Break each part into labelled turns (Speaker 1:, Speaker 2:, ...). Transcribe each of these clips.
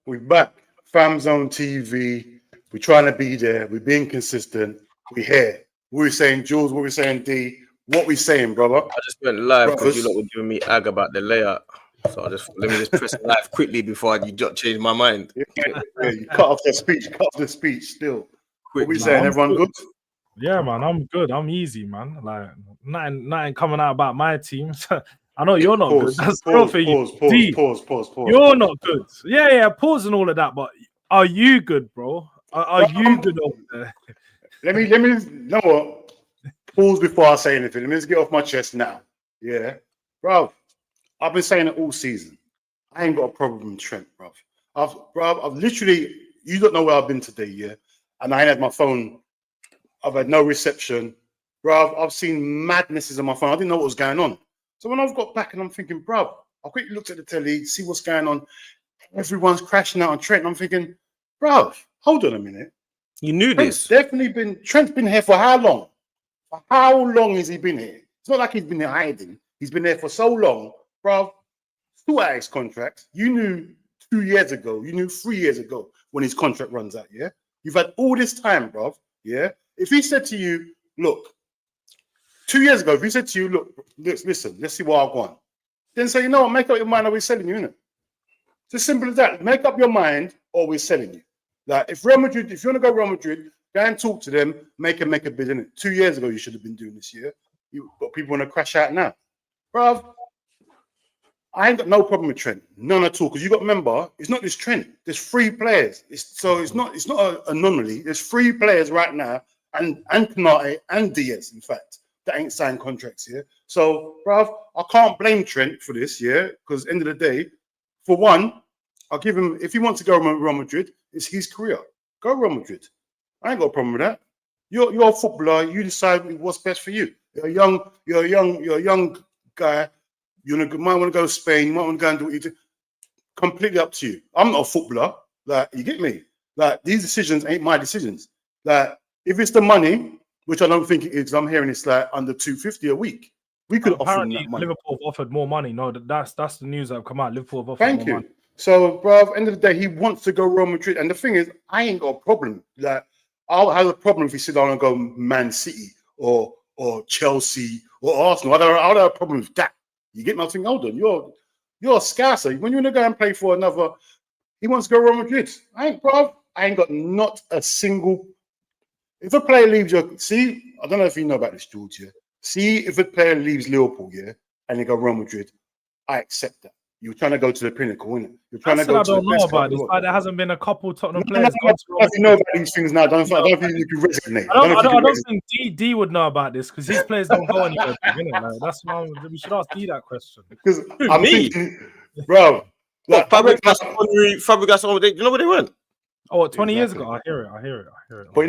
Speaker 1: We're back. FamZone TV. We're trying to be there. We're being consistent. We're here. What we're saying, Jules. What we're saying, D. What we saying, brother?
Speaker 2: I just went live because you lot were giving me ag about the layout. So let me just press live quickly before you change my mind.
Speaker 1: Yeah, you cut off the speech. Cut off the speech. Still. Quick, what we saying? Everyone good?
Speaker 3: Yeah, man. I'm good. I'm easy, man. Like nothing coming out about my team. I know you're not good. That's real for you.
Speaker 1: Pause.
Speaker 3: You're not good. Yeah. Pause and all of that. But are you good, bro? Are you good over there?
Speaker 1: Let me. Know what? Pause before I say anything. Let me just get off my chest now. Yeah, bro. I've been saying it all season. I ain't got a problem with Trent, bro. I've literally. You don't know where I've been today, yeah. And I ain't had my phone. I've had no reception, bro. I've seen madnesses on my phone. I didn't know what was going on. So when I've got back and I'm thinking, bro, I quickly looked at the telly, see what's going on. Everyone's crashing out on Trent. And I'm thinking, bro, hold on a minute.
Speaker 2: You knew
Speaker 1: Trent's
Speaker 2: this.
Speaker 1: Trent's been here for how long? For how long has he been here? It's not like he's been hiding. He's been there for so long, bro. Still out his contract. You knew 2 years ago. You knew 3 years ago when his contract runs out, yeah? You've had all this time, bro, yeah? If he said to you, look, 2 years ago, if he said to you, look, listen, let's see what I want, then say, you know what, make up your mind or we're selling you, innit? It's as simple as that. Make up your mind or we're selling you. Like, if Real Madrid, if you want to go Real Madrid, go and talk to them, make a bid, innit? 2 years ago, you should have been doing this year. But people want to crash out now. Bruv, I ain't got no problem with Trent. None at all. Because you got to remember, it's not just Trent. There's 3 players. It's not an anomaly. There's 3 players right now, and Konate and Diaz, in fact, that ain't signed contracts here. So, bruv, I can't blame Trent for this, yeah? Because end of the day, for one, I'll give him, if he wants to go Real Madrid, it's his career. Go Real Madrid. I ain't got a problem with that. You're a footballer. You decide what's best for you. You're a young guy. You might want to go to Spain. You might want to go and do what you do. Completely up to you. I'm not a footballer. Like, you get me? Like, these decisions ain't my decisions. Like, if it's the money, which I don't think it is, I'm hearing it's like under 250 a week. We could offer him that money.
Speaker 3: Liverpool have offered more money. No, that's the news that have come out. Liverpool have offered more money.
Speaker 1: So, bro, end of the day, he wants to go Real Madrid. And the thing is, I ain't got a problem. Like, I'll have a problem if he sit down and go Man City or Chelsea or Arsenal. I don't have a problem with that. You get my thing? Hold on, you're a scouser. When you want to go and play for another, he wants to go Real Madrid. I ain't got not a single. If a player leaves I don't know if you know about this, George. Yeah? See, if a player leaves Liverpool, yeah, and they go Real Madrid, I accept that. You're trying to go to the pinnacle, isn't it? You're trying to go to the best. I don't know about this.
Speaker 3: Like, there hasn't been a couple Tottenham players.
Speaker 1: You know about these things now. I don't think you can resonate.
Speaker 3: I don't think D would know about this because his players don't go anywhere. Like, that's why we should ask D that question.
Speaker 1: Because I'm thinking, bro.
Speaker 2: What, Fabregas, do you know where they went?
Speaker 3: Oh, 20 years ago. I hear it.
Speaker 1: But you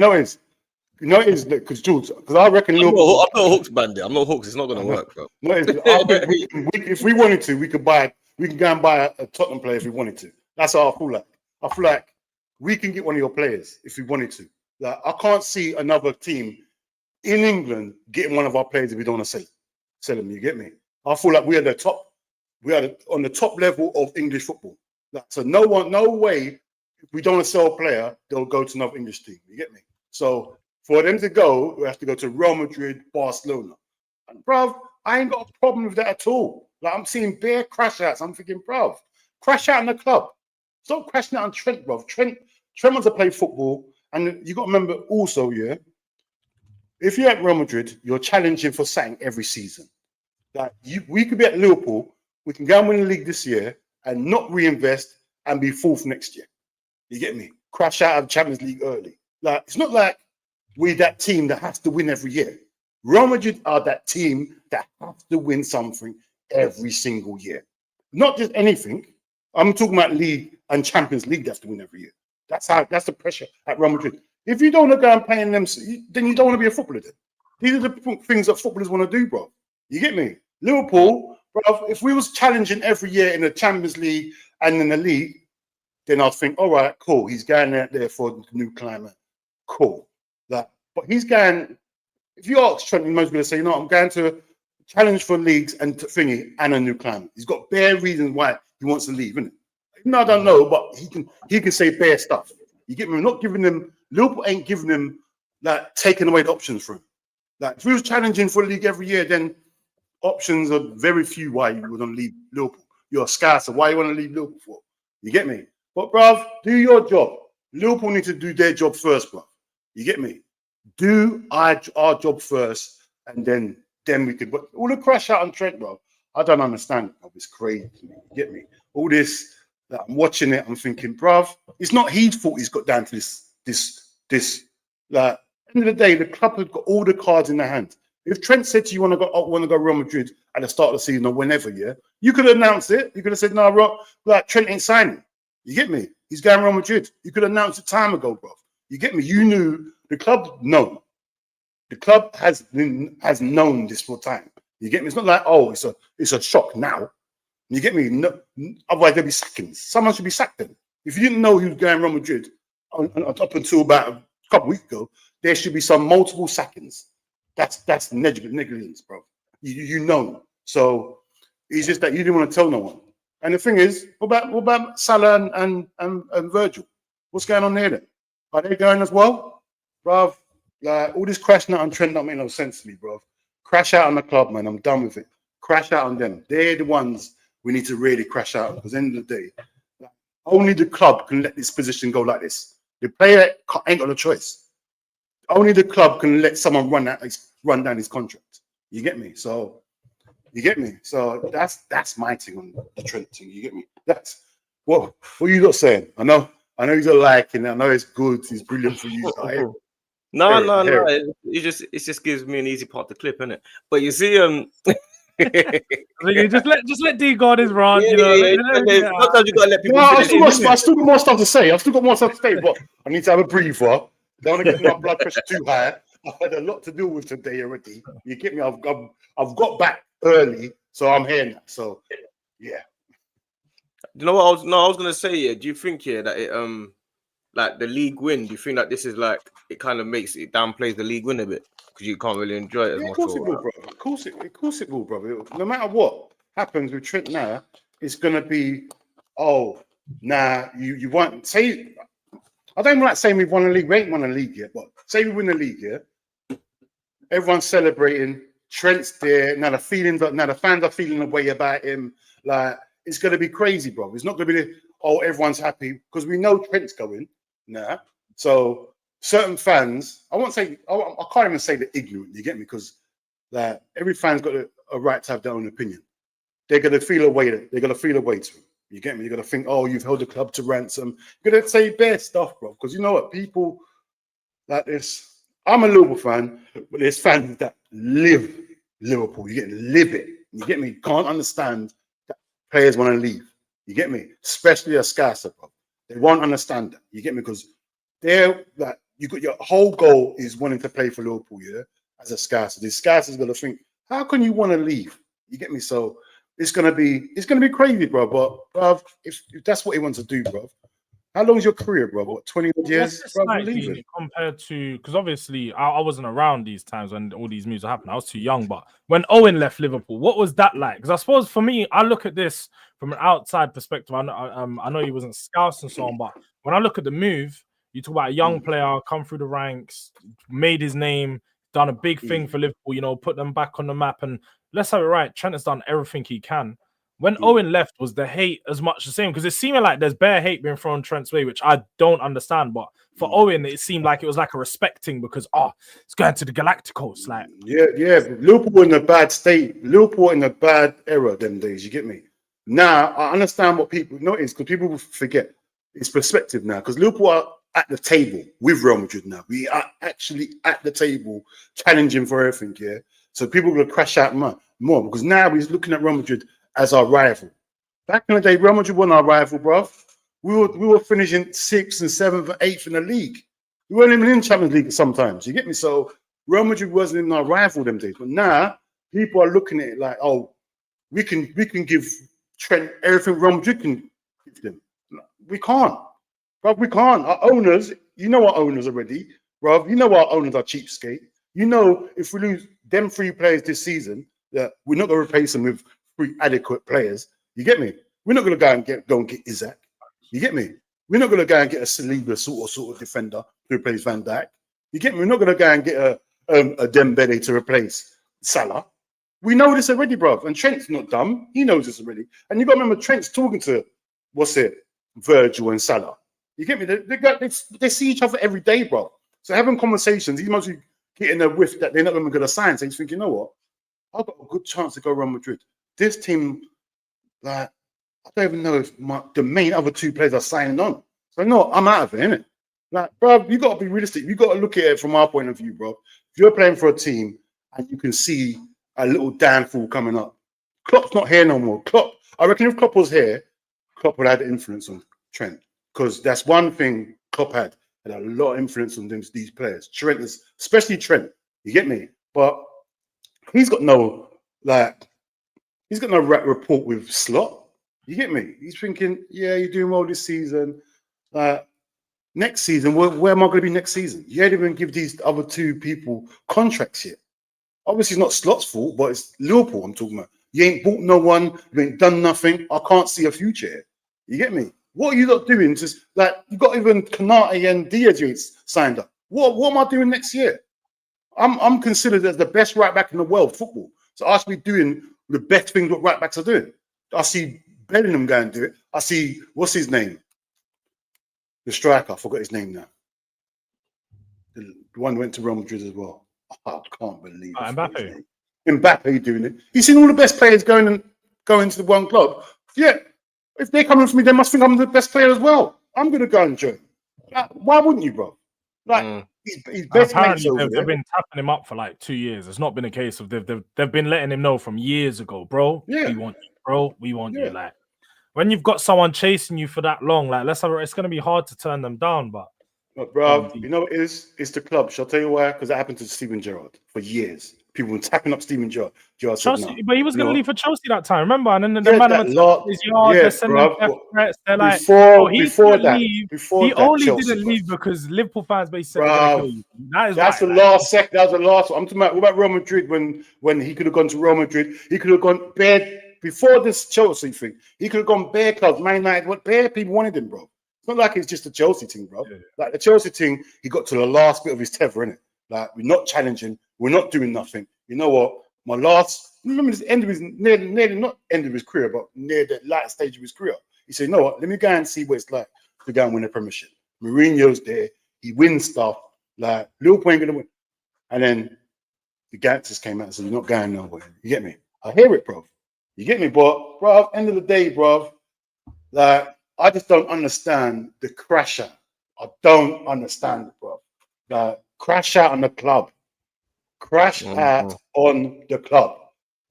Speaker 1: know it is because Jules, because I reckon
Speaker 2: I'm not hooked, Bandy. I'm not hooked. It's not going to work, bro.
Speaker 1: No, if we wanted to, we can go and buy a Tottenham player if we wanted to. That's how I feel like. I feel like we can get one of your players if we wanted to. Like, I can't see another team in England getting one of our players if we don't want to sell them. You get me? I feel like we are the top. We are on the top level of English football. Like, so no way, if we don't want to sell a player, they'll go to another English team. You get me? So for them to go, we have to go to Real Madrid, Barcelona. And bruv, I ain't got a problem with that at all. Like, I'm seeing bare crash outs. I'm thinking, bruv, crash out in the club. Stop crashing out on Trent, bruv. Trent wants to play football. And you got to remember also, yeah, if you're at Real Madrid, you're challenging for something every season. Like, we could be at Liverpool, we can go and win the league this year and not reinvest and be fourth next year. You get me? Crash out of the Champions League early. Like, it's not like we're that team that has to win every year. Real Madrid are that team that has to win something every single year. Not just anything. I'm talking about league and Champions League they have to win every year. That's the pressure at Real Madrid. If you don't want to go and play in them, then you don't want to be a footballer then. These are the things that footballers want to do, bro. You get me? Liverpool, bro, if we was challenging every year in the Champions League and in the league, then I'd think, all right, cool. He's going out there for the new climate. Cool. But he's going, if you ask Trent, most people say, I'm going to challenge for leagues and thingy and a new climate. He's got bare reasons why he wants to leave, isn't it? No, I don't know, but he can say bare stuff. You get me? We're not giving them. Liverpool ain't giving them like taking away the options from. Like if we was challenging for the league every year, then options are very few. Why you wouldn't leave Liverpool? You're a scouser. Why you want to leave Liverpool for? You get me? But bruv, do your job. Liverpool need to do their job first, bruv. You get me? Do our job first, and then we could. But all the crash out on Trent, bro. I don't understand. Bro. It's crazy. You get me? All this. That I'm watching it. I'm thinking, bruv, it's not his fault. He's got down to this. Like, at the end of the day, the club has got all the cards in their hand. If Trent said to you, want to go Real Madrid at the start of the season or whenever, yeah, you could announce it. You could have said, no, bro, like Trent ain't signing. You get me? He's going Real Madrid. You could announce it time ago, bro. You get me? You knew the club. No, the club has known this for time. You get me? It's not like, oh, it's a shock now. You get me? No, otherwise there'll be sackings. Someone should be sacked then. If you didn't know he was going Real Madrid up until about a couple of weeks ago, there should be some multiple sackings. That's negligence, bro. You know. So it's just that you didn't want to tell no one. And the thing is, what about Salah and Virgil? What's going on there then? Are they going as well? Bruv, like all this crashing out on Trent don't make no sense to me, bruv. Crash out on the club, man. I'm done with it. Crash out on them. They're the ones we need to really crash out, because at the end of the day, only the club can let this position go like this. The player ain't got a choice. Only the club can let someone run down his contract. You get me? So you get me? So that's my thing on the Trent thing. You get me? That's what you not saying. I know you're liking it. I know it's good. It's brilliant for you.
Speaker 2: No. It just gives me an easy part to clip, innit? But you see,
Speaker 3: just let D guard his rant.
Speaker 2: Sometimes you gotta let people.
Speaker 1: I still got more stuff to say. But I need to have a breather. Don't want to get my blood pressure too high. I've had a lot to deal with today already. You get me? I've got back early, so I'm here now. So yeah.
Speaker 2: You know what I was gonna say? Yeah. Do you think that it like the league win? Do you think that this is like it kind of makes it downplays the league win a bit because you can't really enjoy it as much?
Speaker 1: Of course it will, bro. Of course it will, bro. No matter what happens with Trent now, it's gonna be you want say. I don't like saying we've won a league. We ain't won a league yet, but say we win the league, yeah. Everyone's celebrating. Trent's there now. The fans are feeling the way about him. Like it's gonna be crazy, bro. It's not gonna be everyone's happy because we know Trent's going now. So certain fans, I can't even say they're ignorant. You get me? Because like every fan's got a right to have their own opinion. They're gonna feel a way. They're gonna feel a way to him. You get me? You're gonna think, you've held the club to ransom. You're gonna say bare stuff, bro. Because you know what? People like this. I'm a Liverpool fan, but there's fans that live Liverpool. You live it. You get me? Can't understand that players want to leave. You get me? Especially a Scouser, bro. They won't understand that. You get me? Because they're like, you got your whole goal is wanting to play for Liverpool, yeah? As a Scouser. The Scouser's gonna think, how can you want to leave? You get me? So it's gonna be crazy, bro. But bro, if that's what he wants to do, bro. How long's your career, bro? What, 20 years?
Speaker 3: Compared to, because obviously I wasn't around these times when all these moves happened. I was too young. But when Owen left Liverpool, what was that like? Because I suppose for me, I look at this from an outside perspective. I know he wasn't scouts and so on, but when I look at the move, you talk about a young player, come through the ranks, made his name, done a big thing for Liverpool, put them back on the map. And let's have it right, Trent has done everything he can. When Owen left, was the hate as much the same? Because it seemed like there's bare hate being thrown Trent's way, which I don't understand. But for Owen, it seemed like it was like a respecting because it's going to the Galacticos. Like
Speaker 1: Liverpool in a bad state, Liverpool in a bad era them days. You get me? Now I understand what people notice because people forget it's perspective now. Because Liverpool are at the table with Real Madrid now. We are actually at the table challenging for everything. Yeah, so people will crash out more because now we're looking at Real Madrid as our rival. Back in the day, Real Madrid wasn't our rival, bro. We were finishing 6th and 7th and 8th in the league. We weren't even in Champions League sometimes. You get me? So Real Madrid wasn't even our rival them days. But now people are looking at it like, we can give Trent everything Real Madrid can give them. We can't, bro. We can't. Our owners, our owners already, bro. Our owners are cheapskate. If we lose them 3 players this season, that we're not going to replace them with 3 adequate players. You get me? We're not going to go and get Isaac. You get me? We're not going to go and get a Saliba sort of defender to replace Van Dijk. You get me? We're not going to go and get a Dembele to replace Salah. We know this already, bro. And Trent's not dumb. He knows this already. And you got to remember, Trent's talking to, Virgil and Salah. You get me? They see each other every day, bro. So having conversations, he must be getting a whiff that they're not even going to sign. So he's thinking, you know what? I've got a good chance to go Real Madrid. This team, like, I don't even know if the main other two players are signing on. So no, I'm out of it, innit? Like, bro, you got to be realistic. You got to look at it from our point of view, bro. If you're playing for a team and you can see a little downfall coming up, Klopp's not here no more. I reckon if Klopp was here, Klopp would have had influence on Trent, because that's one thing Klopp had a lot of influence on these players. Trent is, especially Trent. You get me? But he's got no rapport with Slot. You get me? He's thinking, yeah, you're doing well this season. Next season, where am I going to be next season? You ain't even give these other two people contracts yet. Obviously, it's not Slot's fault, but it's Liverpool I'm talking about. You ain't bought no one. You ain't done nothing. I can't see a future here. You get me? What are you not doing? Just like, you got even Kanate and Diaz signed up. What am I doing next year? I'm considered as the best right back in the world, football. So I should be doing the best things what right backs are doing. I see Bellingham go and do it. I see, what's his name? The striker, I forgot his name now. The one who went to Real Madrid as well. I can't believe it. Mbappe doing it. You've seen all the best players going to the one club. Yeah, if they're coming for me, they must think I'm the best player as well. I'm going to go and join. Why wouldn't you, bro? Like, he's best mates over there.
Speaker 3: They've been tapping him up for like 2 years. It's not been a case of they've been letting him know from years ago, bro.
Speaker 1: Yeah.
Speaker 3: We want you, bro. We want you. Like, when you've got someone chasing you for that long, like, it's going to be hard to turn them down. But
Speaker 1: bro, you know what it is? It's the club. Shall I tell you why? Because that happened to Steven Gerrard for years. People were tapping up Steven Gerrard.
Speaker 3: Chelsea,
Speaker 1: no.
Speaker 3: But he was going to leave for Chelsea that time, remember? And then the man
Speaker 1: they're sending
Speaker 3: threats. They're like,
Speaker 1: before that,
Speaker 3: he only didn't leave because Liverpool fans basically said they're going to kill you.
Speaker 1: That's the last one. I'm talking about, what about Real Madrid when he could have gone to Real Madrid? He could have gone bare before this Chelsea thing. He could have gone bare clubs. Man United, what bare people wanted him, bro. It's not like it's just a Chelsea thing, bro. Yeah. Like the Chelsea thing, he got to the last bit of his tether, innit? Like, we're not challenging, we're not doing nothing. You know what? Remember this end of his nearly not end of his career, but near the latter stage of his career. He said, you know what? Let me go and see what it's like to go and win a Premiership. Mourinho's there, he wins stuff. Like, Liverpool ain't gonna win. And then the gangsters came out and said, you're not going nowhere. You get me? I hear it, bro. You get me? But, bro, end of the day, bro, like, I just don't understand the crash out. I don't understand it, bro. Like, crash out on the club. Crash out on the club.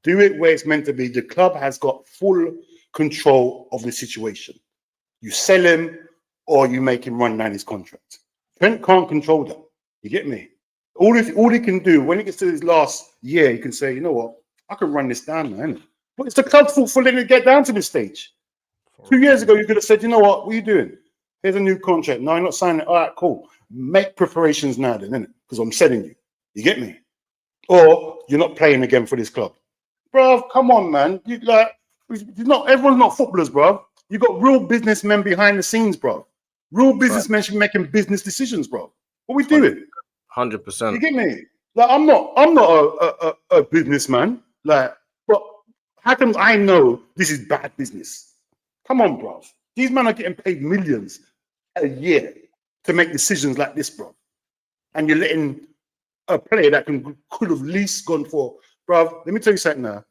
Speaker 1: Do it where it's meant to be. The club has got full control of the situation. You sell him or you make him run down his contract. Trent can't control that. You get me? All he can do, when he gets to his last year, he can say, you know what? I can run this down now, innit? But it's the club's fault for letting it get down to this stage. 2 years ago, you could have said, you know what are you doing? Here's a new contract. No, you're not signing it. All right, cool. Make preparations now then, innit? Because I'm selling you. You get me? Or you're not playing again for this club. Bro, come on, man. Everyone's not footballers, bro. You got real businessmen behind the scenes, bro. Real businessmen should be making business decisions, bro. What we doing?
Speaker 2: 100%.
Speaker 1: You get me? Like, I'm not a businessman. Like, but how come I know this is bad business? Come on, bro. These men are getting paid millions a year to make decisions like this, bro. And you're letting a player that could have at least gone for, bro. Let me tell you something now.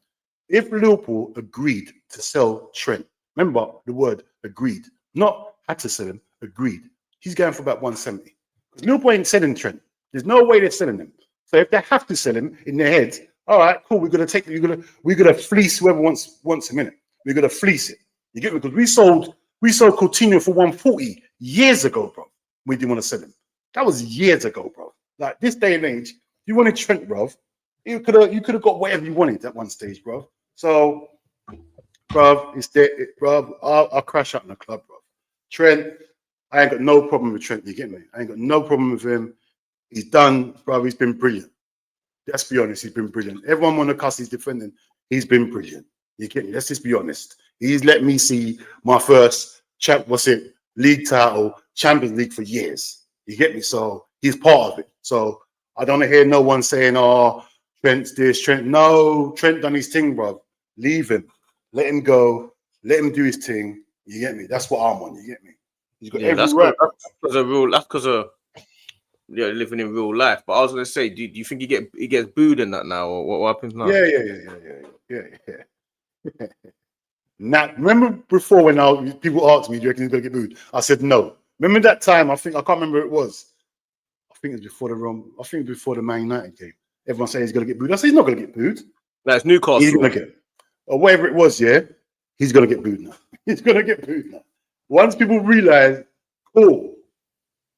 Speaker 1: If Liverpool agreed to sell Trent, remember the word agreed, not had to sell him, agreed. He's going for about 170. Liverpool ain't selling Trent. There's no way they're selling him. So if they have to sell him in their heads, all right, cool. We're gonna fleece whoever wants him in it. We're gonna fleece it. You get me? Because we sold Coutinho for 140 years ago, bro. We didn't want to sell him. That was years ago, bro. Like, this day and age, you wanted Trent, bro. You could have got whatever you wanted at one stage, bro. So, bro, it's there, bro. I'll crash out in the club, bro. Trent, I ain't got no problem with Trent. You get me? I ain't got no problem with him. He's done, bro. He's been brilliant. Let's be honest. He's been brilliant. Everyone want to cuss he's defending. He's been brilliant. You get me? Let's just be honest. He's let me see my first league title, Champions League for years. You get me? So he's part of it. So I don't hear no one saying, "Oh, Trent's this, Trent." No, Trent done his thing, bro. Leave him, let him go, let him do his thing. You get me? That's what I'm on. You get me? He's got every right.
Speaker 2: That's because of living in real life. But I was gonna say, do you think he gets booed in that now, or what happens now?
Speaker 1: Yeah. Now, remember before when people asked me, "Do you reckon he's gonna get booed?" I said no. Remember that time? I can't remember who it was. I think it was before the Man United game. Everyone said he's gonna get booed. I said he's not gonna get booed.
Speaker 2: That's Newcastle.
Speaker 1: He's gonna get, or whatever it was. Yeah, he's gonna get booed now. He's gonna get booed now. Once people realize, oh,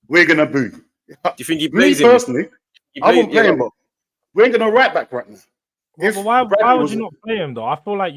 Speaker 1: we're gonna boo. Do
Speaker 2: you think he plays
Speaker 1: him? Personally, I won't play him, but we ain't gonna right back right now.
Speaker 3: Why would you not play him though? I feel like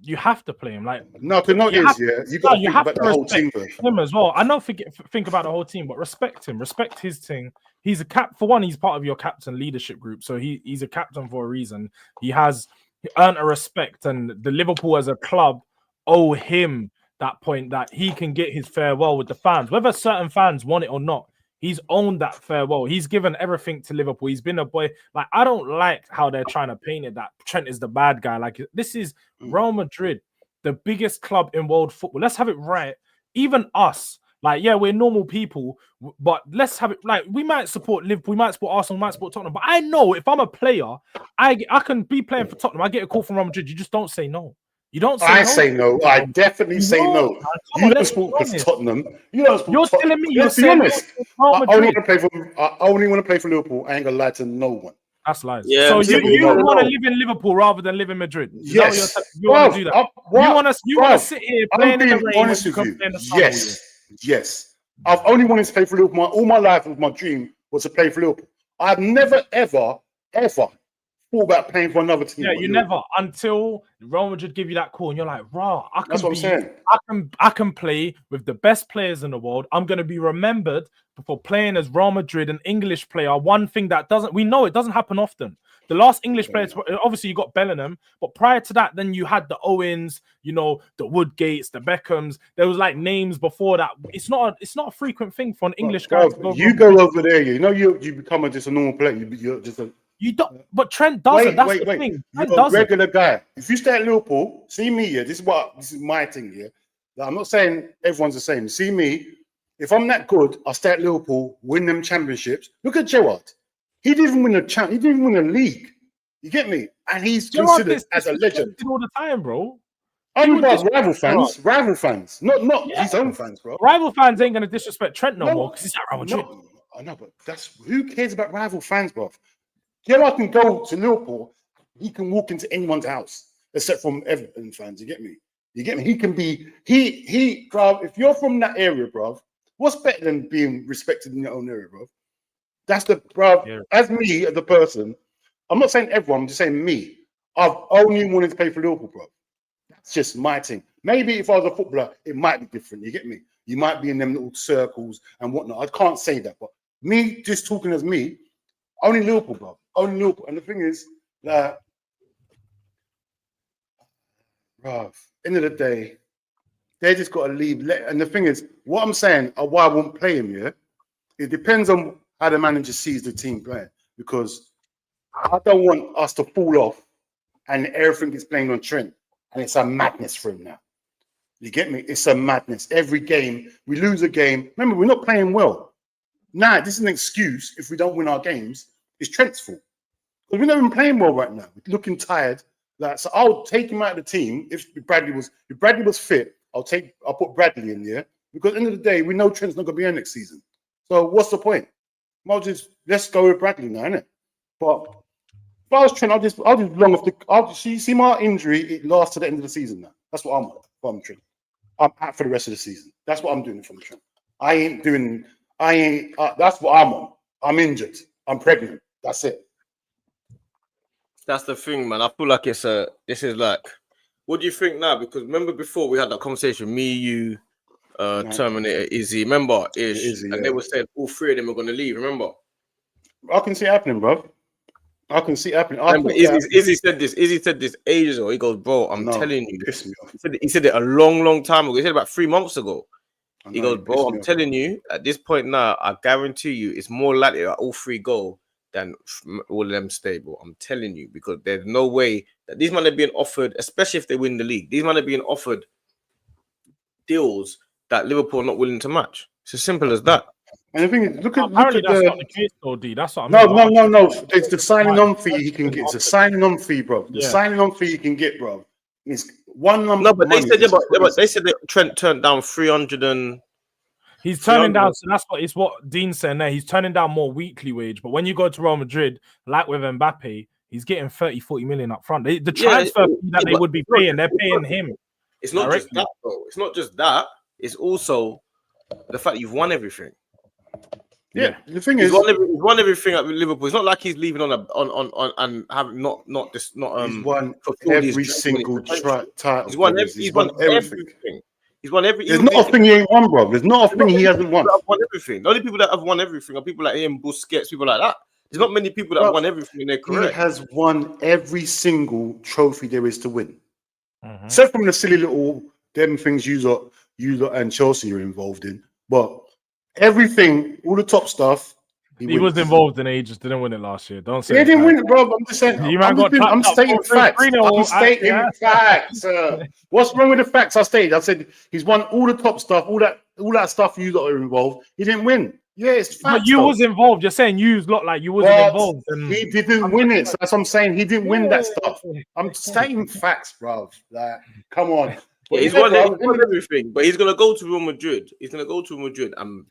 Speaker 3: you have to play him. Like
Speaker 1: you got to think about the whole team
Speaker 3: him as well. I know think about the whole team, but respect him, respect his team. He's a for one, he's part of your captain leadership group, so he's a captain for a reason. He earned a respect, and the Liverpool as a club owe him that point that he can get his farewell with the fans, whether certain fans want it or not. He's owned that farewell. He's given everything to Liverpool. He's been a boy. Like, I don't like how they're trying to paint it that Trent is the bad guy. Like, this is Real Madrid, the biggest club in world football. Let's have it right. Even us, like, yeah, we're normal people, but let's have it like we might support Liverpool, we might support Arsenal, we might support Tottenham. But I know if I'm a player, I can be playing for Tottenham. I get a call from Real Madrid. You just don't say no. You don't say
Speaker 1: I
Speaker 3: no.
Speaker 1: say no. I definitely say no. You don't support Tottenham. You don't support Tottenham.
Speaker 3: Telling me
Speaker 1: Let's be honest. I only want to play for Liverpool. I ain't gonna lie to no one.
Speaker 3: That's lies.
Speaker 2: Yeah,
Speaker 3: so you want to live in Liverpool rather than live in Madrid?
Speaker 1: Yes.
Speaker 3: You want to do that? You want to sit here playing in the rain?
Speaker 1: Honest with you. Yes. I've only wanted to play for Liverpool. All my life was my dream was to play for Liverpool. I've never, ever thought about playing for another team.
Speaker 3: Yeah, you never, until Real Madrid give you that call and you're like, raw,
Speaker 1: that's what I'm saying.
Speaker 3: I can play with the best players in the world. I'm going to be remembered for playing as Real Madrid, an English player. One thing that we know it doesn't happen often. The last English players, obviously you got Bellingham, but prior to that, then you had the Owens, the Woodgates, the Beckhams. There was like names before that. It's not a frequent thing for an English guy to go.
Speaker 1: You go over there, you become just a normal player. You're just a
Speaker 3: You don't, but Trent doesn't. That's the thing. Trent doesn't.
Speaker 1: You're a regular guy. If you stay at Liverpool, see me here. This is my thing here. I'm not saying everyone's the same. See me. If I'm that good, I'll stay at Liverpool, win them championships. Look at Gerrard. He didn't even win a he didn't even win a league. You get me? And he's considered as a legend
Speaker 3: all the time, bro.
Speaker 1: Only about rival fans, not his own fans, bro.
Speaker 3: Rival fans ain't gonna disrespect Trent no more because he's at Real Madrid.
Speaker 1: I know, but who cares about rival fans, bro? Gerrard can go to Liverpool. He can walk into anyone's house, except from Everton fans. You get me? He can be bro. If you're from that area, bro, what's better than being respected in your own area, bro? That's bro. Yeah. As me, as a person, I'm not saying everyone. I'm just saying me. I've only wanted to play for Liverpool, bro. That's just my thing. Maybe if I was a footballer, it might be different. You get me? You might be in them little circles and whatnot. I can't say that, but me just talking as me, only Liverpool, bro. Only Liverpool. And the thing is that, bro, end of the day, they just got to leave. And the thing is, what I'm saying, why I won't play him, yeah, it depends on how the manager sees the team playing. Because I don't want us to fall off and everything is playing on Trent. And it's a madness for him now. You get me? It's a madness. Every game, we lose a game. Remember, we're not playing well. Nah, this is an excuse if we don't win our games. It's Trent's fault. Because we're not even playing well right now. We're looking tired. So I'll take him out of the team. If Bradley was fit, I'll put Bradley in there. Because at the end of the day, we know Trent's not going to be here next season. So what's the point? Let's go with Bradley now, innit? But if I was Trent, I'll just long off see my injury, it lasts to the end of the season now. That's what I'm on from Trent. I'm out for the rest of the season. That's what I'm doing from Trent. That's what I'm on. I'm injured. I'm pregnant. That's it.
Speaker 2: That's the thing, man. I feel like this is like, what do you think now? Because remember before we had that conversation, me, you, Terminator, Izzy. Remember? Izzy, and they were saying all three of them are going to leave. Remember?
Speaker 1: I can see it happening, bro. I can see it happening.
Speaker 2: Izzy said this ages ago. He goes, bro, I'm telling you. He said it a long, long time ago. He said it about 3 months ago. He goes, bro, I'm telling you, at this point now, I guarantee you, it's more likely that all 3 go than all of them stay, bro. I'm telling you, because there's no way that these men are being offered, especially if they win the league, these men are being offered deals that Liverpool are not willing to match. It's as simple as that.
Speaker 1: And the thing is, look at
Speaker 3: that's
Speaker 1: the...
Speaker 3: not the case, though, D. That's what I mean.
Speaker 1: No. It's the signing on fee he can get. It's a signing on fee, bro. The signing on fee you can get, bro. It's one number.
Speaker 2: No, but they said, they said that Trent turned down 300 and.
Speaker 3: He's turning down. So that's what it's what Dean's saying there. He's turning down more weekly wage. But when you go to Real Madrid, like with Mbappe, he's getting 30-40 million up front. The transfer fee that they would be paying, they're paying him.
Speaker 2: It's not just that, bro. It's not just that. It's also the fact you've won everything.
Speaker 1: Yeah, the thing is,
Speaker 2: he's won everything at Liverpool. It's not like he's leaving on and having not he's
Speaker 1: won every single title.
Speaker 2: He's won everything. He's won every.
Speaker 1: There's not a thing he ain't won, bro. There's not a thing he hasn't won.
Speaker 2: Won everything. The only people that have won everything are people like him, Busquets, people like that. There's not many people that have won everything in their career.
Speaker 1: He has won every single trophy there is to win, except from the silly little them things you lot and Chelsea are involved in, but. Everything, all the top stuff.
Speaker 3: He was involved in it. He just didn't win it last year. Don't say
Speaker 1: he didn't win it, bro. I'm just saying. I'm stating facts. I'm stating facts. What's wrong with the facts I stated? I said he's won all the top stuff, all that stuff you lot are involved. He didn't win. Yeah, it's facts.
Speaker 3: But you was involved. You're saying you look like you wasn't involved.
Speaker 1: He didn't win it. So that's what I'm saying. He didn't win that stuff. I'm stating facts, bro. Like, come on.
Speaker 2: Yeah, he's won everything, but he's gonna go to Real Madrid. He's gonna go to Real Madrid and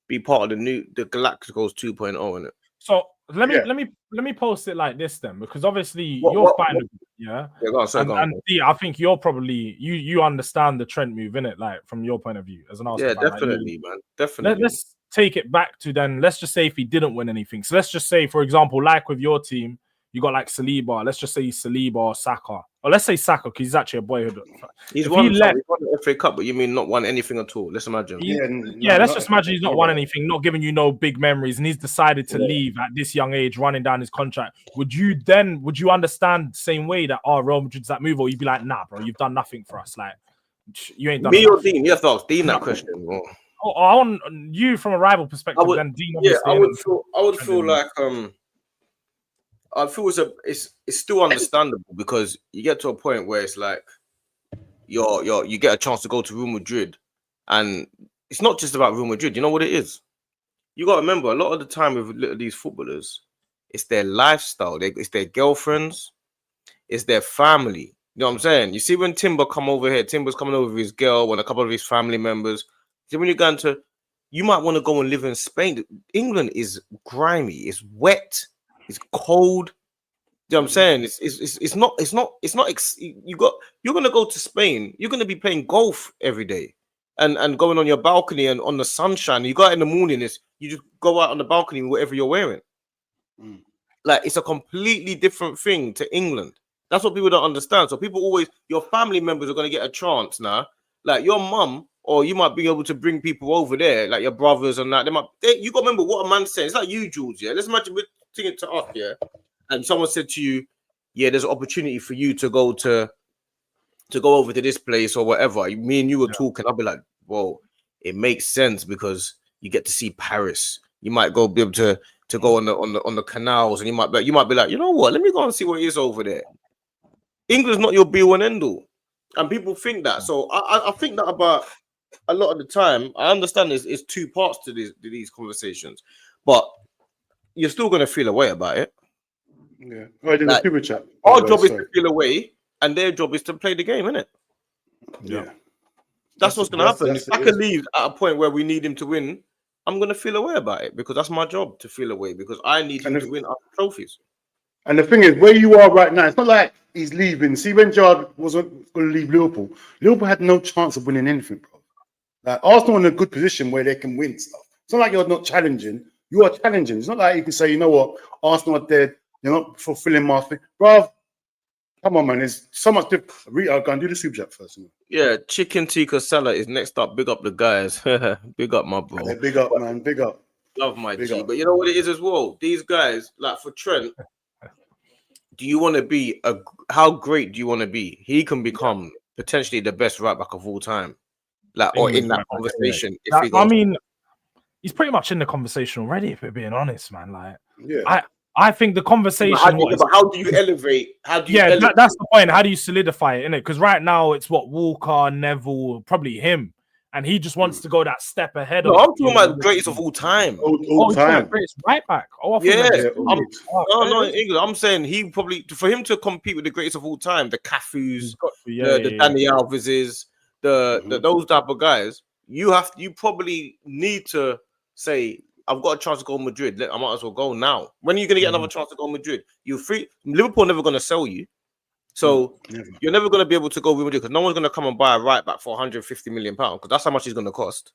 Speaker 2: be part of the Galacticos 2.0 in it.
Speaker 3: So let me post it like this then, because obviously you're fine with it, yeah. Go on. And D, I think you're probably you understand the Trent move in it, like from your point of view as an Arsenal fan.
Speaker 2: Definitely, man. Definitely.
Speaker 3: Let's take it back to then. Let's just say if he didn't win anything. So let's just say, for example, like with your team, you got like Saliba. Let's just say Saliba or Saka. Or let's say Saka, because he's actually a boyhood.
Speaker 2: He's won the FA Cup, but you mean not won anything at all? Let's imagine.
Speaker 3: Let's just imagine he's not won anything, not giving you no big memories, and he's decided to leave at this young age, running down his contract. Would you understand the same way that Real Madrid's that move, or you'd be like, nah, bro, you've done nothing for us. Like, you ain't done
Speaker 2: me or Dean? You have to ask Dean that question.
Speaker 3: I want you from a rival perspective. Then Dean,
Speaker 2: I would feel like I feel it's still understandable, because you get to a point where it's like you get a chance to go to Real Madrid, and it's not just about Real Madrid. You know what it is? You got to remember, a lot of the time with these footballers, it's their lifestyle, it's their girlfriends, it's their family. You know what I'm saying? You see, when Timber come over here, Timber's coming over with his girl and a couple of his family members. See, when you're going to, you might want to go and live in Spain. England is grimy, it's wet. It's cold. You know what I'm saying? You're gonna go to Spain. You're gonna be playing golf every day, and going on your balcony and on the sunshine. You go out in the morning. You just go out on the balcony with whatever you're wearing. Like, it's a completely different thing to England. That's what people don't understand. So your family members are gonna get a chance now. Like your mum, or you might be able to bring people over there, like your brothers and that. You got to remember what a man's saying. It's like you, Jules. Yeah, let's imagine it to us, yeah, and someone said to you, yeah, there's an opportunity for you to go over to this place or whatever. Me and you were talking, I'll be like, whoa, it makes sense, because you get to see Paris. You might be able to go on the canals, and you might be like, you know what, let me go and see what it is over there. England's not your be all and end all, and people think that. So I think that about a lot of the time. I understand it's two parts to these conversations, but you're still going to feel a way about it.
Speaker 1: Yeah. Right, in the super chat.
Speaker 2: Our job is to feel a way, and their job is to play the game, isn't it?
Speaker 1: Yeah.
Speaker 2: That's what's going to happen. If I can leave at a point where we need him to win, I'm going to feel a way about it, because that's my job, to feel a way, because I need him to win our trophies.
Speaker 1: And the thing is, where you are right now, it's not like he's leaving. See, when Gerrard wasn't going to leave Liverpool had no chance of winning anything, bro. Like, Arsenal in a good position where they can win stuff. It's not like you're not challenging. You are challenging. It's not like you can say, you know what, Arsenal are dead. They're not fulfilling my thing. Bro, come on, man. There's so much different. I'll go and do the super chat first.
Speaker 2: Yeah, Chicken Tikka Salah is next up. Big up the guys. Big up, my bro.
Speaker 1: Yeah, big up, man. Big up.
Speaker 2: Love my G. But you know what it is as well? These guys, like for Trent, do you want to be how great do you want to be? He can become potentially the best right back of all time. like, or in that conversation.
Speaker 3: Yeah. I mean, he's pretty much in the conversation already. If we're being honest, man. Like,
Speaker 1: yeah.
Speaker 3: I think the conversation.
Speaker 2: But how do you elevate? How do you?
Speaker 3: Yeah, that's the point. How do you solidify it, innit? Because right now it's what Walker, Neville, probably him, and he just wants to go that step ahead.
Speaker 2: No, I'm talking about greatest of all time.
Speaker 1: All time.
Speaker 3: Greatest right back.
Speaker 2: No, in England. I'm saying he probably, for him to compete with the greatest of all time, the Cafus, the Danny Alveses, those type of guys. You probably need to say, I've got a chance to go to Madrid. I might as well go now. When are you going to get another chance to go to Madrid? You're free. Liverpool are never going to sell you. So you're never going to be able to go with Madrid because no one's going to come and buy a right back for 150 million pounds because that's how much he's going to cost.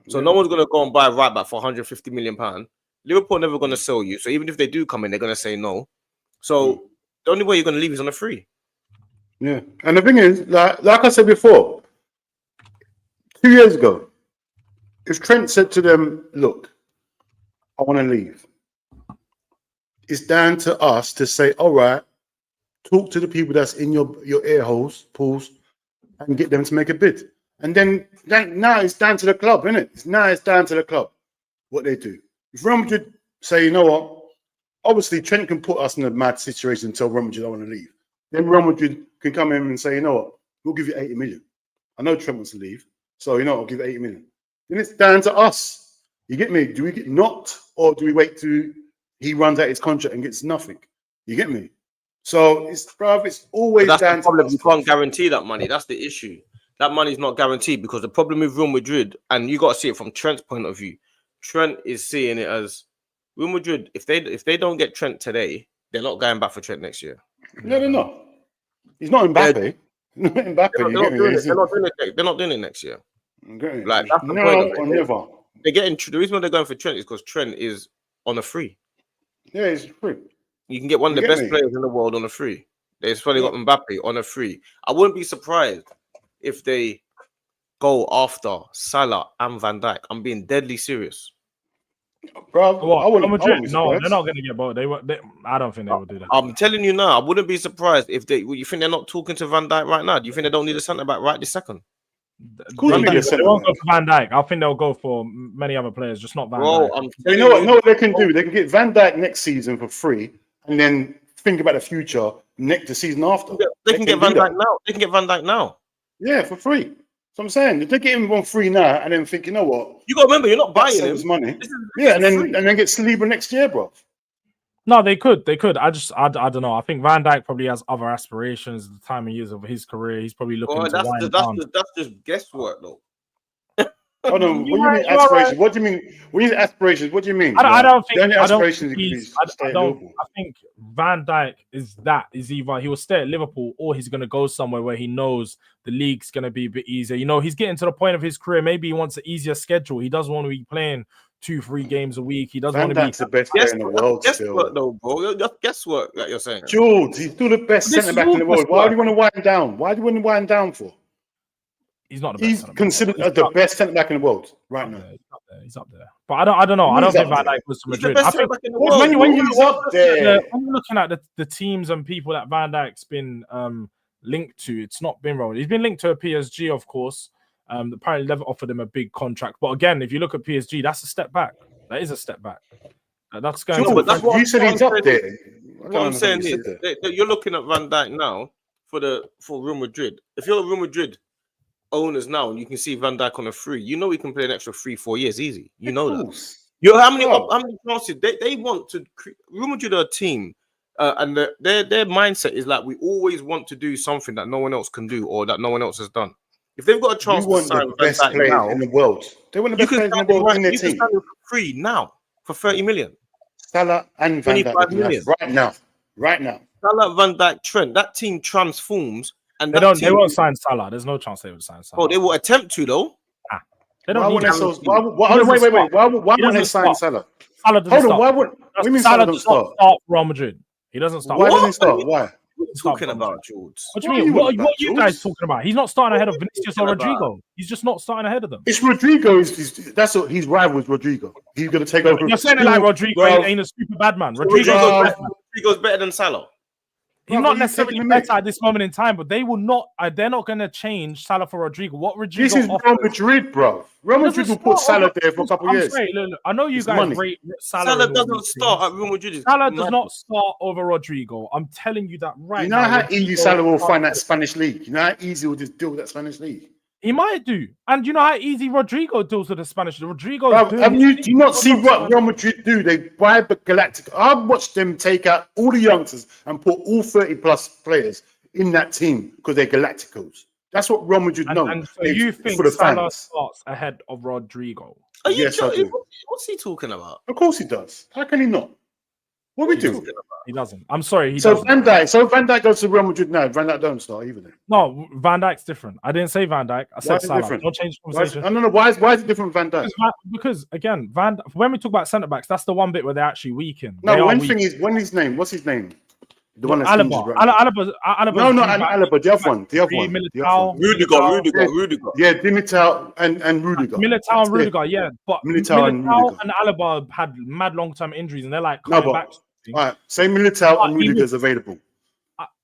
Speaker 2: So no one's going to go and buy a right back for 150 million pounds. Liverpool are never going to sell you. So even if they do come in, they're going to say no. So the only way you're going to leave is on a free.
Speaker 1: Yeah. And the thing is, like I said before, 2 years ago, if Trent said to them, look, I want to leave, it's down to us to say, all right, talk to the people that's in your ear holes, pools, and get them to make a bid. And then now it's down to the club, isn't it? Now it's down to the club what they do. If Real Madrid say, you know what, obviously Trent can put us in a mad situation until Real Madrid don't want to leave. Then Real Madrid can come in and say, you know what, we'll give you 80 million. I know Trent wants to leave, so you know I'll give 80 million. Then it's down to us. You get me? Do we get knocked or do we wait till he runs out his contract and gets nothing? You get me? So it's always
Speaker 2: down
Speaker 1: to
Speaker 2: problem.
Speaker 1: us.
Speaker 2: You can't guarantee that money. That's the issue. That money is not guaranteed because the problem with Real Madrid, and you got to see it from Trent's point of view. Trent is seeing it as Real Madrid. If they don't get Trent today, they're not going back for Trent next year.
Speaker 1: No, they're not. He's not Mbappe. They're
Speaker 2: not doing it next year.
Speaker 1: Okay.
Speaker 2: Like that's the point.
Speaker 1: Never.
Speaker 2: They're getting the reason why they're going for Trent is because Trent is on a free.
Speaker 1: Yeah, he's free.
Speaker 2: You can get one of the best players in the world on a free. They've probably got Mbappe on a free. I wouldn't be surprised if they go after Salah and Van Dijk. I'm being deadly serious.
Speaker 1: Bro,
Speaker 3: no, they're not going to get both. I don't think they will do that.
Speaker 2: I'm telling you now, I wouldn't be surprised if they. You think they're not talking to Van Dijk right now? Do you think they don't need a centre back right this second?
Speaker 3: They won't go for Van Dijk. I think they'll go for many other players, just not Van Dijk.
Speaker 1: You know what they can do? They can get Van Dijk next season for free, and then think about the future the season after.
Speaker 2: They can get Van Dijk now. They can get Van Dijk now.
Speaker 1: Yeah, for free. So I'm saying if they get him on free now, and then think, you know what?
Speaker 2: You got to remember, you're not buying him.
Speaker 1: Money. And then get Saliba next year, bro.
Speaker 3: No, they could. I don't know. I think Van Dijk probably has other aspirations at the time of years of his career. He's probably looking to wind down.
Speaker 2: That's just guesswork, though.
Speaker 1: Hold on. What do you mean aspirations? What do you mean? When you say aspirations, what do you mean?
Speaker 3: I don't think.
Speaker 1: I
Speaker 3: think Van Dijk is either he will stay at Liverpool or he's going to go somewhere where he knows the league's going to be a bit easier. You know, he's getting to the point of his career. Maybe he wants an easier schedule. He doesn't want to be playing 2-3 games a week. He doesn't want to be
Speaker 1: the best player in the world.
Speaker 2: Guesswork, though, bro. Guesswork, like you're saying.
Speaker 1: George, he's still the best centre back in the world. Why do you want to wind down? Why do you want to wind down for?
Speaker 3: He's not the best.
Speaker 1: He's considered the best centre back in the world right now.
Speaker 3: He's up there. But I don't know. I don't think Van Dijk was to Madrid. I think
Speaker 1: when you're
Speaker 3: looking at the teams and people that Van Dijk's been linked to, it's not been wrong. He's been linked to a PSG, of course. Apparently, they've offered him a big contract. But again, if you look at PSG, that's a step back. That is a step back. That's going.
Speaker 1: But that's what you said. He's up there.
Speaker 2: What I'm saying is, you're looking at Van Dijk now for Real Madrid. If you're Real Madrid owners now and you can see Van Dijk on a free, you know he can play an extra 3-4 years easy. You know that. How many chances they want to? Real Madrid are a team, and their mindset is like we always want to do something that no one else can do or that no one else has done. If they've got a chance to sign
Speaker 1: the best players in the world, they want the best players in the world in their team.
Speaker 2: You can sign for free now for 30 million.
Speaker 1: Salah and Van Dijk right now.
Speaker 2: Salah, Van Dijk, Trent. That team transforms. And
Speaker 3: they won't sign Salah. There's no chance they would sign Salah.
Speaker 2: Oh, they will attempt to though.
Speaker 3: They don't
Speaker 1: wait. Why wouldn't they sign Salah?
Speaker 3: Salah doesn't start.
Speaker 1: What do you mean
Speaker 3: Salah doesn't start for Real Madrid? He doesn't start.
Speaker 1: Why doesn't he start? Why?
Speaker 2: What are you talking about, George?
Speaker 3: What do you mean? What are you guys talking about? He's not starting ahead of Vinicius or Rodrigo. He's just not starting ahead of them.
Speaker 1: It's Rodrigo. That's what he's rival with Rodrigo. He's going to take over.
Speaker 3: You're saying it like Rodrigo ain't a super bad man.
Speaker 2: Rodrigo's better than Salah.
Speaker 3: He's
Speaker 1: Bro,
Speaker 3: not
Speaker 1: are you
Speaker 3: necessarily
Speaker 1: taking the mick?
Speaker 3: better at this moment in time, but they will not. They're not going to change Salah for Rodrigo. What Rodrigo
Speaker 1: This is
Speaker 3: offers,
Speaker 1: Real Madrid, bro. Real
Speaker 3: doesn't
Speaker 1: Madrid will put
Speaker 3: start
Speaker 1: Salah
Speaker 3: over-
Speaker 1: there for a couple of
Speaker 3: I'm
Speaker 1: years.
Speaker 3: sorry, look, I know you
Speaker 1: It's
Speaker 3: guys
Speaker 1: money.
Speaker 3: rate Salah.
Speaker 2: Salah
Speaker 3: and all
Speaker 2: doesn't
Speaker 3: these
Speaker 2: start
Speaker 3: things.
Speaker 2: at Real Madrid. It's
Speaker 3: Salah does
Speaker 2: mad.
Speaker 3: not start over Rodrigo. I'm telling you that right
Speaker 1: You know
Speaker 3: now.
Speaker 1: how easy
Speaker 3: Rodrigo
Speaker 1: Salah will
Speaker 3: starts
Speaker 1: find that
Speaker 3: over-
Speaker 1: Spanish league. You know how easy he'll just deal with that Spanish league.
Speaker 3: He might do, and you know how easy Rodrigo deals with the Spanish. Rodrigo,
Speaker 1: Bro, do you not see what Real Madrid do? They buy the Galactic. I've watched them take out all the youngsters and put all 30+ players in that team because they're Galacticos. That's what Real Madrid know.
Speaker 3: And so you think
Speaker 1: for the
Speaker 3: Salah
Speaker 1: fans.
Speaker 3: starts ahead of Rodrigo?
Speaker 2: Are you
Speaker 1: Yes, I
Speaker 2: joking?
Speaker 1: do.
Speaker 2: What's he talking about?
Speaker 1: Of course he does. How can he not? What we do?
Speaker 3: He doesn't. I'm sorry, he
Speaker 1: So
Speaker 3: doesn't.
Speaker 1: Van Dijk goes to Real Madrid now. Van Dijk don't start either. Then.
Speaker 3: No, Van Dijk's different. I didn't say Van Dijk. I
Speaker 1: Why
Speaker 3: said
Speaker 1: is it
Speaker 3: Salah.
Speaker 1: different?
Speaker 3: Don't change the
Speaker 1: I
Speaker 3: conversation.
Speaker 1: don't know why is it different from Van Dijk?
Speaker 3: Because again, when we talk about centre backs, that's the one bit where they're actually weak in.
Speaker 1: No,
Speaker 3: They are
Speaker 1: one
Speaker 3: weak.
Speaker 1: thing is what's his name? The one that's injured
Speaker 3: Alaba.
Speaker 1: right now.
Speaker 3: Alaba.
Speaker 1: No, not Alaba. The other one.
Speaker 3: Militao.
Speaker 2: Rudiger.
Speaker 1: Yeah, Dimitar and Rudiger.
Speaker 3: Militao and Rudiger, yeah. But
Speaker 1: Militao
Speaker 3: Militao
Speaker 1: and
Speaker 3: and Alaba had mad long-term injuries, and they're like
Speaker 1: No,
Speaker 3: coming
Speaker 1: but
Speaker 3: back.
Speaker 1: all right, say Militao and
Speaker 3: He
Speaker 1: Rudiger
Speaker 3: would-
Speaker 1: is available.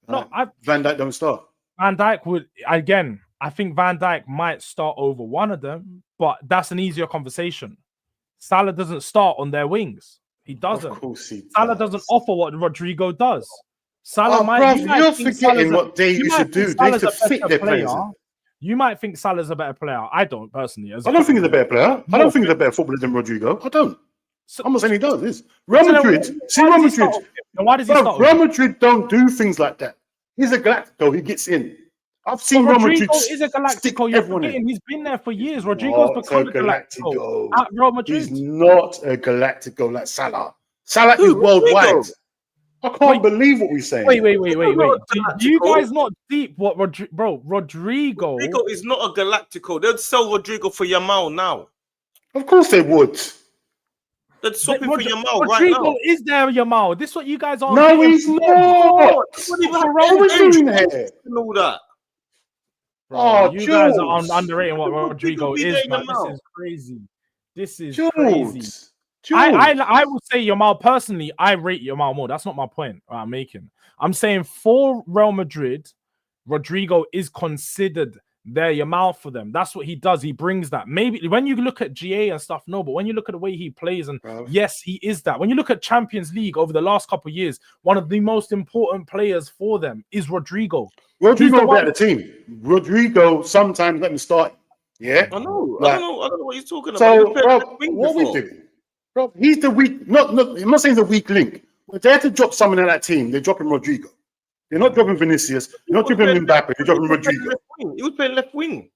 Speaker 1: Van Dijk don't start.
Speaker 3: Van Dijk would again. I think Van Dijk might start over one of them, but that's an easier conversation. Salah doesn't start on their wings. He doesn't.
Speaker 1: Of course he
Speaker 3: Salah
Speaker 1: does.
Speaker 3: doesn't offer what Rodrigo does. Salah
Speaker 1: Bruv,
Speaker 3: you might
Speaker 1: you're
Speaker 3: think
Speaker 1: forgetting
Speaker 3: Salah's
Speaker 1: what they
Speaker 3: you
Speaker 1: used
Speaker 3: might
Speaker 1: to do.
Speaker 3: think
Speaker 1: They used to
Speaker 3: Salah's a
Speaker 1: fit
Speaker 3: better
Speaker 1: their players
Speaker 3: player.
Speaker 1: in.
Speaker 3: You might think Salah's a better player. I don't personally.
Speaker 1: I don't think he's a better player. I don't think he's a better footballer than Rodrigo. I don't. I'm not saying he does. This Real Madrid. See Real Madrid.
Speaker 3: Why does he start?
Speaker 1: Real Madrid don't do things like that. He's a Galactico. He gets in. I've seen Real Madrid.
Speaker 3: Rodrigo is a
Speaker 1: stick
Speaker 3: Galactico. You're
Speaker 1: everyone in.
Speaker 3: forgetting he's been there for years. Rodrigo's
Speaker 1: Not
Speaker 3: become
Speaker 1: a
Speaker 3: a Galactico
Speaker 1: Galactico.
Speaker 3: at Real Madrid.
Speaker 1: He's not a Galactico like Salah. Salah is worldwide. I can't believe what we're saying.
Speaker 3: Wait. Do you guys not deep what Rodrigo?
Speaker 2: Rodrigo is not a Galactico. They'd sell Rodrigo for Yamal now.
Speaker 1: Of course they would.
Speaker 2: They'd swap him for Yamal
Speaker 3: Rodrigo
Speaker 2: right now.
Speaker 3: is there, Yamal. This is what you guys are.
Speaker 1: No, he's not.
Speaker 2: What
Speaker 1: What are we doing here?
Speaker 2: and all that?
Speaker 1: Oh,
Speaker 3: you guys are
Speaker 1: Jules.
Speaker 3: underrating what Rodrigo
Speaker 2: be
Speaker 3: is,
Speaker 2: there,
Speaker 3: man.
Speaker 2: Yamal.
Speaker 3: This is crazy. This is crazy.
Speaker 1: Jules.
Speaker 3: I would say Yamal personally. I rate Yamal more. That's not my point I'm making. I'm saying for Real Madrid, Rodrigo is considered their Yamal for them. That's what he does. He brings that. Maybe when you look at GA and stuff, no, but when you look at the way he plays, and yes, he is that. When you look at Champions League over the last couple of years, one of the most important players for them is Rodrigo.
Speaker 1: Rodrigo better team. Rodrigo sometimes let me start. Yeah,
Speaker 2: I know.
Speaker 1: Like-
Speaker 2: I don't know what he's talking about.
Speaker 1: So,
Speaker 2: He's played
Speaker 1: bro,
Speaker 2: left wing
Speaker 1: what we
Speaker 2: before.
Speaker 1: doing? Bro, he's the weak. Not. I'm not saying he's the weak link. If they had to drop someone in that team, they're dropping Rodrigo. They're not dropping Vinicius. They're not dropping Mbappe. They're dropping Rodrigo.
Speaker 2: He was playing left wing.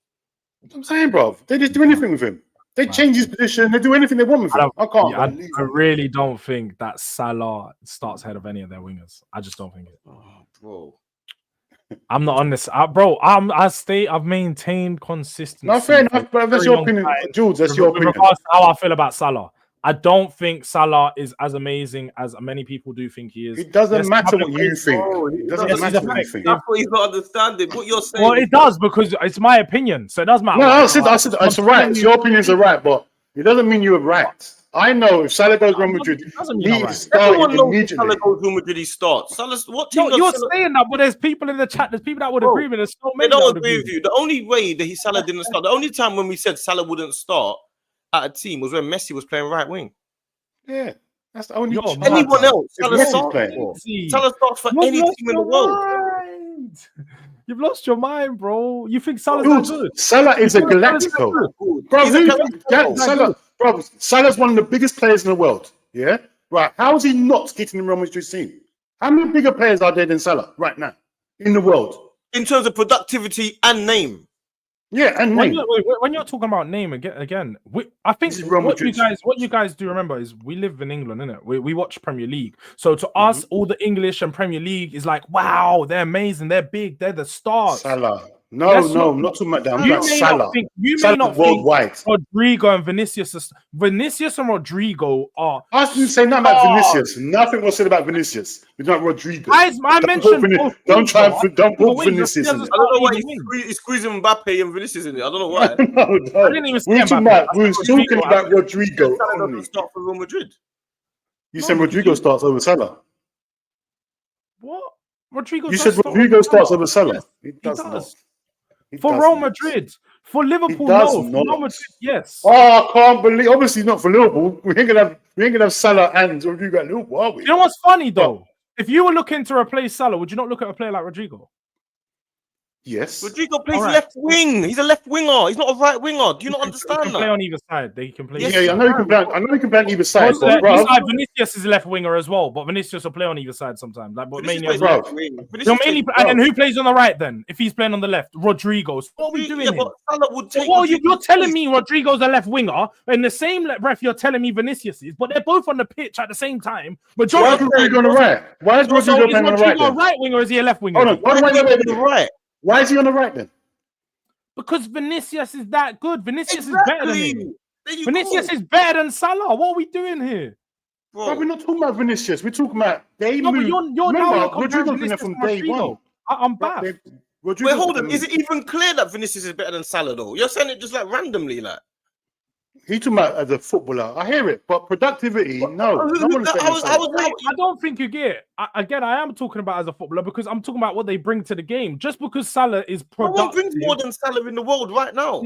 Speaker 1: I'm saying, bro, they just do anything with him. They change his position. They do anything they want with him. I can't believe
Speaker 3: I
Speaker 1: it.
Speaker 3: really don't think that Salah starts ahead of any of their wingers. I just don't think it.
Speaker 2: Oh, bro.
Speaker 3: I'm not on this, bro. I've maintained consistency.
Speaker 1: No, fair enough, but that's
Speaker 3: very
Speaker 1: your
Speaker 3: long
Speaker 1: opinion,
Speaker 3: time.
Speaker 1: Jules. That's
Speaker 3: With
Speaker 1: your opinion.
Speaker 3: regards to how I feel about Salah, I don't think Salah is as amazing as many people do think he is.
Speaker 1: It doesn't
Speaker 3: Yes,
Speaker 1: matter
Speaker 3: he's
Speaker 1: what you think. It doesn't
Speaker 3: Yes,
Speaker 1: matter
Speaker 3: he's
Speaker 1: what you think.
Speaker 2: That's what he's not understanding. What you're saying.
Speaker 3: Well, it does because it's my opinion, so it does matter.
Speaker 1: No, I said, it's right. Your opinions are right, but it doesn't mean you're right. I know if Salah goes Real Madrid,
Speaker 3: doesn't mean I'm
Speaker 1: he
Speaker 3: right.
Speaker 2: Everyone
Speaker 1: started
Speaker 2: knows if
Speaker 1: immediately.
Speaker 2: Salah goes Real Madrid, he starts. Salah's what team?
Speaker 3: No,
Speaker 2: does
Speaker 3: you're
Speaker 2: Salah-
Speaker 3: saying that, but there's people in the chat. There's people that would agree with. There's so
Speaker 2: They
Speaker 3: many. that
Speaker 2: don't
Speaker 3: would
Speaker 2: agree with you. The only way that Salah didn't start, the only time when we said Salah wouldn't start at a team was when Messi was playing right wing.
Speaker 1: Yeah, that's the only.
Speaker 3: Yo,
Speaker 1: chance.
Speaker 2: Anyone else,
Speaker 1: If
Speaker 2: Salah
Speaker 1: Messi's
Speaker 2: starts.
Speaker 1: playing.
Speaker 2: Salah starts for
Speaker 3: You've
Speaker 2: any
Speaker 3: lost
Speaker 2: team in the
Speaker 3: your
Speaker 2: world.
Speaker 3: mind. You've lost your mind, bro. You think Salah's that
Speaker 1: Dude,
Speaker 3: good?
Speaker 1: Salah is a Galactico. Bro,
Speaker 2: He's a
Speaker 1: who-
Speaker 2: Galactico.
Speaker 1: Salah, bro, Salah's one of the biggest players in the world. Yeah, right. How is he not getting in Real Madrid's team? How many bigger players are there than Salah right now in the world?
Speaker 2: In terms of productivity and name.
Speaker 1: Yeah, and
Speaker 3: When
Speaker 1: name.
Speaker 3: you're talking about name again, I think
Speaker 1: This is Real
Speaker 3: what you
Speaker 1: Madrid.
Speaker 3: guys do remember is we live in England, innit? We watch Premier League. So to us, all the English and Premier League is like, wow, they're amazing, they're big, they're the stars.
Speaker 1: Salah. No,
Speaker 3: That's
Speaker 1: no,
Speaker 3: not-
Speaker 1: I'm not talking about that. I'm
Speaker 3: You
Speaker 1: talking
Speaker 3: may
Speaker 1: about
Speaker 3: not
Speaker 1: Salah.
Speaker 3: think you may
Speaker 1: Salah
Speaker 3: not
Speaker 1: worldwide.
Speaker 3: think Rodrigo and Vinicius and Rodrigo are.
Speaker 1: I didn't say nothing about
Speaker 3: stars.
Speaker 1: Vinicius. Nothing was said about Vinicius. It's not Rodrigo.
Speaker 3: I mentioned both
Speaker 1: Don't try
Speaker 3: wings,
Speaker 1: and don't put
Speaker 3: wings,
Speaker 1: Vinicius in
Speaker 3: Vinicius
Speaker 1: it.
Speaker 2: I don't know why
Speaker 3: Wing.
Speaker 2: he's squeezing Mbappe and Vinicius in it. I don't know why.
Speaker 1: No, no.
Speaker 3: I didn't even say
Speaker 1: We were talking
Speaker 3: Mbappe.
Speaker 1: about, we
Speaker 3: I
Speaker 1: were
Speaker 3: said
Speaker 1: talking
Speaker 3: Rodrigo.
Speaker 1: about Rodrigo
Speaker 2: Salah
Speaker 1: only.
Speaker 2: doesn't start for Real Madrid.
Speaker 1: You said Rodrigo starts over Salah.
Speaker 3: What? Rodrigo.
Speaker 1: You said Rodrigo starts over Salah.
Speaker 3: Yes,
Speaker 1: He does not.
Speaker 3: For Real Madrid, for Liverpool, no. For Real Madrid, yes.
Speaker 1: Oh, I can't believe. Obviously, not for Liverpool. We ain't gonna have Salah and Rodrigo at Liverpool, are we?
Speaker 3: You know what's funny though? If you were looking to replace Salah, would you not look at a player like Rodrigo?
Speaker 1: Yes.
Speaker 2: Rodrigo plays left wing. He's a left winger. He's not a right winger. Do you not understand
Speaker 3: that? He can play on either side. They can play.
Speaker 1: Yeah, I know he can play. I know he can play on either side.
Speaker 3: Vinicius is a left winger as well, but Vinicius will play on either side sometimes. Like, but mainly as well. And then who plays on the right then? If he's playing on the left, Rodrigo. So what are we doing here? You're telling me Rodrigo's a left winger, and the same ref you're telling me Vinicius is, but they're both on the pitch at the same time. But
Speaker 1: why is Rodrigo on the right? Why is Rodrigo playing on the right?
Speaker 3: Is Rodrigo a right winger or is he a left winger?
Speaker 1: Hold on. Wait. Why is he on the right then?
Speaker 3: Because Vinicius is that good. Vinicius is better than him. Vinicius is better than Salah. What are we doing here?
Speaker 1: Bro, we're not talking about Vinicius. We're talking about they move.
Speaker 3: You're
Speaker 1: Rodrigo's been there from day one.
Speaker 3: I'm back.
Speaker 2: Wait, hold on. Is it even clear that Vinicius is better than Salah though? You're saying it just like randomly, like.
Speaker 1: He's talking about as a footballer. I hear it, but productivity, no.
Speaker 3: I don't think you get it. I am talking about as a footballer because I'm talking about what they bring to the game. Just because Salah is productive.
Speaker 2: No one brings more than Salah in the world right now.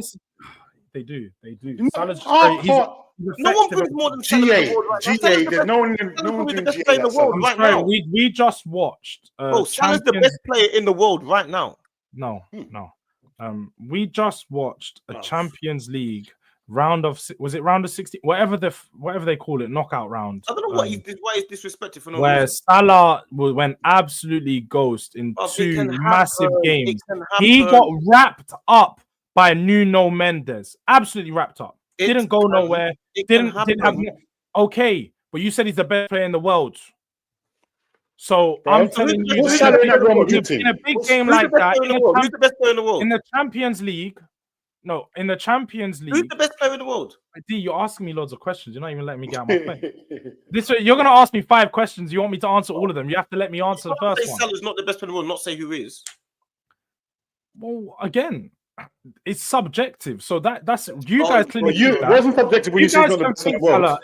Speaker 3: They do.
Speaker 1: Salah's
Speaker 2: great. No one brings more than Salah in the world right now.
Speaker 1: There's no one doing GA in the world
Speaker 2: right now.
Speaker 3: We just watched.
Speaker 2: Salah's the best player in the world right now.
Speaker 3: No. We just watched a Champions League round of 60, whatever they call it, knockout round.
Speaker 2: I don't know why he's disrespected for no
Speaker 3: where
Speaker 2: reason.
Speaker 3: Salah went absolutely ghost in two massive games. He got wrapped up by Nuno Mendes, absolutely wrapped up. Didn't go nowhere. Didn't have. Okay, but you said he's the best player in the world. So I'm telling you, in a big game like that,
Speaker 2: who's the best player in the world?
Speaker 3: In the Champions League. No, in the Champions League.
Speaker 2: Who's the best player in the world?
Speaker 3: D, you're asking me loads of questions. You're not even letting me get out my point. You're going to ask me 5 questions. You want me to answer all of them. You have to let me answer the first one.
Speaker 2: Salah's not the best player in the world, not say who is.
Speaker 3: Well, again, it's subjective. So that's you guys clearly.
Speaker 1: It wasn't subjective when you said not the best in the world.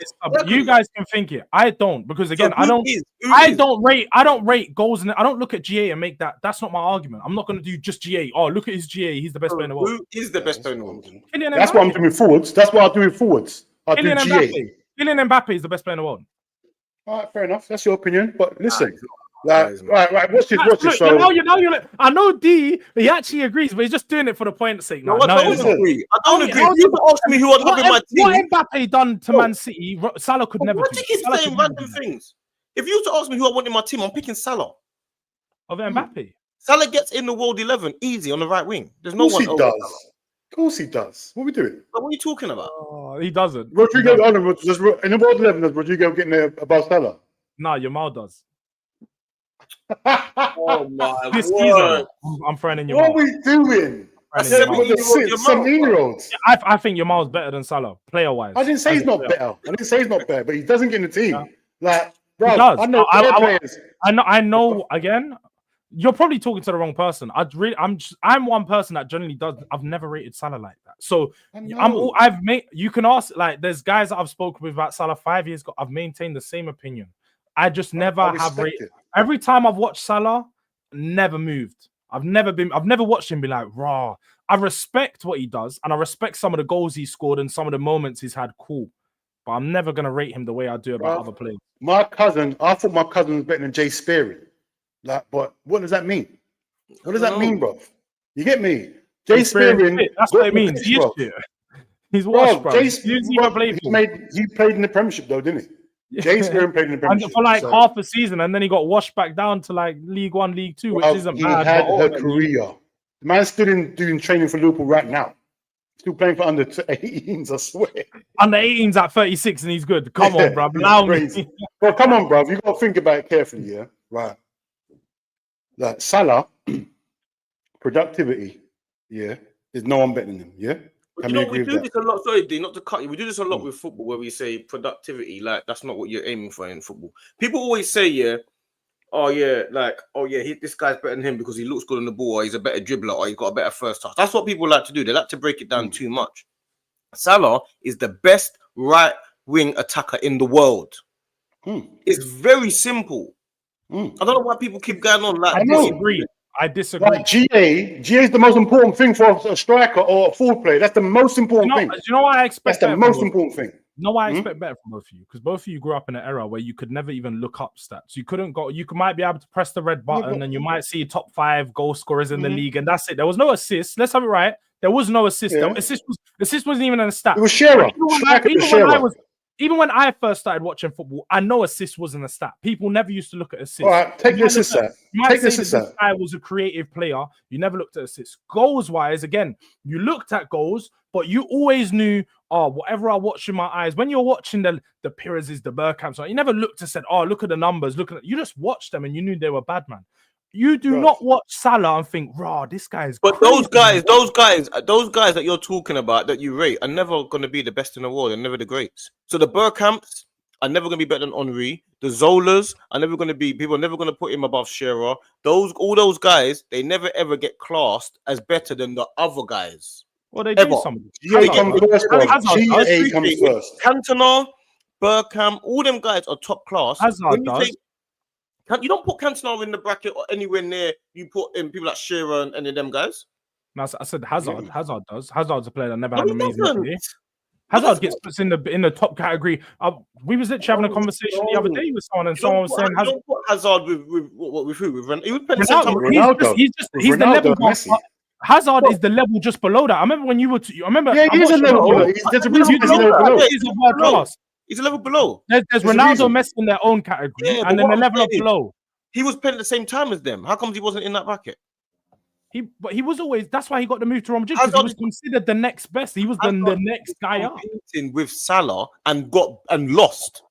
Speaker 3: You guys can think it. I don't, because again, I don't rate goals, and I don't look at GA and make that. That's not my argument. I'm not going to do just GA. Oh, look at his GA. He's the best player in the world.
Speaker 2: Who is the best player in the world?
Speaker 1: That's what I'm doing forwards. That's what I'm doing forwards. I do GA.
Speaker 3: Kylian Mbappe is the best player in the world.
Speaker 1: All right, fair enough. That's your opinion. But listen. Right. Watch this.
Speaker 3: So I know D. He actually agrees, but he's just doing it for the point's sake.
Speaker 2: No, I don't agree. If you ask me who I'd have in my team,
Speaker 3: what Mbappe done to Man City, Salah could never.
Speaker 2: What do you keep saying random things? If you were to ask me who I want in my team, I'm picking Salah.
Speaker 3: Over Mbappe.
Speaker 2: Salah gets in the world 11 easy on the right wing. There's no one.
Speaker 1: Of course he does. What are we doing?
Speaker 2: But what are you talking about?
Speaker 3: He doesn't.
Speaker 1: Rodrigo in the world 11 does Rodrigo getting there above Salah?
Speaker 3: No, Yamal does.
Speaker 2: Oh my
Speaker 3: this season, I'm throwing in Yamal.
Speaker 1: What are we doing? 17-year-olds.
Speaker 3: I think Yamal's better than Salah, player-wise.
Speaker 1: I didn't say he's not better. But he doesn't get in the team.
Speaker 3: Yeah.
Speaker 1: Like, bro,
Speaker 3: he does.
Speaker 1: I know players.
Speaker 3: I know. Again, you're probably talking to the wrong person. I'm one person that generally does. I've never rated Salah like that. So you can ask, like, there's guys that I've spoken with about Salah 5 years ago. I've maintained the same opinion. I just never have rated. Every time I've watched Salah, never moved. I've never watched him be like, raw. I respect what he does, and I respect some of the goals he scored and some of the moments he's had. Cool. But I'm never gonna rate him the way I do about other players.
Speaker 1: I thought my cousin was better than Jay Spearing. Like, but what does that mean? What does that mean, bro? You get me? Jay Spearing.
Speaker 3: That's what it means. He's washed, bro.
Speaker 1: He played in the Premiership though, didn't he? Jay Spearing played in the Premiership
Speaker 3: for like half a season, and then he got washed back down to like League One, League Two, which isn't bad.
Speaker 1: He had a career. The man's still doing training for Liverpool right now. Still playing for under 18s, I swear.
Speaker 3: Under 18s at 36, and he's good. Come on, bro. Allow me.
Speaker 1: Well, come on, bro. You got to think about it carefully, yeah? Right. Like Salah, productivity, yeah, there's no one better than him, yeah?
Speaker 2: We do this a lot. Sorry, D, not to cut you. We do this a lot with football, where we say productivity. Like, that's not what you're aiming for in football. People always say, this guy's better than him because he looks good on the ball, or he's a better dribbler, or he's got a better first touch. That's what people like to do. They like to break it down too much. Salah is the best right wing attacker in the world. It's very simple. I don't know why people keep going on like
Speaker 3: I
Speaker 2: this.
Speaker 3: disagree. I disagree.
Speaker 1: Like GA is the most important thing for a striker or a forward player. That's the most important thing.
Speaker 3: You know why I expect
Speaker 1: That's the most important thing.
Speaker 3: You know why I expect better from both of you? Because both of you grew up in an era where you could never even look up stats. You couldn't go. Might be able to press the red button and you might see top 5 goal scorers in the league, and that's it. There was no assist. Let's have it right. There was no assist.
Speaker 1: Yeah.
Speaker 3: Assist wasn't even in a stat.
Speaker 1: It was Shearer.
Speaker 3: Even when I first started watching football, I know assist wasn't a stat. People never used to look at assists.
Speaker 1: All right, take the assist out. Take the assist out.
Speaker 3: This guy was a creative player. You never looked at assists. Goals-wise, again, you looked at goals, but you always knew, whatever I watched in my eyes, when you're watching the Pires, the Bergkamps, you never looked and said, look at the numbers. You just watched them and you knew they were bad, man. You do not watch Salah and think, this guy is.
Speaker 2: But crazy. those guys that you're talking about that you rate are never going to be the best in the world and never the greats. So the Bergkamps are never going to be better than Henry. The Zolas are never going to be. People are never going to put him above Shearer. All those guys, they never ever get classed as better than the other guys.
Speaker 3: Well, they do something.
Speaker 1: GA comes first. GA comes first.
Speaker 2: Cantona, Bergkamp, all them guys are top class.
Speaker 3: Hazard does.
Speaker 2: You don't put Cantona in the bracket or anywhere near. You put in people like Shearer and any of them guys.
Speaker 3: No, I said Hazard. Yeah. Hazard does. Hazard's a player that never had an amazing career. Hazard gets put in the top category. We was literally having a conversation the other day with someone, and someone was saying Hazard.
Speaker 2: Hazard with who? He was playing
Speaker 1: Ronaldo.
Speaker 3: He's the level. Hazard is the level just below that. I remember when you were. I remember.
Speaker 1: Yeah, he's a level below. There's a reason he's a level below.
Speaker 3: He's a world class.
Speaker 2: He's a level below.
Speaker 3: There's Ronaldo, Messi in their own category, and then the level up below.
Speaker 2: He was playing at the same time as them. How come he wasn't in that bracket?
Speaker 3: But he was always. That's why he got the move to Real Madrid, because he was considered the next best. He was the next guy up.
Speaker 2: With Salah and lost.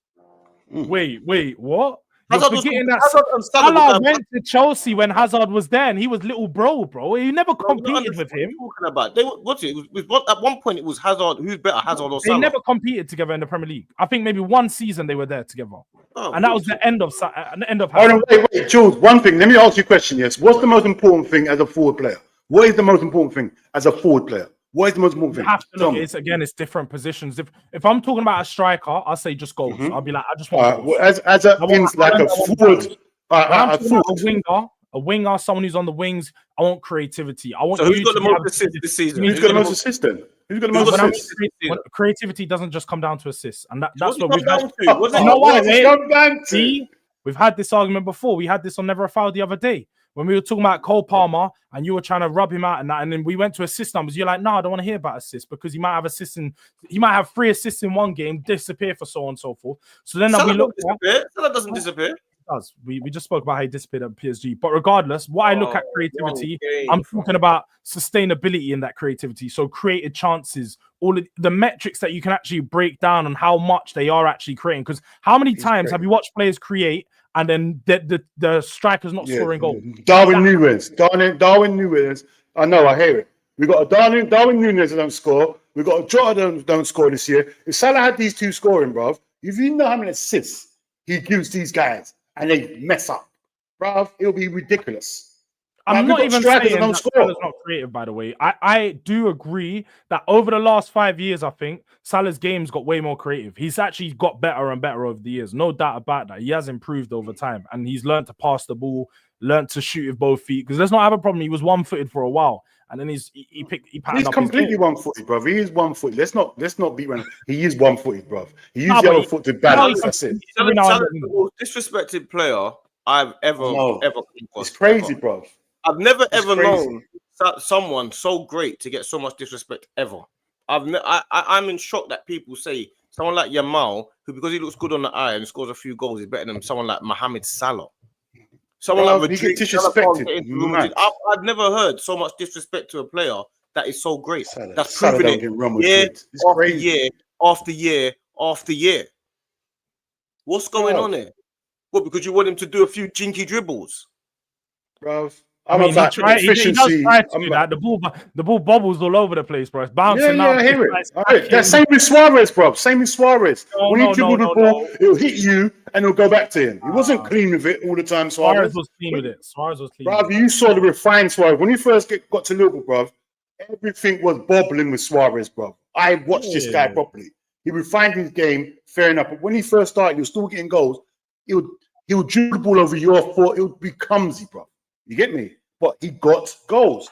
Speaker 3: Wait, what? Salah went to Chelsea when Hazard was there, and he was little bro. He never competed with him.
Speaker 2: Talking about at one point it was Hazard. Who's better, Hazard or Salah?
Speaker 3: They never competed together in the Premier League. I think maybe one season they were there together, and that was the end of Hazard.
Speaker 1: Oh no, wait, Jules. One thing. Let me ask you a question. Yes, what's the most important thing as a forward player? What is the most important thing as a forward player? What is the most important thing?
Speaker 3: You have to look. It's different positions. If I'm talking about a striker, I'll say just goals. I'll be like, I just want goals.
Speaker 1: As a forward,
Speaker 3: a winger, someone who's on the wings. I want creativity. I want.
Speaker 2: So who's got the most assists this season?
Speaker 1: Who's got the most assists? Who's got the most assists?
Speaker 3: Creativity doesn't just come down to assists, and that's what
Speaker 2: we've had.
Speaker 3: We've had this argument before. We had this on Never a Foul the other day, when we were talking about Cole Palmer and you were trying to rub him out and that, and then we went to assist numbers. You're like, no, I don't want to hear about assists, because he might have he might have 3 assists in one game, disappear for so on and so forth. So then
Speaker 2: Salah doesn't disappear.
Speaker 3: It does. We just spoke about how he disappeared at PSG. But regardless, what I look at creativity, I'm talking about sustainability in that creativity. So created chances, all of the metrics that you can actually break down on how much they are actually creating. Because how many times have you watched players create and then the striker's not scoring goals?
Speaker 1: Darwin Núñez. I know, I hear it. We got a Darwin Núñez that don't score. We got a Jota that don't score this year. If Salah had these two scoring, bruv, if you know how many assists he gives these guys and they mess up, bruv, it'll be ridiculous.
Speaker 3: I'm not even saying that Salah's not creative, by the way. I do agree that over the last 5 years, I think Salah's game's got way more creative. He's actually got better and better over the years. No doubt about that. He has improved over time, and he's learned to pass the ball, learned to shoot with both feet. Because let's not have a problem. He was one-footed for a while, and then he's
Speaker 1: completely one-footed, bruv. He is one-footed. Let's not beat around. He is one-footed, bruv. He used the other foot to balance. That's it.
Speaker 2: Salah's the most disrespected player I've ever come across.
Speaker 1: It's crazy, bruv.
Speaker 2: I've never ever known someone so great to get so much disrespect ever. I'm in shock that people say someone like Yamal, who because he looks good on the eye and scores a few goals, is better than someone like Mohamed Salah. Someone like Madrid,
Speaker 1: disrespected.
Speaker 2: I've never heard so much disrespect to a player that is so great.
Speaker 1: Salah.
Speaker 2: That's proving it year after year. What's going on here? What, because you want him to do a few jinky dribbles?
Speaker 1: Bruv.
Speaker 3: He does try to do that. The ball bobbles all over the place, bro. It's bouncing out.
Speaker 1: I hear it. That's same with Suarez, bro. Same with Suarez. When he dribbled the ball, it'll hit you and it'll go back to him. He wasn't clean with it all the time.
Speaker 3: Suarez was clean with it.
Speaker 1: Bro, you saw the refined Suarez. When he first got to Liverpool, bro, everything was bobbling with Suarez, bro. I watched this guy properly. He refined his game, fair enough. But when he first started, he was still getting goals. He'll dribble the ball over your foot. It would be clumsy, bro. You get me? But he got goals.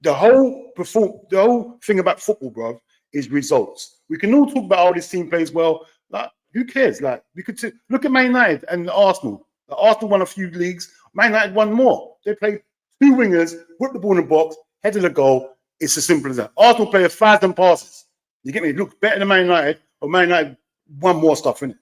Speaker 1: The whole thing about football, bro, is results. We can all talk about how this team plays well. Like, who cares? Like, we could look at Man United and Arsenal. Arsenal won a few leagues. Man United won more. They played 2 wingers, put the ball in the box, head of the goal. It's as simple as that. Arsenal play 1,000 passes. You get me? It looks better than Man United, or Man United won more stuff in it.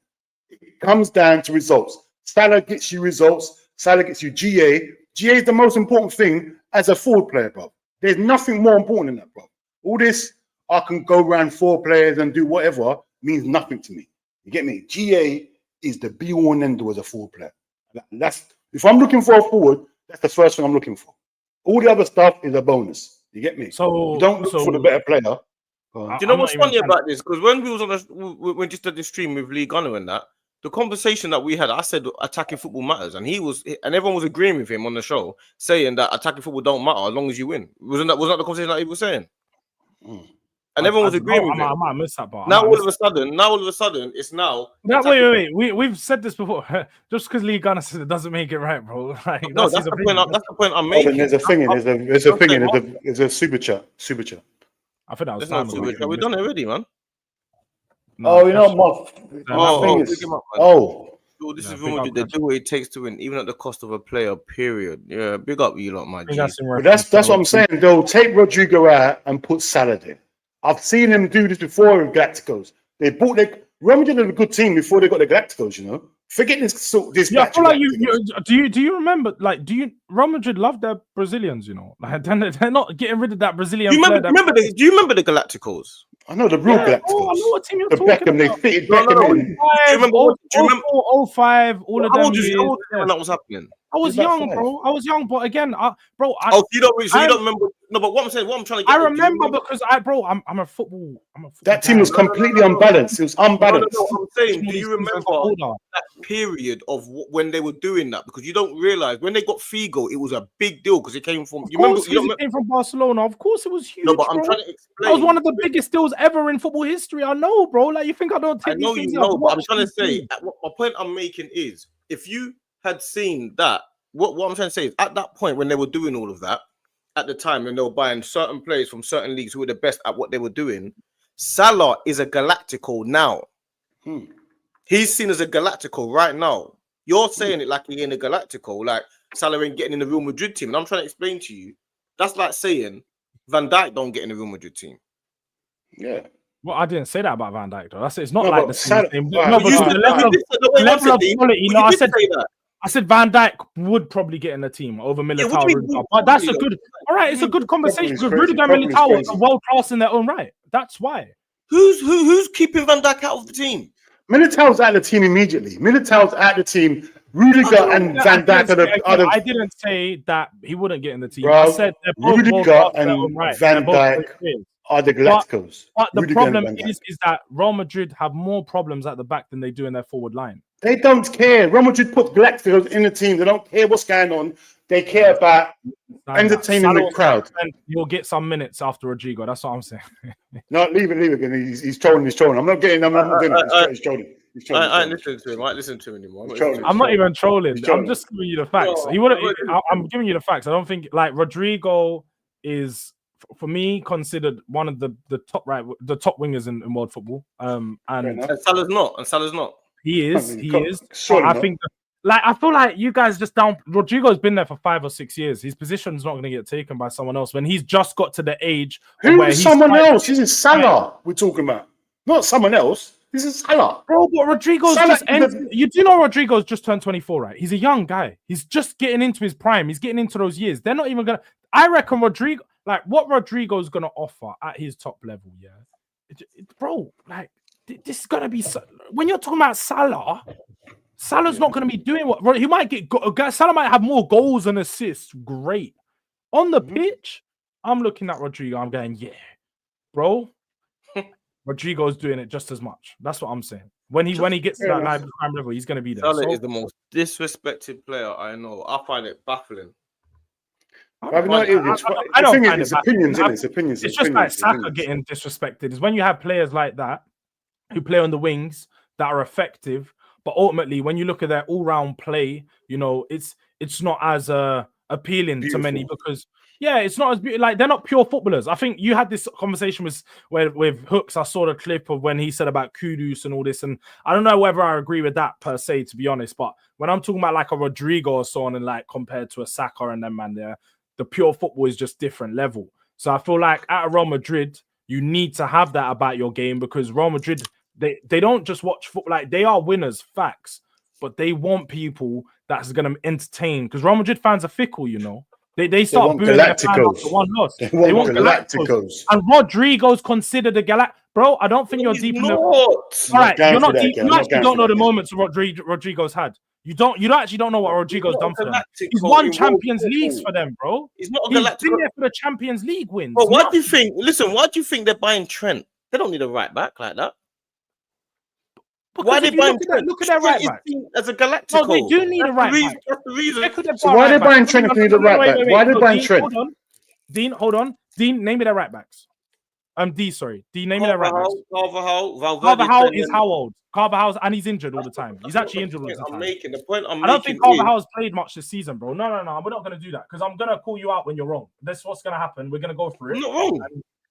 Speaker 1: It comes down to results. Salah gets you results. Salah gets you GA. GA is the most important thing as a forward player, bro. There's nothing more important than that, bro. All this, I can go around 4 players and do whatever, means nothing to me. You get me? GA is the be-all and end-all as a forward player. That's if I'm looking for a forward, that's the first thing I'm looking for. All the other stuff is a bonus. You get me?
Speaker 3: So
Speaker 1: you don't look for the better player.
Speaker 2: Do you know what's funny about this? Because when we was on we just did the stream with Lee Gunner and that, the conversation that we had, I said attacking football matters, and everyone was agreeing with him on the show, saying that attacking football don't matter as long as you win. Wasn't that the conversation that he was saying? And everyone was agreeing with him. I might miss that part. Now all of a sudden, it's now.
Speaker 3: Wait. We've said this before. Just because Lee Gunner says it doesn't make it right, bro. Like,
Speaker 2: no, that's the point I'm making.
Speaker 1: There's a thing. There's a super chat.
Speaker 3: I think that was
Speaker 2: time. We've done it already, man.
Speaker 1: No, you know,
Speaker 2: this is Wonderkid. They do what it takes to win, even at the cost of a player. Period. Yeah, big up you lot, my G.
Speaker 1: That's what I'm saying. They'll take Rodrigo out and put Salah in. I've seen them do this before with Galacticos. They bought Real Madrid had a good team before they got the Galacticos. You know, forget this.
Speaker 3: Yeah, I feel like do you remember? Like, Real Madrid love their Brazilians? You know, like they're not getting rid of that Brazilian.
Speaker 2: Do you remember the Galacticos?
Speaker 1: I know the real Galacticos.
Speaker 3: I know what team you're
Speaker 1: talking
Speaker 3: about.
Speaker 1: They fitted Beckham in.
Speaker 3: Do you remember 05, all of them?
Speaker 2: How old when that was happening?
Speaker 3: I was young, bro. I was young, but again, you don't remember? No, but what I'm trying to get. I remember because I'm a football.
Speaker 1: That team was completely unbalanced. It was unbalanced.
Speaker 2: No, I'm saying, do you remember that period of when they were doing that? Because you don't realize when they got Figo, it was a big deal because it came from.
Speaker 3: You remember? It came from Barcelona. Of course, it was huge. No, but I'm trying to explain. That was one of the biggest deals ever in football history. I know, bro. Like, you think I don't take? I know you know,
Speaker 2: but I'm trying to say. My point I'm making is, if you had seen that, what I'm trying to say is, at that point when they were doing all of that, at the time when they were buying certain players from certain leagues who were the best at what they were doing, Salah is a Galactical now. He's seen as a Galactical right now. You're saying it like he ain't a Galactical, like Salah ain't getting in the Real Madrid team. And I'm trying to explain to you, that's like saying Van Dijk don't get in the Real Madrid team.
Speaker 1: Yeah.
Speaker 3: Well, I didn't say that about Van Dijk, though. It's not like the same thing.
Speaker 1: Right.
Speaker 3: No, but the level of quality. No, I said Van Dijk would probably get in the team over Militao. But that's a good. All right, it's a good conversation because Rudiger and Militao are world class in their own right. That's why.
Speaker 2: Who's keeping Van Dijk out of the team?
Speaker 1: Militao's out of the team immediately. Militao's out of the team. Rudiger and Van Dijk are the.
Speaker 3: I didn't say that he wouldn't get in the team.
Speaker 1: Bro,
Speaker 3: I said
Speaker 1: Rudiger and Van Dijk are the Galacticos.
Speaker 3: But the problem is that Real Madrid have more problems at the back than they do in their forward line.
Speaker 1: They don't care. Real Madrid put Galacticos in the team. They don't care what's going on. They care about entertaining the crowd.
Speaker 3: You'll get some minutes after Rodrigo. That's what I'm saying.
Speaker 1: No, leave it again. He's trolling. I'm not doing it. He's trolling.
Speaker 2: I ain't listening to him. I ain't listening to him anymore.
Speaker 3: I'm not even trolling. I'm just giving you the facts. I'm giving you the facts. I don't think like Rodrigo is, for me, considered one of the top wingers in world football. And
Speaker 2: Salah's not.
Speaker 3: He is. I think. I feel like you guys just down. Rodrigo's been there for 5 or 6 years. His position's not going to get taken by someone else when he's just got to the age.
Speaker 1: Who's someone else? This is Salah we're talking about, not someone else. This is Salah.
Speaker 3: Bro, but Rodrigo's you do know Rodrigo's just turned 24, right? He's a young guy. He's just getting into his prime. He's getting into those years. They're not even going to. I reckon Rodrigo, like what Rodrigo's going to offer at his top level, yeah. Bro, like this is going to be. When you're talking about Salah. Salah's not going to be doing what he might get. Salah might have more goals and assists. Great. On the pitch, I'm looking at Rodrigo. I'm going, yeah, bro. Rodrigo's doing it just as much. That's what I'm saying. When he gets to that prime level, he's going to be there.
Speaker 2: Salah is the most disrespected player I know. I find it baffling.
Speaker 3: I don't find it opinions. It's just like Saka getting disrespected. Is when you have players like that who play on the wings that are effective. But ultimately, when you look at their all-round play, you know, it's not as appealing to many because it's not as like they're not pure footballers. I think you had this conversation with Hooks. I saw the clip of when he said about Kudus and all this, and I don't know whether I agree with that per se, to be honest. But when I'm talking about like a Rodrigo or so on, and like compared to a Saka and them man there, the pure football is just different level. So I feel like at Real Madrid, you need to have that about your game because Real Madrid, they don't just watch football. Like they are winners, facts, but they want people that's going to entertain because Real Madrid fans are fickle, you know. They start booing their fans after one loss. They want Galacticos. And Rodrigo's considered a Bro, I don't think you're deep in the... All right, you're not deep. You actually don't know the moments Rodrigo's had. You actually don't know what Rodrigo's done for them. He's won Champions Leagues for them, bro. He's not a Galactico. He's been there for the Champions League wins.
Speaker 2: But what do you think? Listen, why do you think they're buying Trent? They don't need a right back like that.
Speaker 3: Because why are they buying Trent? Look at their right back.
Speaker 2: As a Galactico.
Speaker 3: No, they do need a right back.
Speaker 2: That's the reason.
Speaker 1: So why are they buying Trent if they need a right back? Why are they buying Trent?
Speaker 3: Hold on. Dean, name me their right backs. D, name me their right backs.
Speaker 2: Carvajal
Speaker 3: is how old? Carvajal's and he's injured all the time. He's actually injured all the time.
Speaker 2: I'm making the point.
Speaker 3: I don't think Carvajal's played much this season, bro. No. We're not going to do that because I'm going to call you out when you're wrong. That's what's going to happen. We're going to go through it.
Speaker 2: I'm not wrong.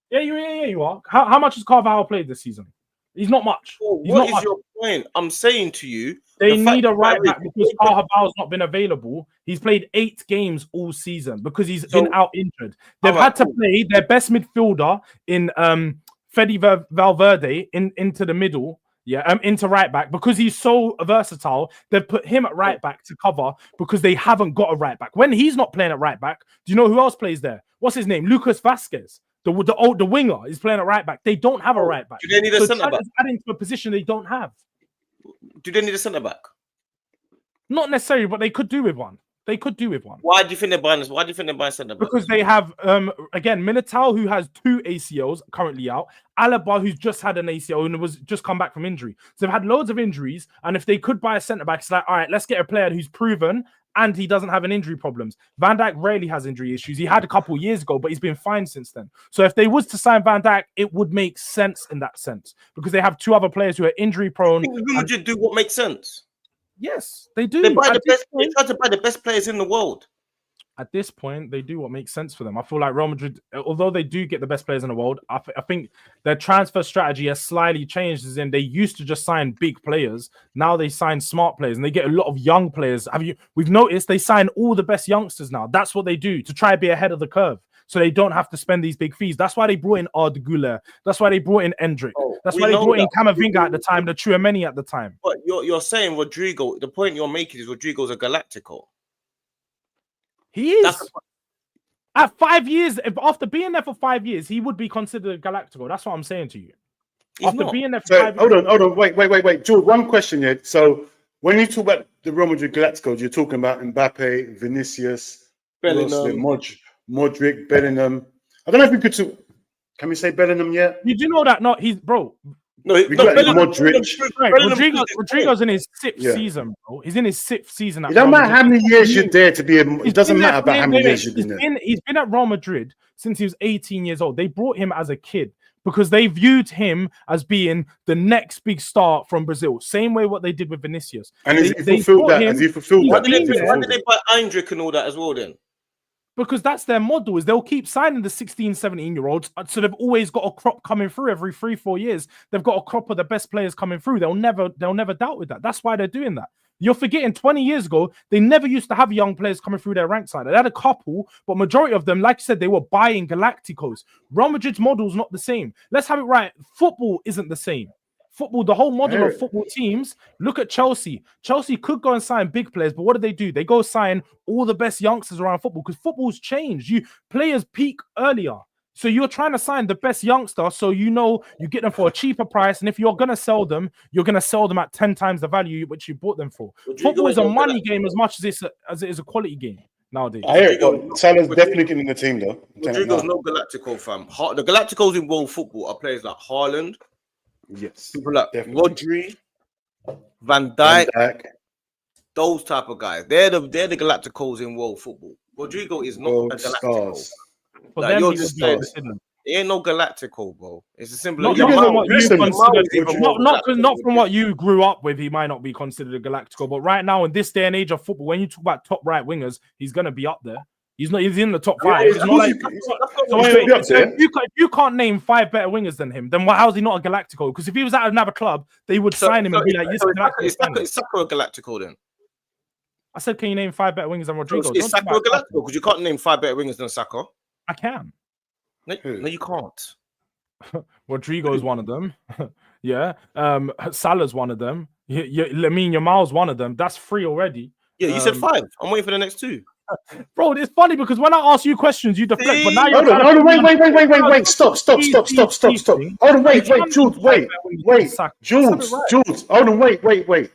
Speaker 3: Yeah, you are. How much has Carvajal played this season? He's not much.
Speaker 2: What is your point? I'm saying to you,
Speaker 3: they need a right back because Carvajal's not been available. He's played 8 games all season because he's been out injured. They've had to play their best midfielder in Fede Valverde into the middle. Into right back because he's so versatile. They've put him at right back to cover because they haven't got a right back. When he's not playing at right back, do you know who else plays there? What's his name? Lucas Vasquez. The winger is playing at right back. They don't have a right back.
Speaker 2: Do they need a centre back?
Speaker 3: Adding to a position they don't have.
Speaker 2: Do they need a centre back?
Speaker 3: Not necessarily, but they could do with one.
Speaker 2: Why do you think they're buying this? Why do you think they're buying centre back?
Speaker 3: Because they have again Militao, who has 2 ACLs currently out. Alaba, who's just had an ACL and was just come back from injury. So they've had loads of injuries. And if they could buy a centre back, it's like, all right, let's get a player who's proven and he doesn't have an injury problems. Van Dijk rarely has injury issues. He had a couple years ago, but he's been fine since then. So if they was to sign Van Dijk, it would make sense in that sense because they have 2 other players who are injury prone.
Speaker 2: Would you do what makes sense?
Speaker 3: Yes, they do.
Speaker 2: They try to buy the best players in the world.
Speaker 3: At this point, they do what makes sense for them. I feel like Real Madrid, although they do get the best players in the world, I think their transfer strategy has slightly changed. As in, they used to just sign big players. Now they sign smart players, and they get a lot of young players. We've noticed they sign all the best youngsters now. That's what they do to try to be ahead of the curve, so they don't have to spend these big fees. That's why they brought in Arda Güler. That's why they brought in Endrick. That's why they brought in Camavinga at the time, the Tchouaméni at the time.
Speaker 2: But you're saying Rodrigo. The point you're making is Rodrigo's a Galactico.
Speaker 3: He is. At 5 years, after being there for 5 years, he would be considered a Galactico. That's what I'm saying to you. Being there for 5 years.
Speaker 1: Hold on. Wait. George, one question here. So when you talk about the Real Madrid Galacticos, you're talking about Mbappe, Vinicius,
Speaker 2: Bellingham,
Speaker 1: Modric, Bellingham. I don't know if we could talk. Can we say Bellingham yet?
Speaker 3: You do know that? No, he's bro. Rodrigo's in his 6th season, bro. He's in his 6th season.
Speaker 1: It don't matter how many years you're there to be. It doesn't matter about how many years you've been there.
Speaker 3: He's been at Real Madrid since he was 18 years old. They brought him as a kid because they viewed him as being the next big star from Brazil. Same way what they did with Vinicius.
Speaker 1: And has he fulfilled that?
Speaker 2: Why did they buy Endrick and all that as well then?
Speaker 3: Because that's their model, is they'll keep signing the 16, 17-year-olds. So they've always got a crop coming through every 3-4 years. They've got a crop of the best players coming through. They'll never doubt with that. That's why they're doing that. You're forgetting 20 years ago, they never used to have young players coming through their rank side. They had a couple, but majority of them, like you said, they were buying Galacticos. Real Madrid's model is not the same. Let's have it right. Football isn't the same. Football, the whole model of football teams, look at Chelsea. Chelsea could go and sign big players, but what do? They go sign all the best youngsters around football because football's changed. Players peak earlier. So you're trying to sign the best youngster so you know you get them for a cheaper price. And if you're going to sell them, you're going to sell them at 10 times the value which you bought them for. Football is a money game as much as it is a quality game nowadays.
Speaker 1: I hear it. Salah's definitely getting in the team, though.
Speaker 2: Rodrigo's no Galactico, fam. The Galacticos in world football are players like Haaland.
Speaker 1: Yes,
Speaker 2: people like Rodri, Van Dijk, those type of guys. They're the Galacticos in world football. Rodrigo is not a Galactico.
Speaker 3: For them, you're just
Speaker 2: It ain't no Galactico, bro. It's a simple.
Speaker 3: Not
Speaker 1: Yamal-
Speaker 3: from what you
Speaker 1: listen,
Speaker 3: consider,
Speaker 2: Yamal-
Speaker 3: not from what you grew up with. He might not be considered a Galactico, but right now in this day and age of football, when you talk about top right wingers, he's gonna be up there. He's not. He's in the top five. It's not like, so if you can't name 5 better wingers than him, then how's he not a Galactico? Because if he was at another club, they would sign him and be like, "Yes,
Speaker 2: is Saka a Galactico then?
Speaker 3: I said, can you name 5 better wingers than Rodrigo?
Speaker 2: Is Saka a Galactico? Because you can't name 5 better wingers than Saka.
Speaker 3: I can.
Speaker 2: No, you can't.
Speaker 3: Rodrigo is one of them. Yeah. Salah's one of them. Lamine Yamal's one of them. That's 3 already.
Speaker 2: Yeah, you said 5. I'm waiting for the next 2.
Speaker 3: Bro, it's funny because when I ask you questions, you deflect. But now you're
Speaker 1: hold on, wait, stop. Hold on, wait, Jules, hold on, wait.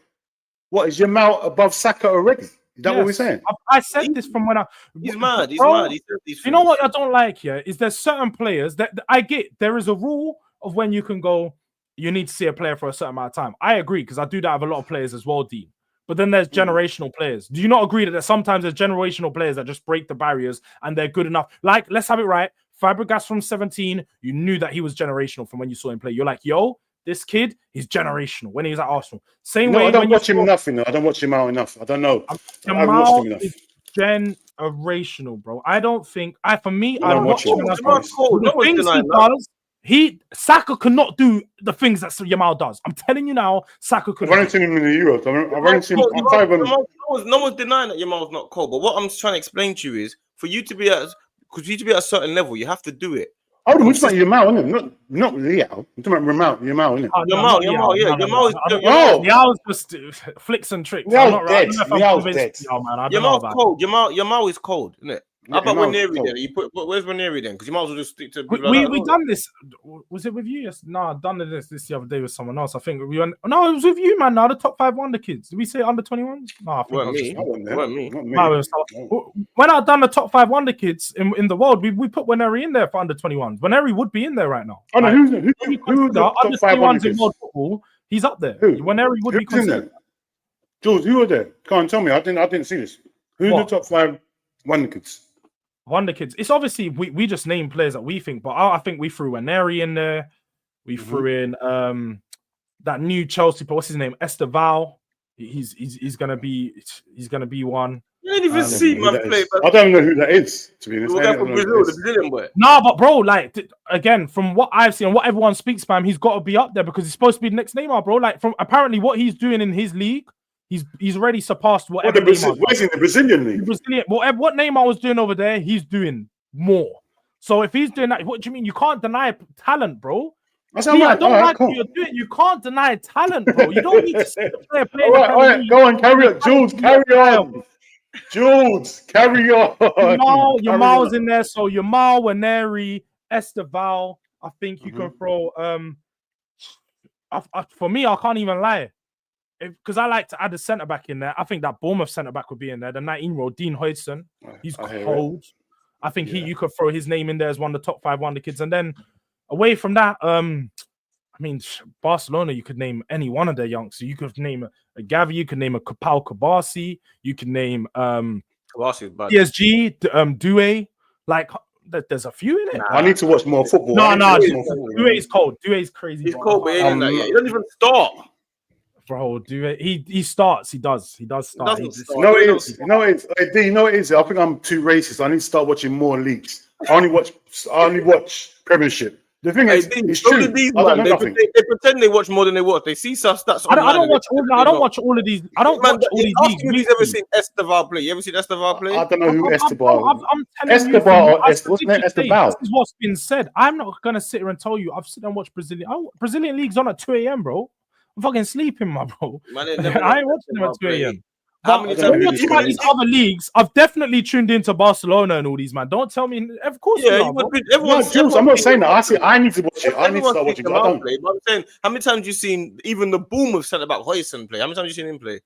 Speaker 1: What is Yamal above Saka already? Is that what we're saying?
Speaker 3: I said this from when I.
Speaker 2: He's mad. He's
Speaker 3: bro,
Speaker 2: mad. He said these
Speaker 3: you know what I don't like here is there's certain players that I get. There is a rule of when you can go. You need to see a player for a certain amount of time. I agree because I do that with a lot of players as well, Dean. But then there's generational players. Do you not agree that sometimes there's generational players that just break the barriers and they're good enough? Like, let's have it right. Fabregas from 17, you knew that he was generational from when you saw him play. You're like, yo, this kid is generational when he was at Arsenal. Same way.
Speaker 1: I don't watch him enough. I don't watch him out enough. I don't know.
Speaker 3: Jamal is generational, bro. I don't think. For me, I don't watch him enough. The things he does. Saka cannot do the things that Yamal does. I'm telling you now, Saka could.
Speaker 1: I've only seen him in the Euros. I've only seen him.
Speaker 2: No one's denying that Yamal's not cold. But what I'm trying to explain to you is, for you to be at a certain level, you have to do it.
Speaker 1: Oh, we're talking about Yamal, isn't it? Not Leo. We're talking about Yamal, isn't it?
Speaker 3: Yamal's just flicks and tricks.
Speaker 1: Yamal's dead.
Speaker 2: Yamal is cold, isn't it? How about Ranieri then? Where's Ranieri then? Because you might as well just stick to.
Speaker 3: We done this. Was it with you? Yes. No, I done this the other day with someone else. I think we went. No, it was with you, man. Now the top 5 Wonderkids. Did we say under 21s? No, I think
Speaker 2: weren't me.
Speaker 3: When I done the top 5 Wonderkids in the world, we put Ranieri in there for under 21s. Ranieri would be in there right now.
Speaker 1: Oh no, who's the top 5 Wonderkids
Speaker 3: in world football? He's up there. Ranieri would be considered.
Speaker 1: Jules, who are there? Can't tell me. I didn't see this. Who's the top 5 Wonderkids?
Speaker 3: Wonderkids. It's obviously we just name players that we think, but I think we threw Ranieri in there. We threw in that new Chelsea, what's his name? Esteval. He's gonna be one.
Speaker 2: You didn't even see man play.
Speaker 1: I don't know who that is. To be honest,
Speaker 2: from Brazil, the Brazilian boy.
Speaker 3: No, but bro, like again, from what I've seen and what everyone speaks about him, he's got to be up there because he's supposed to be the next Neymar, bro. Like from apparently what he's doing in his league. He's already surpassed whatever.
Speaker 1: Where's in the Brazilian league?
Speaker 3: What Neymar was doing over there, he's doing more. So if he's doing that, what do you mean? You can't deny talent, bro. I don't like what you're doing. You can't deny talent, bro. You don't need to see the player play.
Speaker 1: All right, go on, carry on, Jules. Carry on, Jules. Carry on.
Speaker 3: Yamal's in there, so Yamal, Ranieri, Esteval. I think you can throw. For me, I can't even lie. Because I like to add a centre back in there. I think that Bournemouth centre back would be in there. The 19-year-old Dean Hodgson. He's cold. I think you could throw his name in there as one of the top 5 Wonderkids. And then away from that, Barcelona, you could name any one of their youngsters. So you could name a Gavi, you could name a Pau Kabasi, you could name PSG, Doué. Like, there's a few in it.
Speaker 1: I need to watch more football.
Speaker 3: No, Doué is cold. Doué is crazy.
Speaker 2: He's cold, but he doesn't even start.
Speaker 3: Bro, he starts. He does start.
Speaker 1: No, it is. I think I'm too racist. I need to start watching more leagues. I only watch Premiership. The thing is, it's true. They
Speaker 2: pretend they watch more than they watch. They see some stats.
Speaker 3: I don't watch all of these. I don't watch all these leagues.
Speaker 2: You've ever seen Esteval play? You ever seen Esteval play?
Speaker 1: I don't know who Esteval.
Speaker 3: I'm telling you,
Speaker 1: wasn't it Esteval?
Speaker 3: This is what's been said. I'm not gonna sit here and tell you. I've sit and watched Brazilian leagues on at 2 a.m., bro. I'm fucking sleeping, my bro. I ain't watching them at 2 a.m. When you're talking about these other leagues, I've definitely tuned into Barcelona and all these, man. Don't tell me. Of course,
Speaker 1: I'm not saying that. I need to watch it. I need to start watching it.
Speaker 2: I'm saying, how many times have you seen even the Bournemouth centre back Hodgson play? How many times have you seen him play?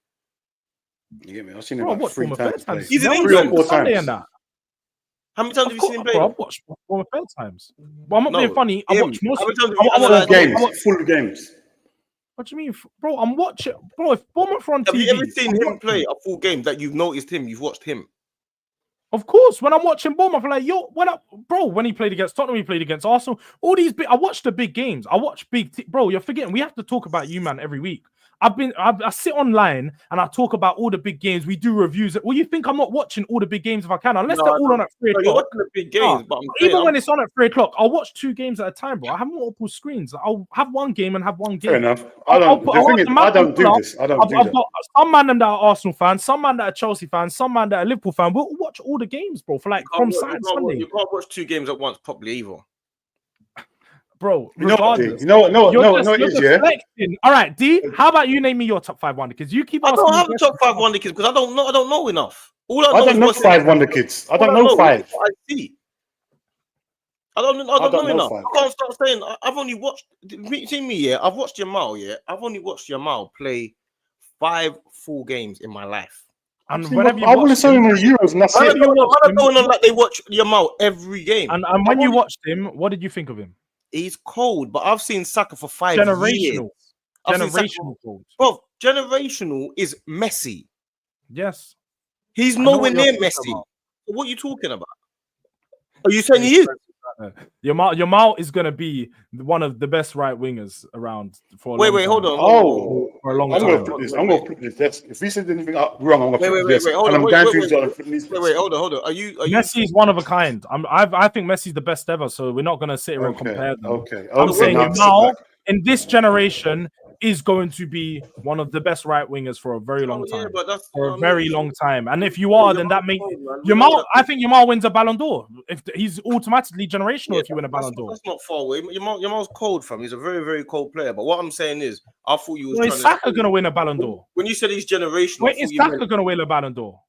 Speaker 1: You get me? I've seen him about 3 times.
Speaker 2: He's in
Speaker 1: England 3 or 4 times.
Speaker 2: How many times have you seen him play?
Speaker 3: I've watched Bournemouth 3 times. But I'm not being funny. I watch most
Speaker 1: full games.
Speaker 3: What do you mean, bro? I'm watching, bro. If Bournemouth on TV,
Speaker 2: have you ever seen him play a full game that you've noticed him? You've watched him.
Speaker 3: Of course, when I'm watching Bournemouth, I'm like, yo, when he played against Tottenham, he played against Arsenal. All these I watch the big games. I watch bro. You're forgetting. We have to talk about you, man, every week. I sit online and I talk about all the big games. We do reviews. Well, you think I'm not watching all the big games if I can, unless they're all on at 3 o'clock.
Speaker 2: You're watching the big games, but
Speaker 3: even when it's on at 3 o'clock, I'll watch 2 games at a time, bro. I have multiple screens. I'll have one game and have one game.
Speaker 1: Fair enough. I don't do this. I've got
Speaker 3: some man that are Arsenal fans, some man that are Chelsea fans, some man that are Liverpool fans. We'll watch all the games, bro. For from Sunday.
Speaker 2: You can't watch 2 games at once properly either.
Speaker 3: Bro,
Speaker 1: no, it is, yeah.
Speaker 3: All right, D, how about you name me your top 5 Wonderkids? You keep asking.
Speaker 2: I don't have a top 5 Wonderkids because I don't know enough.
Speaker 1: I don't know 5 Wonderkids. I don't know 5.
Speaker 2: I see. I don't know enough. 5. I can't start saying I've only watched. See me, yeah. I've watched Yamal, yeah. I've only watched Yamal play 5 full games in my life.
Speaker 3: And
Speaker 1: see, whenever I want to say in the Euros, and that's it.
Speaker 2: I'm going on like they watch Yamal every game.
Speaker 3: And when you watched him, what did you think of him?
Speaker 2: He's cold, but I've seen Saka for 5 years.
Speaker 3: Generational cold.
Speaker 2: Bro, generational is Messi.
Speaker 3: Yes.
Speaker 2: He's nowhere near Messi. What are you talking about? Are you saying he is?
Speaker 3: Yamal is going to be one of the best right wingers around for a long time.
Speaker 2: Hold on.
Speaker 3: For a long time.
Speaker 1: I'm going to put this. If he said anything wrong, I'm going to put this.
Speaker 2: Hold on. Are you?
Speaker 3: Messi is one of a kind. I think Messi's the best ever, so we're not going to sit here and compare them.
Speaker 1: Okay.
Speaker 3: I'm saying Yamal in this generation is going to be one of the best right wingers for a very long time. For a very long time. And if you are, then that makes Yamal. I think Yamal wins a Ballon d'Or. If he's automatically generational, if you win a Ballon d'Or.
Speaker 2: That's not far away. Yamal's cold, fam. He's a very, very cold player. But what I'm saying is, I thought you was.
Speaker 3: Is Saka going to win a Ballon d'Or?
Speaker 2: When you said he's generational,
Speaker 3: wait, is Saka going to win a Ballon d'Or?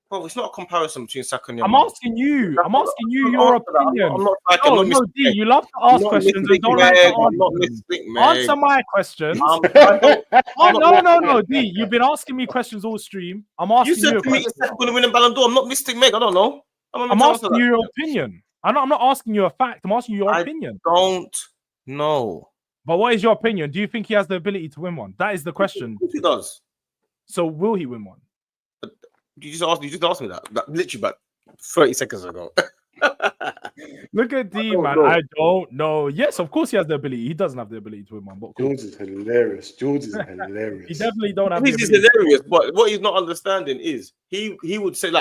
Speaker 2: Bro, it's not a comparison between Saka and Yamal.
Speaker 3: I'm asking you your opinion. No, D, you love to ask questions and don't like to answer my questions. No, D, you've been asking me questions all stream. I'm asking you.
Speaker 2: You said to me, is Saka going to win a Ballon d'Or? I'm not Mystic Meg. I don't know.
Speaker 3: I'm asking you your opinion. I'm not asking you a fact. I'm asking you your opinion.
Speaker 2: I don't know.
Speaker 3: But what is your opinion? Do you think he has the ability to win one? That is the question.
Speaker 2: He does.
Speaker 3: So will he win one?
Speaker 2: You just asked me that literally about 30 seconds ago.
Speaker 3: Look at D, man. I don't know. Yes, of course he has the ability. He doesn't have the ability to win one. But
Speaker 1: George is hilarious.
Speaker 3: He definitely don't have.
Speaker 2: He's hilarious, but what he's not understanding is he would say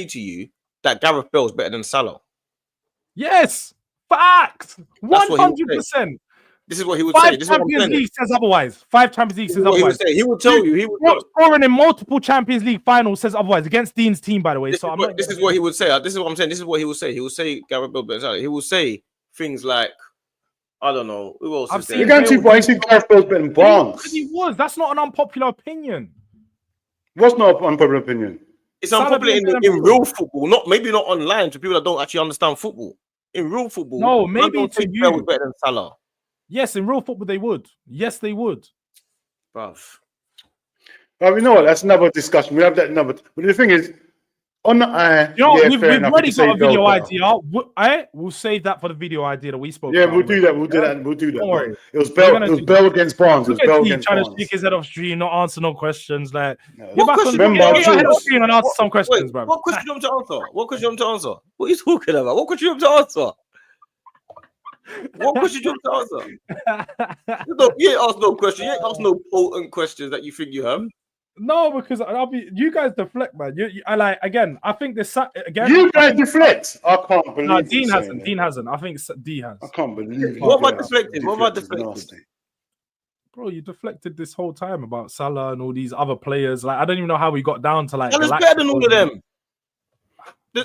Speaker 2: to you that Gareth Bale's better than Salah.
Speaker 3: Yes, fact. 100%.
Speaker 2: This is what he would say.
Speaker 3: 5 Champions League says otherwise. 5 Champions League says otherwise.
Speaker 2: He would tell you. He would
Speaker 3: scoring in multiple Champions League finals says otherwise against Dean's team, by the way. This
Speaker 2: is what he would say. This is what I'm saying. This is what he will say. He will say Gareth Bale better than Salah. He will say things like, I don't know. Who else?
Speaker 1: You're going too far. He said Gareth Bale's better than Barnes.
Speaker 3: He was. That's not an unpopular opinion.
Speaker 1: What's not an unpopular opinion?
Speaker 2: It's unpopular in real football, maybe not online to people that don't actually understand football. In real football,
Speaker 3: no, maybe to you.
Speaker 2: Bale was better than Salah.
Speaker 3: Yes, in real football they would. Yes, they would.
Speaker 2: Bruv.
Speaker 1: Well, you know what? That's another discussion. We have that number. But the thing is, on the eye,
Speaker 3: we've already got a video idea. We'll save that for the video idea that we spoke about.
Speaker 1: We'll do that. We'll do that. Don't worry. It was Bale against Barnes. It was Bale against
Speaker 3: Barnes. Trying to stick his head off stream, not answer no questions. Like, get your head off stream and answer some questions, bro.
Speaker 2: What question do you want to answer? What are you talking about? What question do you want to answer? What question do you want to answer? You ain't asked no question. You ain't asked no potent questions that you think you have.
Speaker 3: No, because you guys deflect, man. I think this again.
Speaker 1: You guys deflect. I can't believe.
Speaker 3: No, Dean hasn't. Dean hasn't. I think D has.
Speaker 1: I can't believe.
Speaker 2: What about deflecting? What about deflecting?
Speaker 3: Bro, you deflected this whole time about Salah and all these other players. Like, I don't even know how we got down to like.
Speaker 2: Salah's better than all of them.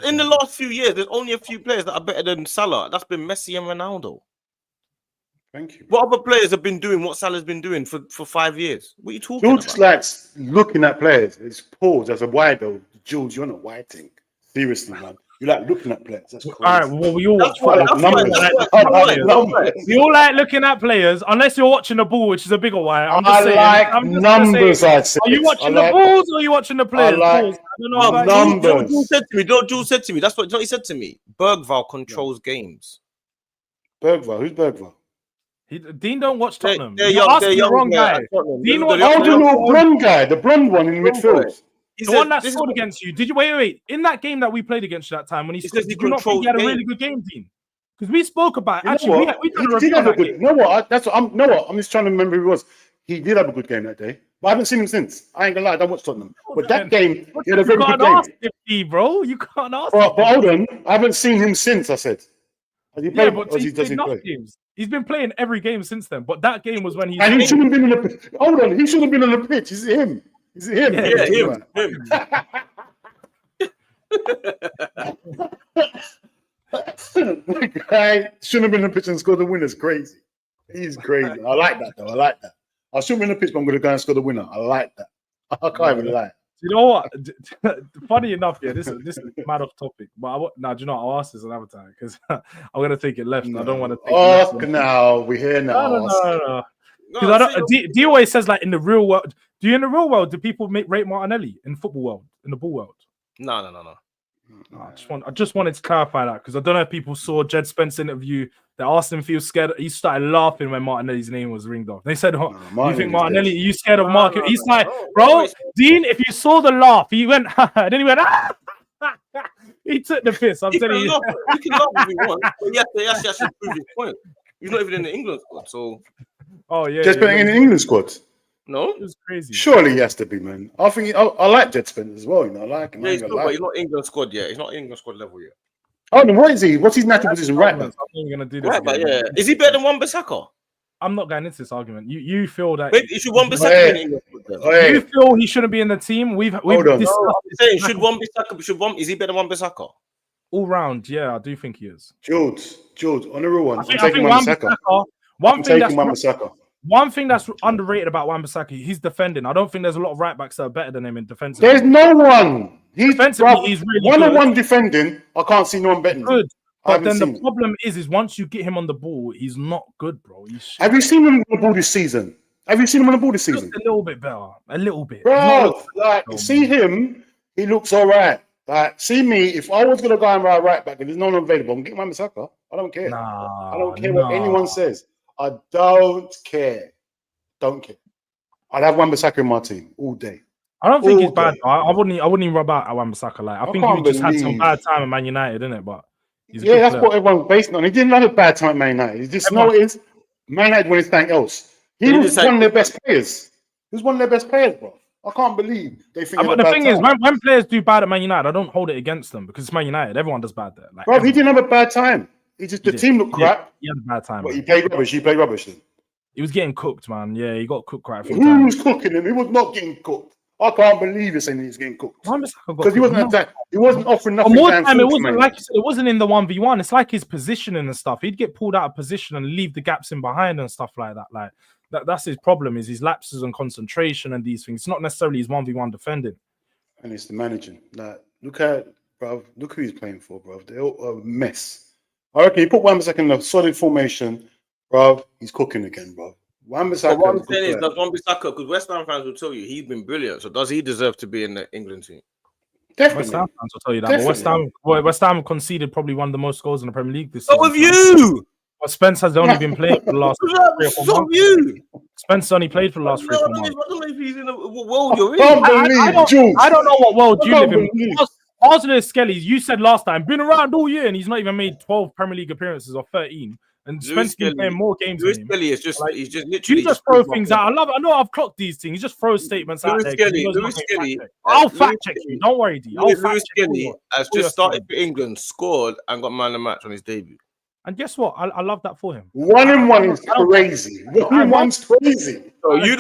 Speaker 2: In the last few years, there's only a few players that are better than Salah. That's been Messi and Ronaldo.
Speaker 1: Thank you.
Speaker 2: What other players have been doing what Salah's been doing for 5 years? What are you talking about?
Speaker 1: George likes looking at players. It's pause as a wide though. George, you're not whiting. Seriously, man. You like looking at players. That's crazy.
Speaker 3: All right, well, we all watch We all like looking at players, unless you're watching the ball, which is a bigger why. I'm just
Speaker 1: numbers. I'd say.
Speaker 3: Are you watching the balls or are you watching the players?
Speaker 1: I don't know about numbers.
Speaker 2: Jules said to me. That's what he said to me. Bergvall controls games.
Speaker 1: Bergvall? Who's Bergvall?
Speaker 3: Dean don't watch Tottenham.
Speaker 2: You're asking
Speaker 3: the wrong guy.
Speaker 1: Dean, the blonde guy, the blonde one in midfield.
Speaker 3: The one that scored against you. Did you wait? In that game that we played against you that time when he scored, did you not think he had a really good game, Dean? Because we spoke about actually we did have a good.
Speaker 1: You know what? I'm just trying to remember who it was. He did have a good game that day, but I haven't seen him since. I ain't gonna lie, I don't watch Tottenham. But that game, he had a very good game.
Speaker 3: Bro, you can't ask.
Speaker 1: But hold on, I haven't seen him since. I said. Has he played,
Speaker 3: but he's played games. He's been playing every game since then. But that game was when he.
Speaker 1: And he shouldn't have been on the. Hold on, he shouldn't have been on the pitch. Is it him? Is it him?
Speaker 2: Yeah, him.
Speaker 1: The guy shouldn't have been in the pitch and scored the winner. It's crazy. He's crazy. I like that though. I like that. I shouldn't be in the pitch, but I'm going to go and score the winner. I like that. I can't even lie.
Speaker 3: You know what? Funny enough, yeah, this is mad off topic. But do you know what? I'll ask this another time because I'm going to take it left. No. I don't want to take
Speaker 1: it left. Now we're here now.
Speaker 3: No. Because I don't. D always says like in the real world. Do people rate Martinelli in the football world, in the ball world?
Speaker 2: No.
Speaker 3: I just wanted to clarify that because I don't know if people saw Jed Spence's interview. They asked him if he was scared. He started laughing when Martinelli's name was ringed off. They said, "You think Martinelli? Are you scared of Mark?" He's like, "Bro, Dean, if you saw the laugh, he went." Then he went. He took the piss. I'm telling you.
Speaker 2: You can laugh if you want, but he has to prove his point. He's not even in the England squad, so.
Speaker 3: Oh yeah,
Speaker 1: Jed Spence in the England squad.
Speaker 2: No,
Speaker 3: it was crazy.
Speaker 1: Surely he has to be, man. I think I like Jed Spence as well. You know, I like him.
Speaker 2: Yeah, but he's not England squad yet. He's not England squad level yet.
Speaker 1: Oh, then what is he? What's his natural position? Right back.
Speaker 3: I'm gonna do this.
Speaker 2: Right back, yeah. Is he better than Wan-Bissaka?
Speaker 3: I'm not going into this argument. You feel that?
Speaker 2: Wait, should Wan-Bissaka be in England squad?
Speaker 3: You feel he shouldn't be in the team? We've
Speaker 1: hold on.
Speaker 2: Saying should Wan-Bissaka? Is he better than Wan-Bissaka?
Speaker 3: All round, yeah, I do think he is.
Speaker 1: George, on the real one.
Speaker 3: I'm taking Wan-Bissaka. One thing that's underrated about Wan-Bissaka, he's defending. I don't think there's a lot of right backs that are better than him in defense.
Speaker 1: There's no one. He's
Speaker 3: really
Speaker 1: one-on-one defending. I can't see no one better.
Speaker 3: Good. But then the problem is once you get him on the ball, he's not good, bro.
Speaker 1: Have you seen him on the ball this season? Just a
Speaker 3: little bit better. A little bit.
Speaker 1: Bro, see him, he looks all right. Like, see me, if I was going to go and ride right back and there's no one available, I'm getting my Saka. I don't care. I don't care what anyone says. I don't care. I'd have Wan-Bissaka in my team all day.
Speaker 3: I don't think he's bad. I wouldn't even rub out at Wan-Bissaka. Like, I think he just had some bad time at Man United, didn't it? But
Speaker 1: that's what everyone's basing on. He didn't have a bad time at Man United. He just know it is. Man United won something else. He was one of their best players. He was one of their best players, bro. I can't believe they think.
Speaker 3: But the thing is, when players do bad at Man United, I don't hold it against them because it's Man United. Everyone does bad there. Like,
Speaker 1: bro, he didn't have a bad time. He just the team looked crap.
Speaker 3: He had a bad time.
Speaker 1: But he played rubbish. He played rubbish then.
Speaker 3: He was getting cooked, man. Yeah, he got cooked quite a few
Speaker 1: times. Who was cooking him? He was not getting cooked. I can't believe you're saying he's getting cooked. Because he wasn't offering nothing.
Speaker 3: More time, it wasn't like you said, it wasn't in the 1v1. It's like his positioning and stuff. He'd get pulled out of position and leave the gaps in behind and stuff like that. Like that's his problem, is his lapses and concentration and these things. It's not necessarily his 1v1 defending.
Speaker 1: And it's the managing. Like, look who he's playing for, bro. They're all a mess. I reckon you put Wan-Bissaka in a solid formation, bro, he's cooking again, bro. Wan-Bissaka.
Speaker 2: What I'm saying is, does Wan-Bissaka, because West Ham fans will tell you he's been brilliant. So does he deserve to be in the England team?
Speaker 1: Definitely.
Speaker 3: West Ham fans will tell you that. But West Ham conceded probably one of the most goals in the Premier League this
Speaker 2: season. So have you?
Speaker 3: But Spence has only been playing for the last 3 or 4 months. Spence only played for the last 3 or 4 months.
Speaker 2: I don't know if he's in what world you're in.
Speaker 3: I don't know what world you live in. Arsenal Skelly, you said last time, been around all year and he's not even made 12 Premier League appearances or 13. And Spence been playing more games than him.
Speaker 2: Skelly is just like, he's just literally.
Speaker 3: You just throw things out. I know I've clocked these things. He just throws statements out there.
Speaker 2: Skelly.
Speaker 3: I'll fact check you. Don't worry, D.
Speaker 2: Lewis Skelly has just started for England, scored, and got man of the match on his debut.
Speaker 3: And guess what? I love that for him.
Speaker 1: 1-1 is crazy. 1-1's crazy.
Speaker 2: So you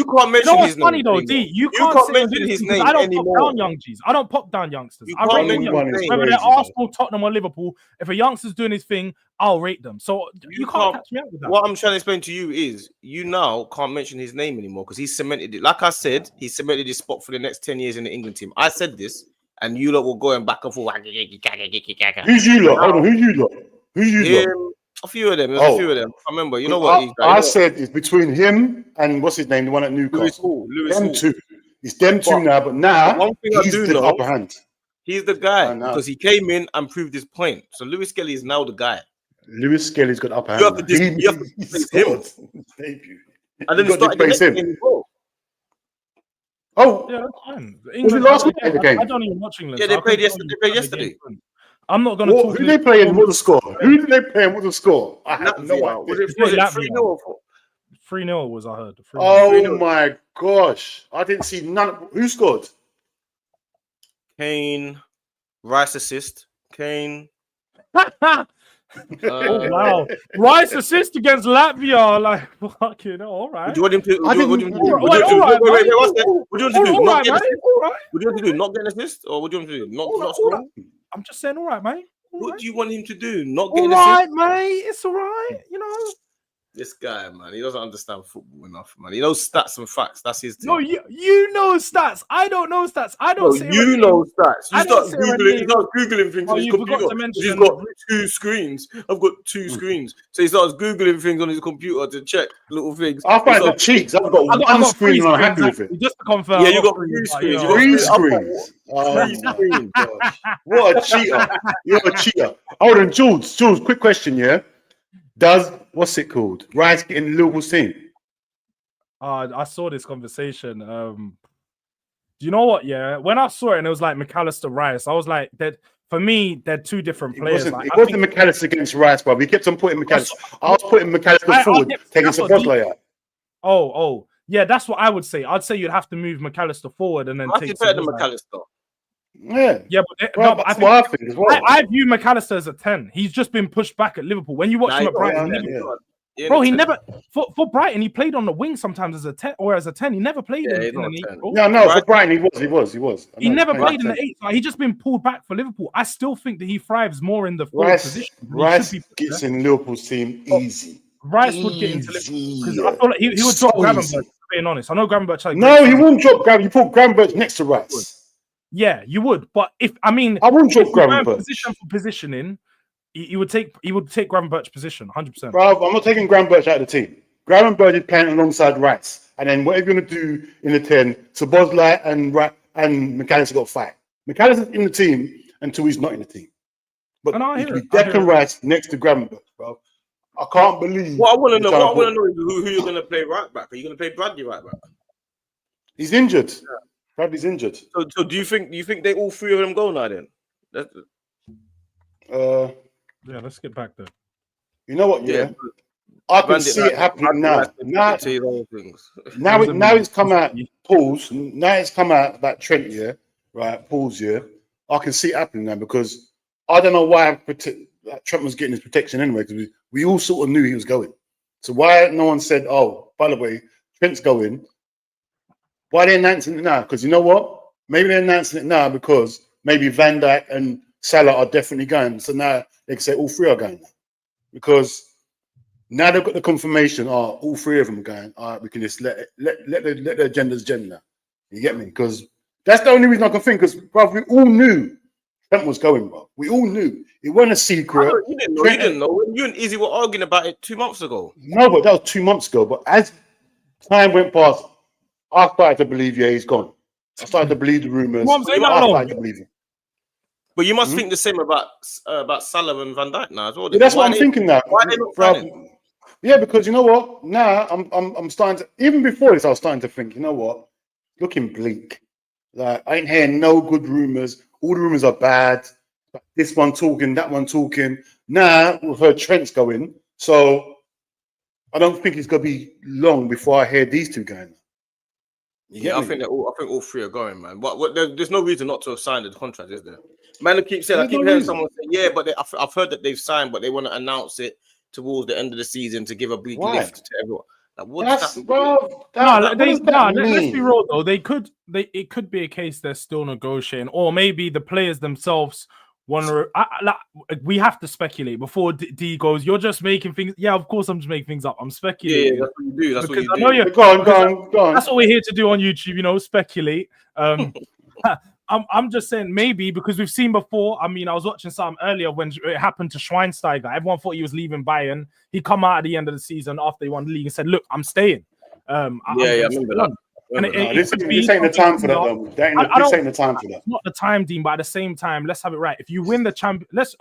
Speaker 2: can't mention his name.
Speaker 3: Funny though, D. You can't mention his name. I don't pop down young G's. I don't pop down youngsters. I rate them youngsters. Whether they're Arsenal, Tottenham, or Liverpool, if a youngster's doing his thing, I'll rate them. So you can't catch me out with that.
Speaker 2: What I'm trying to explain to you is you now can't mention his name anymore because he's cemented it. Like I said, he cemented his spot for the next 10 years in the England team. I said this, and you lot will go and back and forth.
Speaker 1: Who's you lot? Hold on, who's you lot?
Speaker 2: A few of them. There's a few of them. I remember. You know what?
Speaker 1: I said it's between him and what's his name, the one at Newcastle. Them two. It's them two now, but now
Speaker 2: one thing
Speaker 1: he's the upper hand.
Speaker 2: He's the guy because he came in and proved his point. So Lewis Skelly is now the guy.
Speaker 1: Lewis Skelly's got upper hand.
Speaker 2: You have to replace him. And then start the next game as well.
Speaker 1: Oh,
Speaker 3: Yeah, that's fine.
Speaker 1: was it last night the game?
Speaker 3: I don't even watch England.
Speaker 2: Yeah, they played yesterday.
Speaker 3: I'm not going to talk.
Speaker 1: Who they playing? What the score? Who did they play? What the score? I have no idea.
Speaker 2: Was it 3-0 or 4?
Speaker 3: 3-0 was I heard. 3-0.
Speaker 1: Oh my gosh! I didn't see none. Who scored?
Speaker 2: Kane, Rice assist. Kane.
Speaker 3: Oh wow! Rice assist against Latvia, like fucking all right.
Speaker 2: Would you want him to?
Speaker 3: Would you want him to do? Not get an assist?
Speaker 2: Would you want him to do? Not get an assist, or would you want him to do? Not score?
Speaker 3: I'm just saying, all right, mate.
Speaker 2: What do you want him to do? Not get an
Speaker 3: assist?
Speaker 2: assist?
Speaker 3: All right, mate. It's all right. You know.
Speaker 2: This guy, man, he doesn't understand football enough, man. He knows stats and facts. That's his thing.
Speaker 3: No, you know stats. I don't know stats. I don't.
Speaker 2: No, you know stats. You start googling things on his computer. He's got 2 screens. I've got 2 screens. So he starts googling things on his computer to check little things.
Speaker 1: I find the cheeks. I've got one screen and I'm happy with it.
Speaker 3: Just to confirm.
Speaker 2: Yeah, you got 3 screens.
Speaker 1: 3 screens. 3 screens. What a cheater! You're a cheater. Hold on, Jules. Quick question, yeah. Does what's it called? Rice getting Liverpool's team?
Speaker 3: I saw this conversation. Do you know what? Yeah, when I saw it and it was like McAllister Rice, I was like, that for me, they're 2 different players.
Speaker 1: It wasn't McAllister against Rice, bro. We kept on putting McAllister. I was putting McAllister forward, taking Szoboszlai out.
Speaker 3: Oh, yeah, that's what I would say. I'd say you'd have to move McAllister forward and then take
Speaker 2: better than McAllister.
Speaker 1: Yeah,
Speaker 3: but I view McAllister as a 10. He's just been pushed back at Liverpool. When you watch him at Brighton, bro, he never for Brighton he played on the wing sometimes as a 10 or as a 10. He never played in the 8.
Speaker 1: No, for Brighton he was.
Speaker 3: He never played in the 8. Like, he just been pulled back for Liverpool. I still think that he thrives more in the forward position.
Speaker 1: Rice gets in Liverpool's team easy.
Speaker 3: Rice would get into Liverpool because I feel like he would drop Gravenberch. Being honest, I know Gravenberch.
Speaker 1: No, he won't drop Gravenberch. You put Gravenberch next to Rice.
Speaker 3: Yeah, you would, but I
Speaker 1: wouldn't drop Gravenberch.
Speaker 3: Position for positioning, he would take Gravenberch position 100%.
Speaker 1: Bro, I'm not taking Gravenberch out of the team. Gravenberch is playing alongside Rice, and then what are you going to do in the 10? Szoboszlai and McAllister got to fight. McAllister's in the team until he's not in the team. But Declan Rice next to Gravenberch, bro. I can't believe.
Speaker 2: What I want to know is who you're going to play right back. Are you going to play Bradley right back?
Speaker 1: He's injured. Yeah. Bradley's injured.
Speaker 2: So do you think they all 3 of them go now then?
Speaker 3: Yeah, let's get back there.
Speaker 1: You know what? Yeah, I can see it happening now. Now it's come out. Pause. Now it's come out about Trent. Yeah, right. Pause. Yeah, I can see it happening now because I don't know why Trent was getting his protection anyway because we all sort of knew he was going. So why no one said, "Oh, by the way, Trent's going." Why are they announcing it now? Because you know what? Maybe they're announcing it now because maybe Van Dijk and Salah are definitely going. So now they can say all 3 are going now. Because now they've got the confirmation, all 3 of them are going. All right, we can just let the agendas gender. You get me? Because that's the only reason I can think. Because, bro, we all knew Trent was going, bro. We all knew. It wasn't a secret.
Speaker 2: You didn't know. You and Izzy were arguing about it 2 months ago.
Speaker 1: No, but that was 2 months ago. But as time went past, I started to believe, he's gone. I started to believe the rumors. I started to believe it.
Speaker 2: But you must think the same about Salah and Van Dijk now as well.
Speaker 1: Yeah, that's what I'm thinking now.
Speaker 2: Why are they not planning?
Speaker 1: Yeah, because you know what? Now I'm starting to. Even before this, I was starting to think. You know what? Looking bleak. Like I ain't hearing no good rumors. All the rumors are bad. This one talking, that one talking. Now we've heard Trent's going, so I don't think it's gonna be long before I hear these 2 going.
Speaker 2: I think all 3 are going, man. But there's no reason not to have signed the contract, is there? Man, I keep hearing someone say, yeah, but I've heard that they've signed, but they want to announce it towards the end of the season to give a big lift to everyone. Like, let's
Speaker 3: be real though. It could be a case they're still negotiating, or maybe the players themselves want to. We have to speculate before D goes. You're just making things. Yeah, of course I'm just making things up. I'm speculating.
Speaker 2: Yeah, that's what you do. That's what you do.
Speaker 1: I know go on.
Speaker 3: That's what we're here to do on YouTube. Speculate. I'm just saying maybe because we've seen before. I mean, I was watching something earlier when it happened to Schweinsteiger. Everyone thought he was leaving Bayern. He come out at the end of the season after he won the league and said, "Look, I'm staying."
Speaker 2: I remember that.
Speaker 1: This ain't the time for that, though. This ain't the time for that.
Speaker 3: It's not the time, Dean. But at the same time, let's have it right. If you win the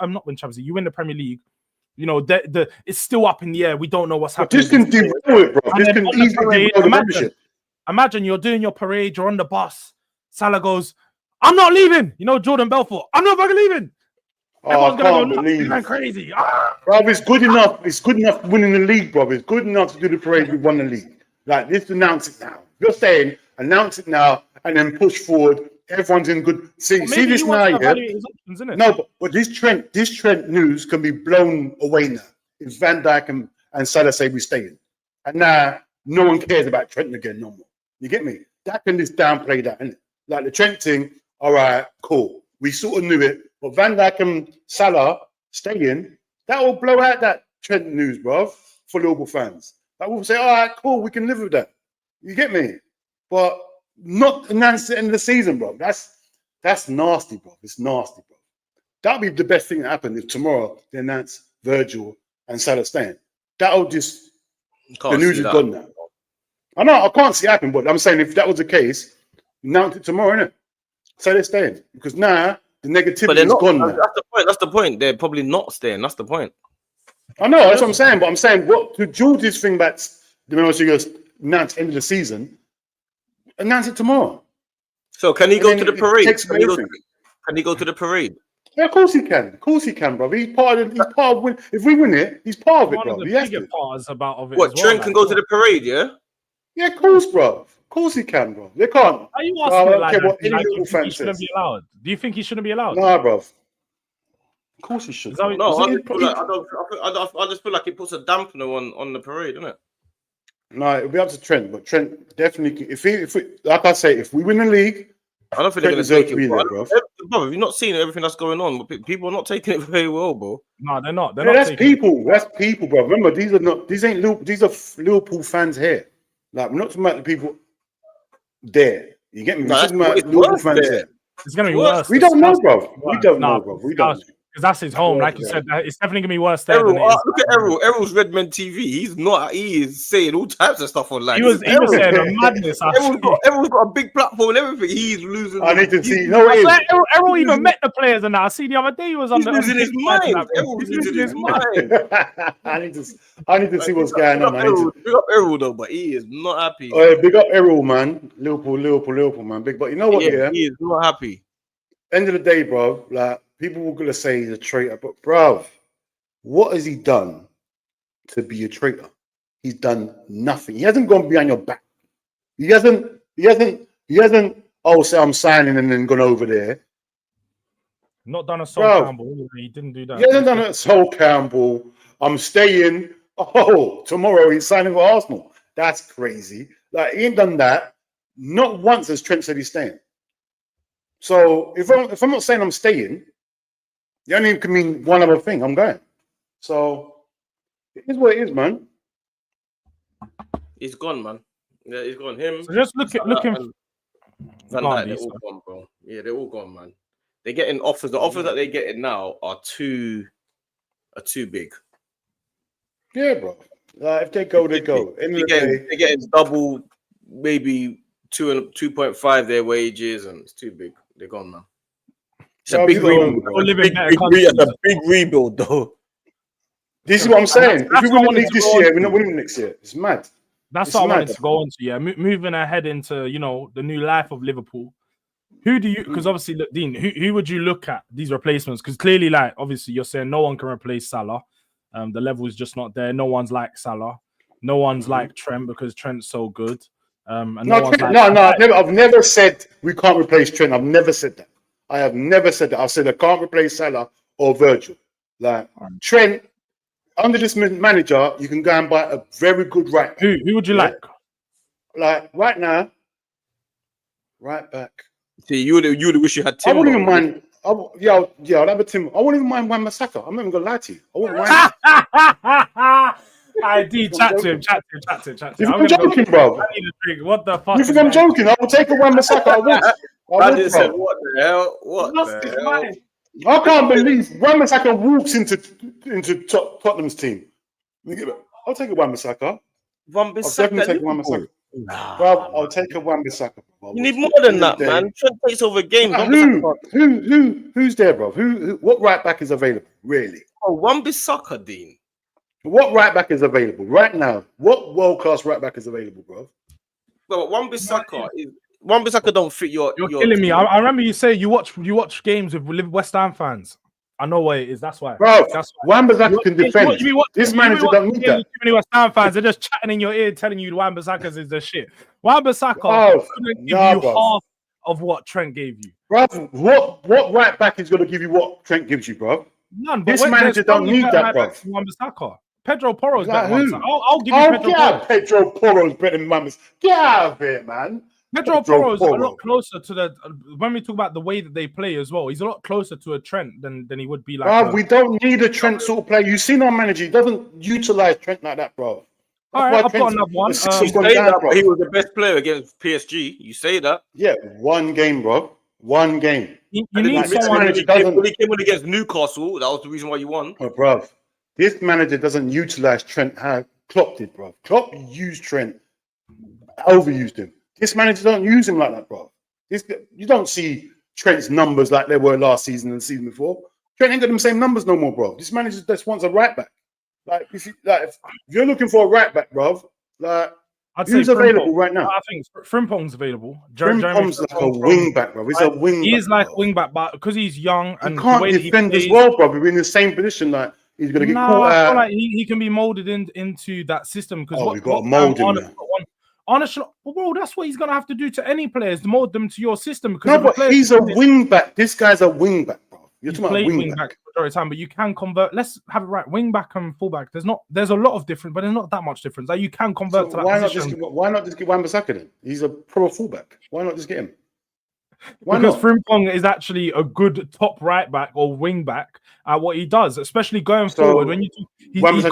Speaker 3: not win Champions League. You win the Premier League. It's still up in the air. We don't know what's happening.
Speaker 1: This can derail it, bro. This can easily derail the membership.
Speaker 3: Imagine you're doing your parade, you're on the bus. Salah goes, I'm not leaving. You know, Jordan Belfort, I'm not fucking leaving.
Speaker 1: Oh, I can't believe
Speaker 3: it. Crazy.
Speaker 1: Bro, it's good enough. It's good enough winning the league, bro. It's good enough to do the parade. We won the league. Like, let's announce it now. You're saying announce it now and then push forward. Everyone's in good. See this now, yeah?
Speaker 3: Options,
Speaker 1: no, but this Trent news can be blown away now. If Van Dijk and Salah say we staying, and now no one cares about Trent again no more. You get me? That can just downplay that, innit? Like the Trent thing. All right, cool. We sort of knew it, but Van Dijk and Salah staying, that will blow out that Trent news, bro, for Liverpool fans. That will say, all right, cool, we can live with that. You get me? But not announce the end of the season, bro. That's nasty, bro. It's nasty, bro. That'll be the best thing that happened if tomorrow they announce Virgil and Salah staying. That'll just the news is gone now. I know I can't see it happen, but I'm saying if that was the case, announce it tomorrow, innit? Say they're staying because now the negativity is gone. Now.
Speaker 2: That's the point. That's the point. They're probably not staying. That's the point.
Speaker 1: I know that's what I'm saying, but I'm saying what to George's thing about the ministry goes announce end of the season. Announce it tomorrow.
Speaker 2: So can he go to the parade? Can he go to the parade?
Speaker 1: Yeah, of course he can. Of course he can, bro. He's part of win. If we win it, he's part of it, bro. He has to.
Speaker 2: What, Trent can go to the parade, yeah?
Speaker 1: Yeah, of course, bro. Of course he can, bro. They can't.
Speaker 3: Are you asking like that? Be allowed? Do you think he shouldn't be allowed?
Speaker 1: Nah, bro. Of course he should.
Speaker 2: No, I just feel like it puts a dampener on the parade, doesn't it?
Speaker 1: No, it'll be up to Trent, but Trent definitely. If we like I say, if we win the league,
Speaker 2: I don't think they're going to take it, bro. Have you not seen everything that's going on? People are not taking it very well, bro.
Speaker 3: No, they're not.
Speaker 1: That's people. That's people, bro. Remember, these are Liverpool fans here. Like, we're not talking about the people there. You get me? We're talking about Liverpool fans there.
Speaker 3: It's going to be worse.
Speaker 1: We don't know, bro. We don't know, bro. We don't.
Speaker 3: Because that's his home, like you said. It's definitely gonna be worse there.
Speaker 2: Look at Errol. Errol's Redmen TV. He is saying all types of stuff online.
Speaker 3: He was saying a madness.
Speaker 2: Errol's got a big platform and everything. He's losing.
Speaker 1: I need to see.
Speaker 3: Errol even met the players and that. I see the other day he was
Speaker 2: losing his mind. Errol's losing his mind.
Speaker 1: I need to see what's going on.
Speaker 2: Big up Errol though, but he is not happy.
Speaker 1: Oh, yeah, big up Errol, man. Liverpool, man. Big, but you know what? Yeah,
Speaker 2: he is not happy.
Speaker 1: End of the day, bro. Like, people were gonna say he's a traitor, but bro, what has he done to be a traitor? He's done nothing. He hasn't gone behind your back. He hasn't. Oh, say I'm signing and then gone over there.
Speaker 3: Not done a Sol Campbell. He didn't do that.
Speaker 1: He hasn't done a Sol Campbell. I'm staying. Oh, tomorrow he's signing for Arsenal. That's crazy. Like, he ain't done that. Not once has Trent said he's staying. So if I'm not saying I'm staying, it only can mean one other thing. I'm going. So it is what it is, man.
Speaker 2: He's gone, man. Yeah, he's gone. Him.
Speaker 3: So just look at
Speaker 2: Van Dijk, they're all gone, bro. Yeah, they're all gone, man. They're getting offers. The offers that they're getting now are too big.
Speaker 1: Yeah, bro. If they go, they go.
Speaker 2: They're getting double, maybe 2.5 their wages, and it's too big. They're gone, man. It's a big rebuild. It's a big rebuild, though.
Speaker 1: This is what I'm saying. If we win the league this year, we're not winning next year. It's mad.
Speaker 3: That's what I wanted to go on to. Yeah, moving ahead into the new life of Liverpool. Who do you? Because obviously, Dean, who would you look at these replacements? Because clearly, like obviously, you're saying no one can replace Salah. The level is just not there. No one's like Salah. No one's like Trent because Trent's so good.
Speaker 1: I've never said we can't replace Trent. I've never said that. I have never said that. I've said I can't replace Salah or Virgil. Like Trent, under this manager, you can go and buy a very good right back.
Speaker 3: Who would you like?
Speaker 1: Like right now, right back.
Speaker 2: See, you would wish you had Tim.
Speaker 1: I wouldn't even mind. I'd have a Tim. I wouldn't even mind Saka. I'm not even gonna lie to you. I wouldn't mind.
Speaker 3: I did chat to him.
Speaker 1: I'm joking, bro.
Speaker 3: I need a drink. What the fuck?
Speaker 1: You think I'm joking? I will take a Wan-Bissaka.
Speaker 2: I just said, what the hell? What the hell?
Speaker 1: I can't believe Wan-Bissaka walks into Tottenham's team. I'll take a Wan-Bissaka. I'll definitely take Wan-Bissaka. I'll take a Wan-Bissaka.
Speaker 2: You need more than that, man. Trent takes over games.
Speaker 1: Who's there, bro? What right back is available? Really?
Speaker 2: Oh, Wan-Bissaka, Dean.
Speaker 1: What right back is available right now? What world class right back is available, bro?
Speaker 2: But Wan-Bissaka don't fit your.
Speaker 3: You're killing me. I remember you say you watch games with West Ham fans. I know what it is. That's why.
Speaker 1: Bro,
Speaker 3: That's
Speaker 1: Wan-Bissaka can defend. This manager don't need that.
Speaker 3: Too many West Ham fans are just chatting in your ear, telling you Wan-Bissaka is the shit. Wan-Bissaka couldn't give you half of what Trent gave you.
Speaker 1: Bro, what right back is going to give you what Trent gives you, bro?
Speaker 3: None.
Speaker 1: This manager don't need that, bro.
Speaker 3: Wan-Bissaka. Pedro Porro's better than Wan-Bissaka. I'll give you
Speaker 1: Pedro Porro's better than Wan-Bissaka. Get out of here, man.
Speaker 3: Pedro Porro is a lot closer to the when we talk about the way that they play as well. He's a lot closer to a Trent than he would be like.
Speaker 1: We don't need a Trent sort of player. You've seen our manager; he doesn't utilize Trent like that, bro.
Speaker 3: All right, I've got another one.
Speaker 2: He was the best player against PSG. You say that?
Speaker 1: Yeah, one game, bro. One game.
Speaker 3: You need someone.
Speaker 2: When he came against Newcastle, that was the reason why you won.
Speaker 1: Oh, bro, this manager doesn't utilize Trent how Klopp did, bro. Klopp used Trent, overused him. This manager don't use him like that, bro. You don't see Trent's numbers like they were last season and the season before. Trent ain't got them same numbers no more, bro. This manager just wants a right back. Like, if you're looking for a right back, bro, like, who's available right now?
Speaker 3: I think Frimpong's available.
Speaker 1: Frimpong's like a wing back, bro. He's a wing back.
Speaker 3: He is like a wing back, but because he's young and
Speaker 1: he can't defend as well, bro. We're in the same position, like he's gonna get caught
Speaker 3: I
Speaker 1: out.
Speaker 3: feel like he can be molded into that system because
Speaker 1: we've got to mold him now.
Speaker 3: Bro, that's what he's gonna have to do to any players, to mold them to your system. Because
Speaker 1: no, but he's a wing back. This guy's a wing back, bro. You're talking about wing back
Speaker 3: majority of the time, but you can convert. Let's have it right. Wing back and fullback. There's a lot of difference, but there's not that much difference. Like you can convert to that position.
Speaker 1: Why not just get Wan-Bissaka then? He's a pro fullback. Why not just get him?
Speaker 3: Because Frimpong is actually a good top right back or wing back at what he does, especially going forward. When he's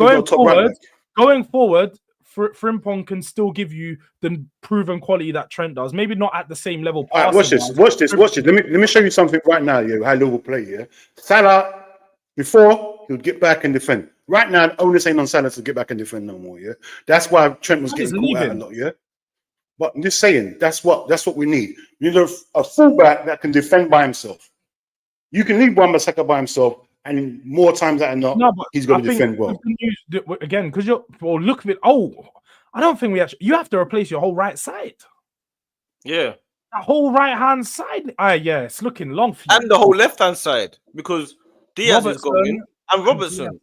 Speaker 3: going forward. Frimpong can still give you the proven quality that Trent does. Maybe not at the same level.
Speaker 1: All right, watch this. Let me show you something right now. Yeah, how Liverpool play. Yeah, Salah before he would get back and defend. Right now, the onus ain't on Salah to get back and defend no more. Yeah, that's why Trent was getting caught out a lot. Yeah, but I'm just saying that's what we need. We need a fullback that can defend by himself. You can leave Wan-Bissaka by himself. And more times than not, he's going to defend well.
Speaker 3: Again, because look at it. I don't think you have to replace your whole right side.
Speaker 2: Yeah.
Speaker 3: That whole right hand side. Yeah, it's looking long for you.
Speaker 2: And the whole left hand side because Diaz is going and Robertson.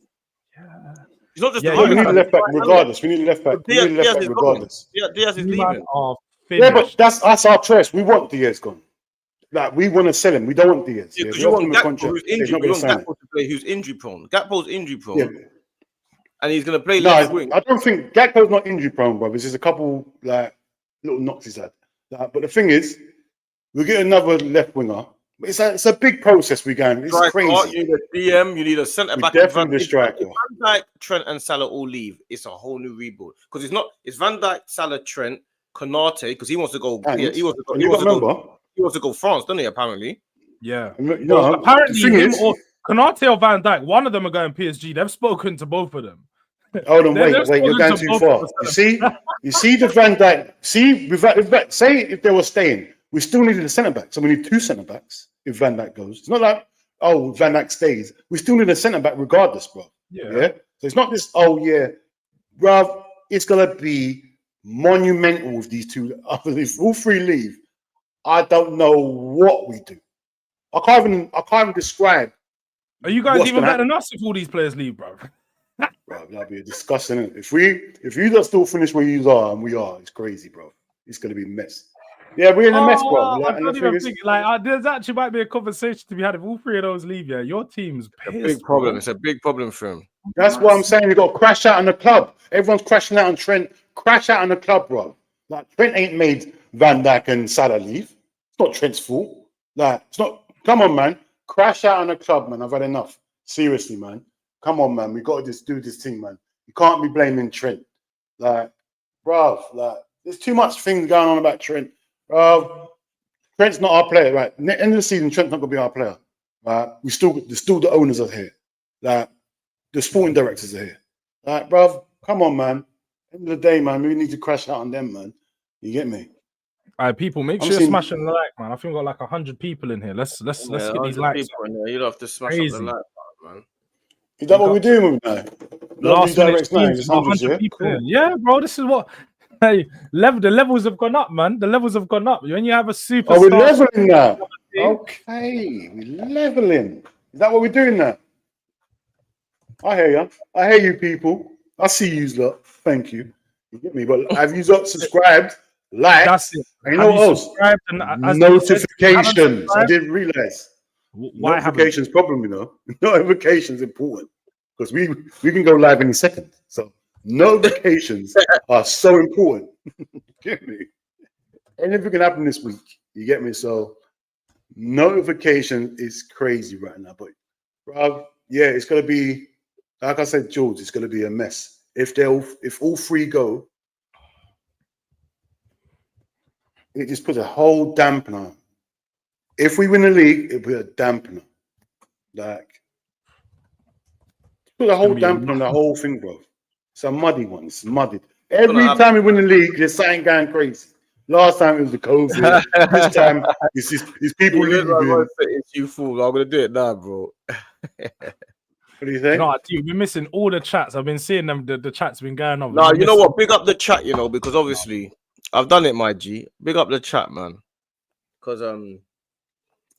Speaker 3: Yeah.
Speaker 2: He's not just
Speaker 1: we need a left back regardless. We need a left back. Regardless.
Speaker 2: Yeah, Diaz is leaving.
Speaker 1: Yeah, but that's our choice. We want Diaz gone. Like, we want to sell him. We don't want Diaz.
Speaker 2: Yeah, because you want Gakpo who's injury prone. Gakpo's injury prone. Yeah. And he's going to play left wing.
Speaker 1: I don't think Gakpo's not injury prone, bro. There's just a couple, like, little knocks he's had. But the thing is, we'll get another left winger. It's a big process we're going. It's crazy.
Speaker 2: You need a DM. You need a centre-back.
Speaker 1: Definitely a striker.
Speaker 2: If Van Dijk, Trent and Salah all leave, it's a whole new rebuild. Because it's Van Dijk, Salah, Trent, Konate, because he wants to go. He wants to go France, doesn't he? Apparently,
Speaker 3: yeah.
Speaker 1: No,
Speaker 3: apparently, Konate or Van Dijk, one of them are going PSG. They've spoken to both of them.
Speaker 1: Hold on, wait, you're going too far. You see the Van Dijk. Say if they were staying, we still needed a centre back, so we need two centre backs. If Van Dijk goes, it's not like Van Dijk stays. We still need a centre back regardless, bro. Yeah. So it's not this. Bro. It's gonna be monumental if these two. If all three leave. I don't know what we do. I can't even describe.
Speaker 3: Are you guys even better than us if all these players leave, bro?
Speaker 1: Bro, that'd be a discussion. If you just still finish where you are and we are, it's crazy, bro. It's gonna be a mess. Yeah, we're in a mess, bro.
Speaker 3: There's actually might be a conversation to be had if all three of those leave. Yeah, your team's pissed,
Speaker 2: a big problem. Bro. It's a big problem for him.
Speaker 1: That's what I'm saying. We got to crash out on the club. Everyone's crashing out on Trent. Crash out on the club, bro. Like Trent ain't made Van Dijk and Salah leave. It's not Trent's fault. Like, it's not. Come on, man. Crash out on the club, man. I've had enough. Seriously, man. Come on, man. We got to just do this thing, man. You can't be blaming Trent. Like, bruv, there's too much things going on about Trent. Trent's not our player, right? End of the season, Trent's not gonna be our player. Right? There's still the owners are here. Like, the sporting directors are here. Like, bruv, come on, man. End of the day, man, we need to crash out on them, man. You get me?
Speaker 3: All right, people, make sure you're smashing the like, man. I think we've got like 100 people in here. Let's get these likes.
Speaker 2: You'd have to smash up the like, man.
Speaker 1: Is that what we're doing with now?
Speaker 3: Last minute, 100 people. Yeah, bro. This is what Hey, the levels have gone up, man. The levels have gone up. When you have a superstar.
Speaker 1: Oh, we're leveling now. Okay, we're leveling. Is that what we're doing now? I hear you. I hear you, people. I see you lot. Thank you. You get me? But have you not subscribed, liked?
Speaker 3: That's it.
Speaker 1: And you know what else? Notifications. I didn't realize.
Speaker 3: Why
Speaker 1: notifications problem, you know. Notifications important because we can go live any second. So notifications are so important. Get me? Anything can happen this week. You get me? So notification is crazy right now. But bro, yeah, it's gonna be like I said, George. It's gonna be a mess if all three go. It just puts a whole dampener on. If we win the league, it'll be a dampener. Like, put a whole dampener on the whole thing, bro. It's a muddy one. It's muddied. Every time we win the league, there's something going crazy. Last time it was the COVID. This time, it's people leaving.
Speaker 2: It's you fool. I'm going to do it now, bro.
Speaker 1: What do you think?
Speaker 3: No, dude, we're missing all the chats. I've been seeing them. The chats been going on.
Speaker 2: No, you know what? Big up the chat, you know, because obviously I've done it, my G. Big up the chat, man. Because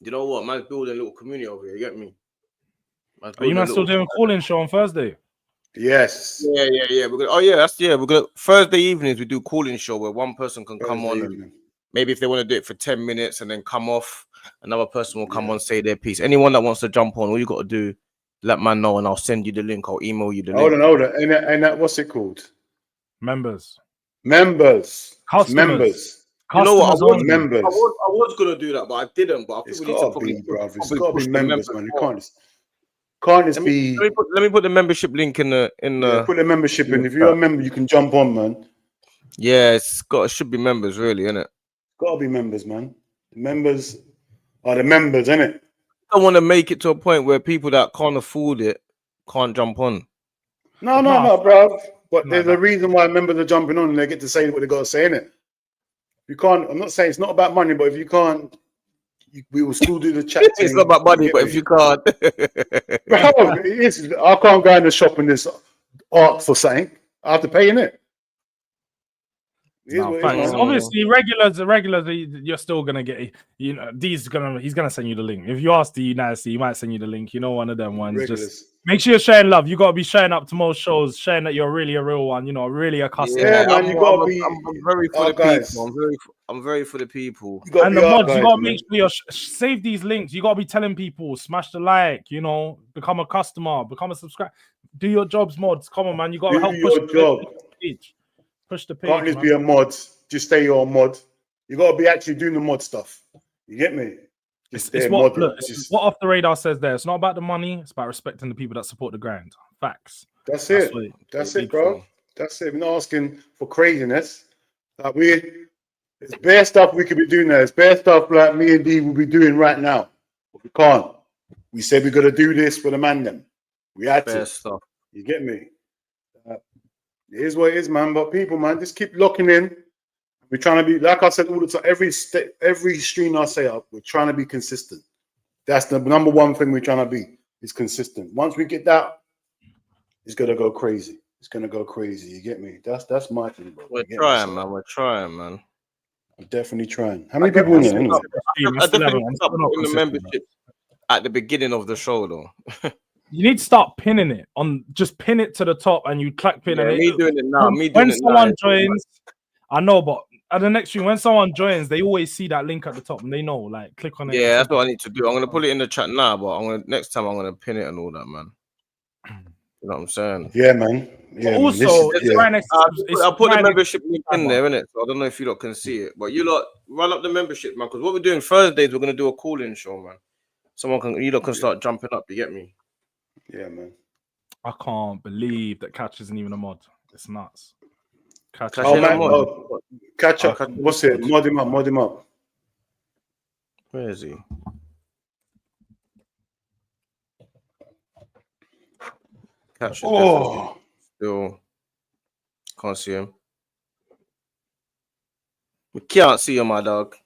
Speaker 2: you know what? Man's building a little community over here. You get me?
Speaker 3: Are you not still doing a call-in show on Thursday?
Speaker 1: Yes.
Speaker 2: Yeah. We're gonna Thursday evenings we do call-in show where one person can come on and maybe if they want to do it for 10 minutes and then come off, another person will come on, say their piece. Anyone that wants to jump on, all you got to do, let man know and I'll send you the link. I'll email you the link.
Speaker 1: Hold on. And that what's it called?
Speaker 3: Members.
Speaker 1: Customers. Members.
Speaker 2: You know what? I
Speaker 1: members.
Speaker 2: was gonna do that, but I didn't. But I think
Speaker 1: it's
Speaker 2: we need to probably,
Speaker 1: it's got to be members, man. You can't just be.
Speaker 2: Let me put the membership link in the.
Speaker 1: Yeah, put the membership in. If you're a member, you can jump on, man.
Speaker 2: Yeah, it should be members, really, isn't it?
Speaker 1: Got to be members, man. The members are the members, isn't it?
Speaker 2: I want to make it to a point where people that can't afford it can't jump on.
Speaker 1: No, bro. But there's a reason why members are jumping on and they get to say what they got to say, innit? You can't. I'm not saying it's not about money, but if you can't, we will still do the chat.
Speaker 2: It's not about money, but if you can't,
Speaker 1: bro, I can't go in the shop and this art for something. I have to pay in it.
Speaker 3: Obviously, regulars, you're still gonna get. You know, he's gonna send you the link. If you ask the nasty, he might send you the link. You know, one of them ones.
Speaker 1: Regulars.
Speaker 3: Just make sure you're sharing love. You gotta be showing up to most shows, showing that you're really a real one. You know, really a customer.
Speaker 1: Yeah, man, you gotta be.
Speaker 2: I'm very for the people. I'm very for the people.
Speaker 3: And the mods, you gotta make sure you save these links. You gotta be telling people, smash the like. You know, become a customer, become a subscriber. Do your jobs, mods. Come on, man. You gotta help push
Speaker 1: your job.
Speaker 3: Push the page.
Speaker 1: Can't just be a mod. Just stay your mod. You gotta be actually doing the mod stuff. You get me?
Speaker 3: It's what Off the Radar says there. It's not about the money. It's about respecting the people that support the grind. Facts.
Speaker 1: That's it, bro. That's it. We're not asking for craziness. Like it's bare stuff we could be doing there. It's bare stuff like me and D will be doing right now. But we can't. We said we're gonna do this for the man then. We had to.
Speaker 2: Stuff.
Speaker 1: You get me? It is what it is, man. But people, man, just keep locking in. We're trying to be, like I said all the time, every stream I say up, we're trying to be consistent. That's the number one thing we're trying to be, is consistent. Once we get that, it's gonna go crazy. It's gonna go crazy. You get me? That's my thing, bro.
Speaker 2: We're trying, man. We're trying, man.
Speaker 1: I'm definitely trying. How many people in there? Anyway?
Speaker 2: I definitely put in the membership at the beginning of the show, though.
Speaker 3: You need to start pinning it on. Just pin it to the top, and you clack pin.
Speaker 2: Yeah,
Speaker 3: and
Speaker 2: me doing it now.
Speaker 3: When someone joins, I know, but at the next stream, when someone joins, they always see that link at the top, and they know. Like, click on it.
Speaker 2: Yeah, that's what I need to do. I'm gonna put it in the chat now, but next time I'm gonna pin it and all that, man. You know what I'm saying?
Speaker 1: Yeah, man. Yeah.
Speaker 3: Also,
Speaker 2: I'll put the membership link in there, innit? So I don't know if you lot can see it, but you lot run up the membership, man. Because what we're doing Thursdays, we're gonna do a call-in show, man. You lot can start jumping up. You get me?
Speaker 1: Yeah, man.
Speaker 3: I can't believe that Catch isn't even a mod. It's nuts.
Speaker 1: Catch up. What's it? Mod him up.
Speaker 2: Where is he? Catch it.
Speaker 1: Oh,
Speaker 2: still can't see him. We can't see him, my dog.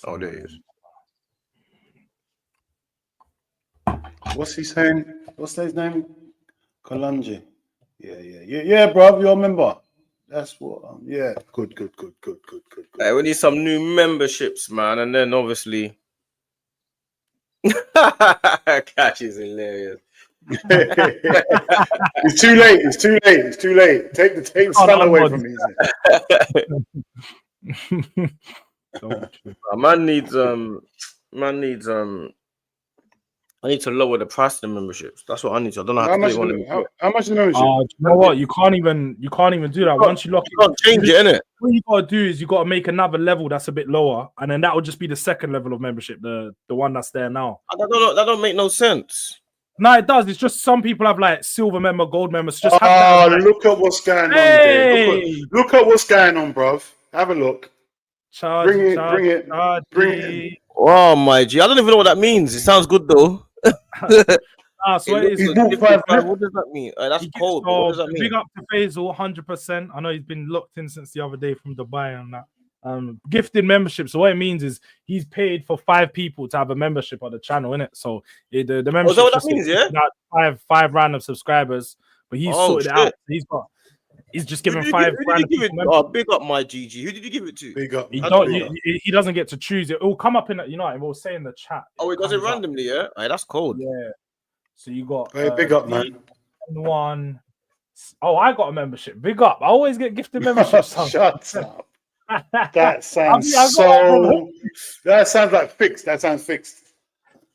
Speaker 2: Oh, there he is.
Speaker 1: What's he saying? What's his name? Kalanje. Yeah, bro. You remember? That's what. Yeah. Good.
Speaker 2: Hey, we need some new memberships, man, and then obviously, Cash is hilarious.
Speaker 1: It's too late. Take the sun away from me.
Speaker 2: Man needs I need to lower the price of the memberships. That's what I need to. I don't know how much is
Speaker 1: the membership?
Speaker 3: You know what? You can't even do that. Once you lock
Speaker 2: you can't change it, innit?
Speaker 3: What you gotta do is you gotta make another level that's a bit lower, and then that will just be the second level of membership, the one that's there now.
Speaker 2: That don't make no sense.
Speaker 3: No, it does. It's just some people have like silver member, gold members. Just have that.
Speaker 1: Look at what's going on there. Look at what's going on, bruv. Have a look. Bring it.
Speaker 2: Oh my G, I don't even know what that means. It sounds good though.
Speaker 3: So it is.
Speaker 2: What does that mean? That's cold. What does that mean?
Speaker 3: Big up to Faisal, 100%. I know he's been locked in since the other day from Dubai and that. Gifted membership. So what it means is he's paid for 5 people to have a membership on the channel, innit? So the membership.
Speaker 2: Is that what that means? Yeah.
Speaker 3: 5 random subscribers, but he's sorted it out. He's just given 5 random people.
Speaker 2: Big up my GG. Who did you give it to?
Speaker 1: Big up.
Speaker 3: He doesn't get to choose it. It will come up in it will say in the chat.
Speaker 2: Oh, it does it randomly, yeah? Hey, that's cold.
Speaker 3: Yeah. So you got
Speaker 1: big up, man.
Speaker 3: One. Oh, I got a membership. Big up. I always get gifted memberships.
Speaker 1: Shut up. That sounds that sounds like fixed. That sounds fixed.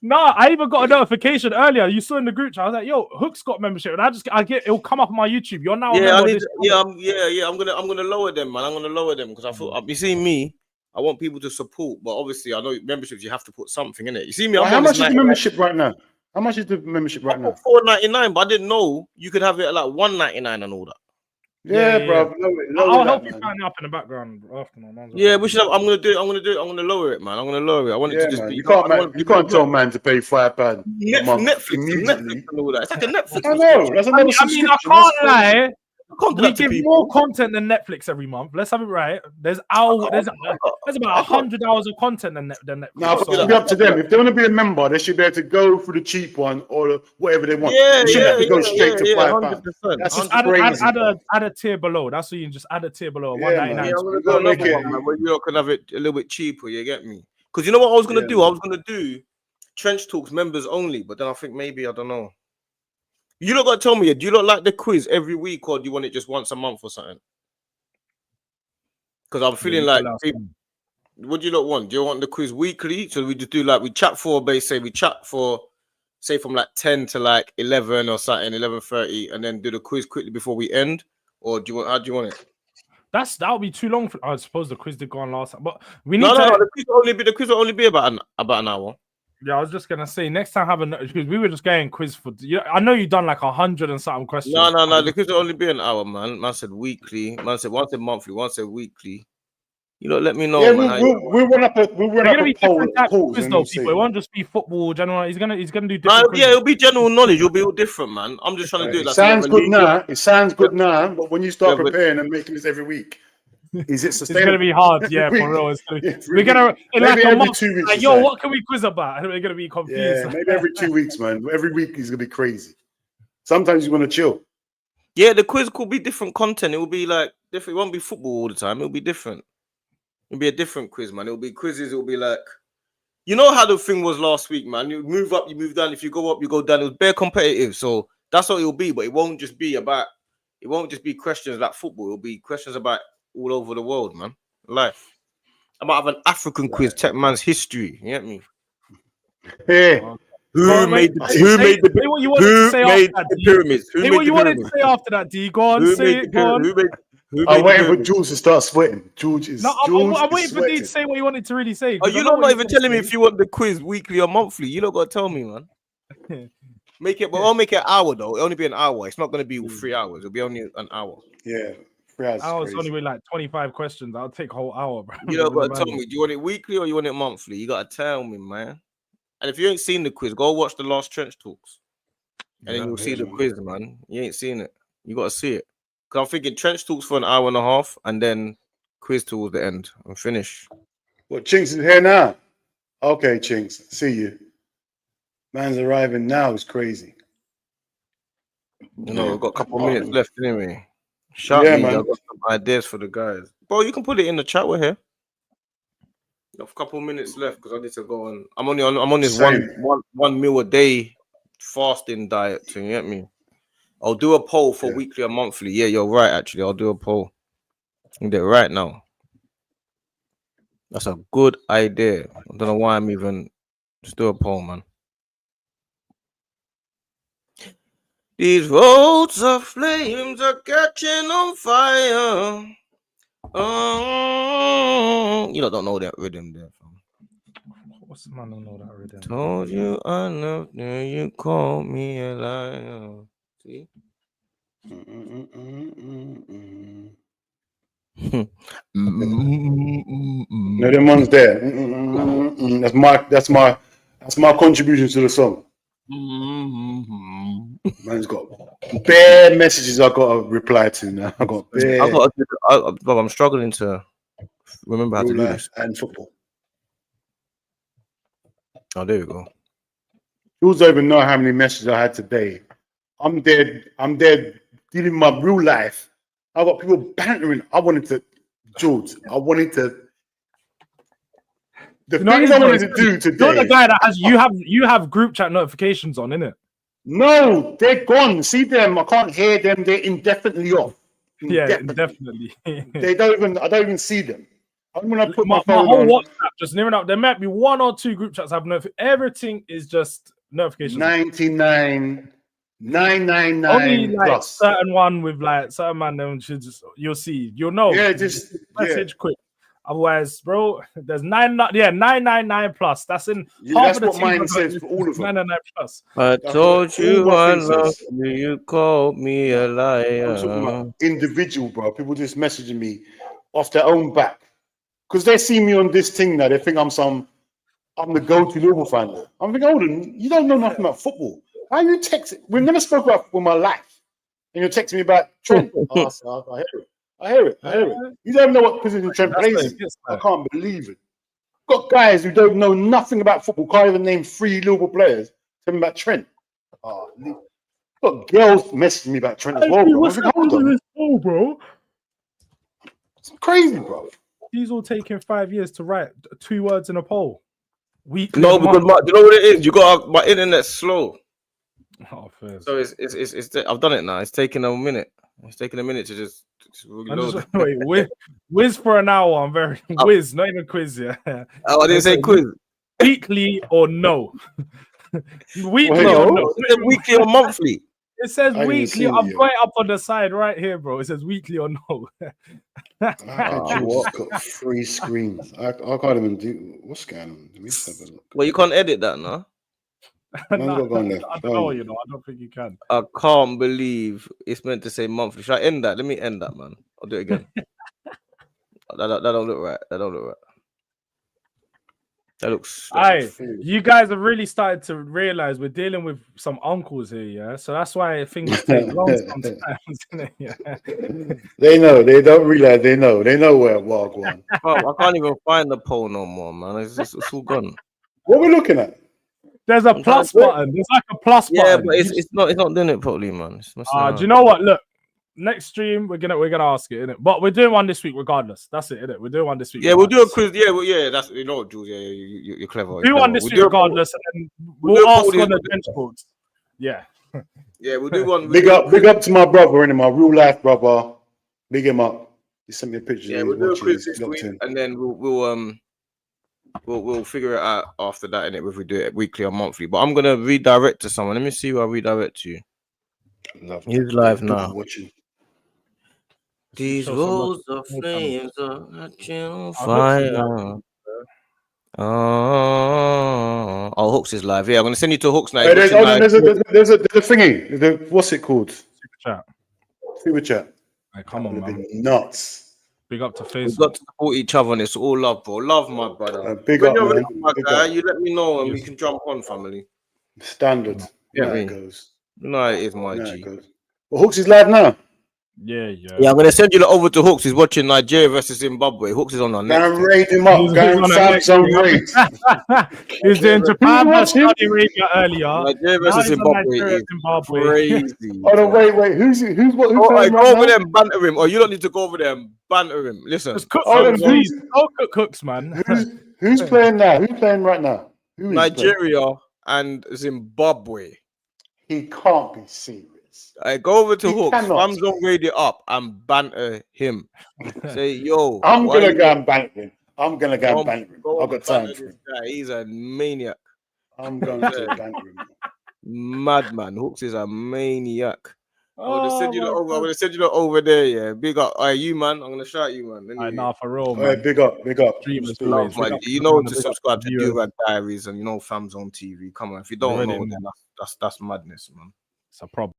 Speaker 3: Nah, I even got a notification earlier. You saw in the group chat. I was like, "Yo, Hook's got membership," and it'll come up on my YouTube. You're now
Speaker 2: I'm gonna lower them, man. I'm gonna lower them because I thought you see me. I want people to support, but obviously I know memberships you have to put something in it. You see me?
Speaker 1: How much is the membership right now? How much is the membership right now?
Speaker 2: $4.99, but I didn't know you could have it at like $1.99 and all that.
Speaker 1: Yeah, bro.
Speaker 3: I'll help you sign up in the background after.
Speaker 2: Yeah, we should have. I'm gonna do it. I'm gonna lower it, man. I'm gonna lower it. I want it to just be.
Speaker 1: You can't tell man to pay £5 a month
Speaker 2: Netflix and all that. It's like a Netflix.
Speaker 1: I know. That's another subscription.
Speaker 3: I can't lie. We give more content than Netflix every month. Let's have it right. There's about 100 hours of content than Netflix.
Speaker 1: No, but it'll be up to them. If they want to be a member, they should be able to go through the cheap one or whatever they want. They shouldn't have to go straight to £5. That's just crazy.
Speaker 3: Add a tier below. That's what you can just add a tier below.
Speaker 2: $1.99. I'm gonna go another one, man, where you can have it a little bit cheaper. You get me? Because you know what I was gonna do? I was gonna do Trench Talks members only, but then I think maybe I don't know. You not gotta tell me, do you not like the quiz every week or do you want it just once a month or something? Because I'm feeling like, what do you not want? Do you want the quiz weekly? So we just do like, we chat for say from like 10 to like 11 or something, 11:30, and then do the quiz quickly before we end? Or do you want, how do you want it?
Speaker 3: That would be too long. I suppose the quiz did go on last time, but we
Speaker 2: need the quiz will only be about an hour.
Speaker 3: Yeah, I was just gonna say next time because we were just getting quiz for. I know you've done like 100 and something questions.
Speaker 2: No. The quiz will only be an hour, man. Man said weekly. Man said once a monthly. Once a weekly. You know, let me know.
Speaker 1: Yeah, we'll run up a poll.
Speaker 3: Quiz though, people. It won't just be football. General. He's gonna do different.
Speaker 2: It'll be general knowledge. It'll be all different, man. I'm just trying to do it. Like
Speaker 1: sounds good now. It sounds good now, but when you start preparing and making this every week. Is it sustainable?
Speaker 3: It's gonna be hard, yeah, for real. We're gonna in like a month, 2 weeks. Like, yo, what can we quiz about? And we're gonna be confused.
Speaker 1: Yeah, maybe every 2 weeks, man. Every week is gonna be crazy. Sometimes you want to chill.
Speaker 2: Yeah, the quiz could be different content. It will be like different. It won't be football all the time. It'll be different. It'll be a different quiz, man. It'll be quizzes. It'll be like, you know how the thing was last week, man. You move up, you move down. If you go up, you go down. It was bare competitive. So that's what it'll be. But it won't just be questions like football. It'll be questions about all over the world, man. Life. I might have an African quiz, check man's history. You get me?
Speaker 1: Hey.
Speaker 2: Who made the pyramids?
Speaker 3: Say what you wanted to say after that, D. Go on, say it. Go on.
Speaker 1: I'm waiting for Jules to start sweating. I'm
Speaker 3: waiting for D to say what you wanted to really say.
Speaker 2: Oh, you're not even telling me if you want the quiz weekly or monthly. You don't got to tell me, man. Make it, but I'll make it an hour though. It'll only be an hour. It's not going to be 3 hours. It'll be only an hour.
Speaker 1: Yeah.
Speaker 3: I was only with like 25 questions. I'll take a whole hour, bro.
Speaker 2: You don't got to tell me. Do you want it weekly or you want it monthly? You got to tell me, man. And if you ain't seen the quiz, go watch the last Trench Talks. And then you'll see the quiz, man. You ain't seen it. You got to see it. Because I'm thinking Trench Talks for an hour and a half and then quiz towards the end and finish.
Speaker 1: Well, Chinks is here now. Okay, Chinks. See you. Man's arriving now. It's crazy.
Speaker 2: You know, we've got a couple of minutes left anyway. Shout
Speaker 1: Yeah,
Speaker 2: me.
Speaker 1: man.
Speaker 2: I've got some ideas for the guys. Bro, you can put it in the chat. We're here. Got a couple minutes left because I need to go on. I'm on this
Speaker 1: Same.
Speaker 2: one meal a day fasting diet thing. You get me? I'll do a poll for weekly or monthly. Yeah, you're right. Actually, I'll do a poll. I'll do it right now. That's a good idea. I don't know why I'm even just do a poll, man. These roads of flames are catching on fire. Oh, you don't know that rhythm there.
Speaker 3: What's the man who know that rhythm?
Speaker 2: Told you I loved you, you called me a liar. See?
Speaker 1: No, them ones there. That's my contribution to the song. Man's got bare messages I got to reply to now.
Speaker 2: I'm struggling to remember how to do this.
Speaker 1: And football.
Speaker 2: Oh, there we go.
Speaker 1: You don't even know how many messages I had today. I'm dead dealing with my real life. I got people bantering. I wanted to the things I wanted to do today.
Speaker 3: You're the guy that has you have group chat notifications on, innit?
Speaker 1: No, they're gone. See them. I can't hear them. They're indefinitely off.
Speaker 3: Indefinitely.
Speaker 1: I don't even see them. I'm gonna put my
Speaker 3: phone
Speaker 1: whole
Speaker 3: on. WhatsApp just near enough. There might be one or two group chats have everything is just notifications.
Speaker 1: 999
Speaker 3: only like
Speaker 1: plus.
Speaker 3: certain one with like certain man them should just you'll know.
Speaker 1: Yeah, just
Speaker 3: message quick. Otherwise, bro, there's 999 plus. That's in
Speaker 1: that's
Speaker 3: half of the
Speaker 1: what mine says for all of them.
Speaker 3: 999 plus.
Speaker 2: I told you I love you. You called me a liar.
Speaker 1: I'm talking about individual, bro. People just messaging me off their own back because they see me on this thing now. They think I'm the go-to Liverpool fan. I'm thinking, hold on, you don't know nothing about football. How you texting? We've never spoken about football in my life, and you're texting me about Trent. I hear it. You don't know what position Trent plays in. I can't believe it. Got guys who don't know nothing about football, can't even name 3 Liverpool players. Tell me about Trent. Got girls messaging me about Trent as well, bro. Bro? It's crazy, bro.
Speaker 3: He's all taking 5 years to write 2 words in a poll. Weekly.
Speaker 2: No, because you know what it is. My internet's slow.
Speaker 3: Oh, fair.
Speaker 2: So it's I've done it now. It's taking a minute. It's taking a minute to just reload.
Speaker 3: Wait, whiz for an hour. I'm very whiz, not even quiz. Yeah.
Speaker 2: Oh, I didn't say quiz.
Speaker 3: Weekly or no? Weekly or no?
Speaker 2: Is it weekly or monthly?
Speaker 3: It says weekly. I've got it up on the side right here, bro. It says weekly or no.
Speaker 1: What? Got 3 screens. I can't even do. What's going on? Let me just have a look.
Speaker 2: Well, you can't edit that, no?
Speaker 3: I don't know. I don't think you can.
Speaker 2: I can't believe it's meant to say monthly. Should I end that? Let me end that, man. I'll do it again. that don't look right. That don't look right. That looks.
Speaker 3: You guys have really started to realize we're dealing with some uncles here, yeah. So that's why things take long sometimes. Yeah.
Speaker 1: They know. They don't realize. They know. They know where walk one.
Speaker 2: I can't even find the poll no more, man. It's all gone.
Speaker 1: What are we looking at?
Speaker 3: There's a plus button. There's like a plus button.
Speaker 2: Yeah, but it's not doing it properly, man.
Speaker 3: Do you know what? Look, next stream we're gonna ask it, innit? But we're doing one this week regardless. That's it, innit? We're doing one this week.
Speaker 2: Yeah, we'll do a quiz. Yeah, that's Jules. Yeah, you're clever.
Speaker 3: Do one this week regardless, and then we'll ask on the bench boards. Yeah.
Speaker 2: Yeah, we'll do one.
Speaker 1: Big up to my brother, innit? My real life brother. Big him up. He sent me a picture.
Speaker 2: Yeah, we'll do a quiz this week, and then we'll figure it out after that, innit? If we do it weekly or monthly. But I'm gonna redirect to someone. Let me see who I redirect to. He's live now.
Speaker 1: Watching.
Speaker 2: These roads of flames are catching on fire. Oh, Hooks is live. Yeah, I'm gonna send you to Hooks now.
Speaker 1: There's a thingy. What's it called? Super chat.
Speaker 3: Hey, come on, man.
Speaker 1: Nuts.
Speaker 3: Big up to Facebook.
Speaker 2: We've got to support each other, and it's all love, bro. Love, my brother.
Speaker 1: Big up, man.
Speaker 2: My guy, you let me know, and we can jump on, family.
Speaker 1: Standard.
Speaker 2: Yeah,
Speaker 1: it goes.
Speaker 2: No, it is my G.
Speaker 1: Well, Hooks is live now.
Speaker 3: Yeah.
Speaker 2: Yeah, I'm gonna send you over to Hooks. He's watching Nigeria versus Zimbabwe. Hooks is on our
Speaker 1: Go
Speaker 2: next.
Speaker 1: and raid him up. Go and FamZone raid.
Speaker 3: He's doing Japan versus
Speaker 1: watching?
Speaker 3: Saudi Arabia earlier.
Speaker 2: Nigeria
Speaker 3: Now
Speaker 2: versus
Speaker 3: he's on
Speaker 2: Zimbabwe
Speaker 3: Nigeria,
Speaker 2: is
Speaker 3: Zimbabwe.
Speaker 2: crazy.
Speaker 1: Oh no, wait. Who's playing
Speaker 2: Go
Speaker 1: right
Speaker 2: over
Speaker 1: now?
Speaker 2: there and banter him. Or you don't need to go over there and banter him. Listen.
Speaker 3: Just cook
Speaker 1: Oh,
Speaker 3: Cooks,
Speaker 1: then
Speaker 3: please. Don't cook Cooks, man.
Speaker 1: Who's playing now? Who's playing right now? Who is
Speaker 2: Nigeria and Zimbabwe.
Speaker 1: He can't be serious.
Speaker 2: I go over to
Speaker 1: He
Speaker 2: Hooks.
Speaker 1: cannot.
Speaker 2: FamZone raid it up and banter him. Say, yo.
Speaker 1: I'm
Speaker 2: why
Speaker 1: gonna
Speaker 2: you-
Speaker 1: go and banter him. I'm gonna go and banter him.
Speaker 2: go
Speaker 1: I've got
Speaker 2: and
Speaker 1: time
Speaker 2: banter
Speaker 1: for
Speaker 2: this
Speaker 1: him.
Speaker 2: guy. He's a maniac.
Speaker 1: I'm going to banter him.
Speaker 2: Madman. Hooks is a maniac. I'm gonna
Speaker 3: Oh,
Speaker 2: send you
Speaker 3: my
Speaker 2: over. I'm
Speaker 3: God.
Speaker 2: gonna send you over there. Yeah, big up. You man. I'm gonna shout you, man.
Speaker 3: Alright,
Speaker 2: Anyway.
Speaker 3: nah, for real,
Speaker 1: All
Speaker 3: man.
Speaker 1: right, big up.
Speaker 3: Dreamers
Speaker 1: Speak.
Speaker 3: always.
Speaker 2: Man,
Speaker 3: Big up
Speaker 2: you
Speaker 3: to
Speaker 2: know
Speaker 3: the
Speaker 2: to
Speaker 3: big up
Speaker 2: subscribe
Speaker 3: to
Speaker 2: to
Speaker 3: viewers.
Speaker 2: Do Diaries and FamZone TV. Come on, if you don't
Speaker 3: Already,
Speaker 2: know,
Speaker 3: man.
Speaker 2: then that's madness, man.
Speaker 3: It's a problem.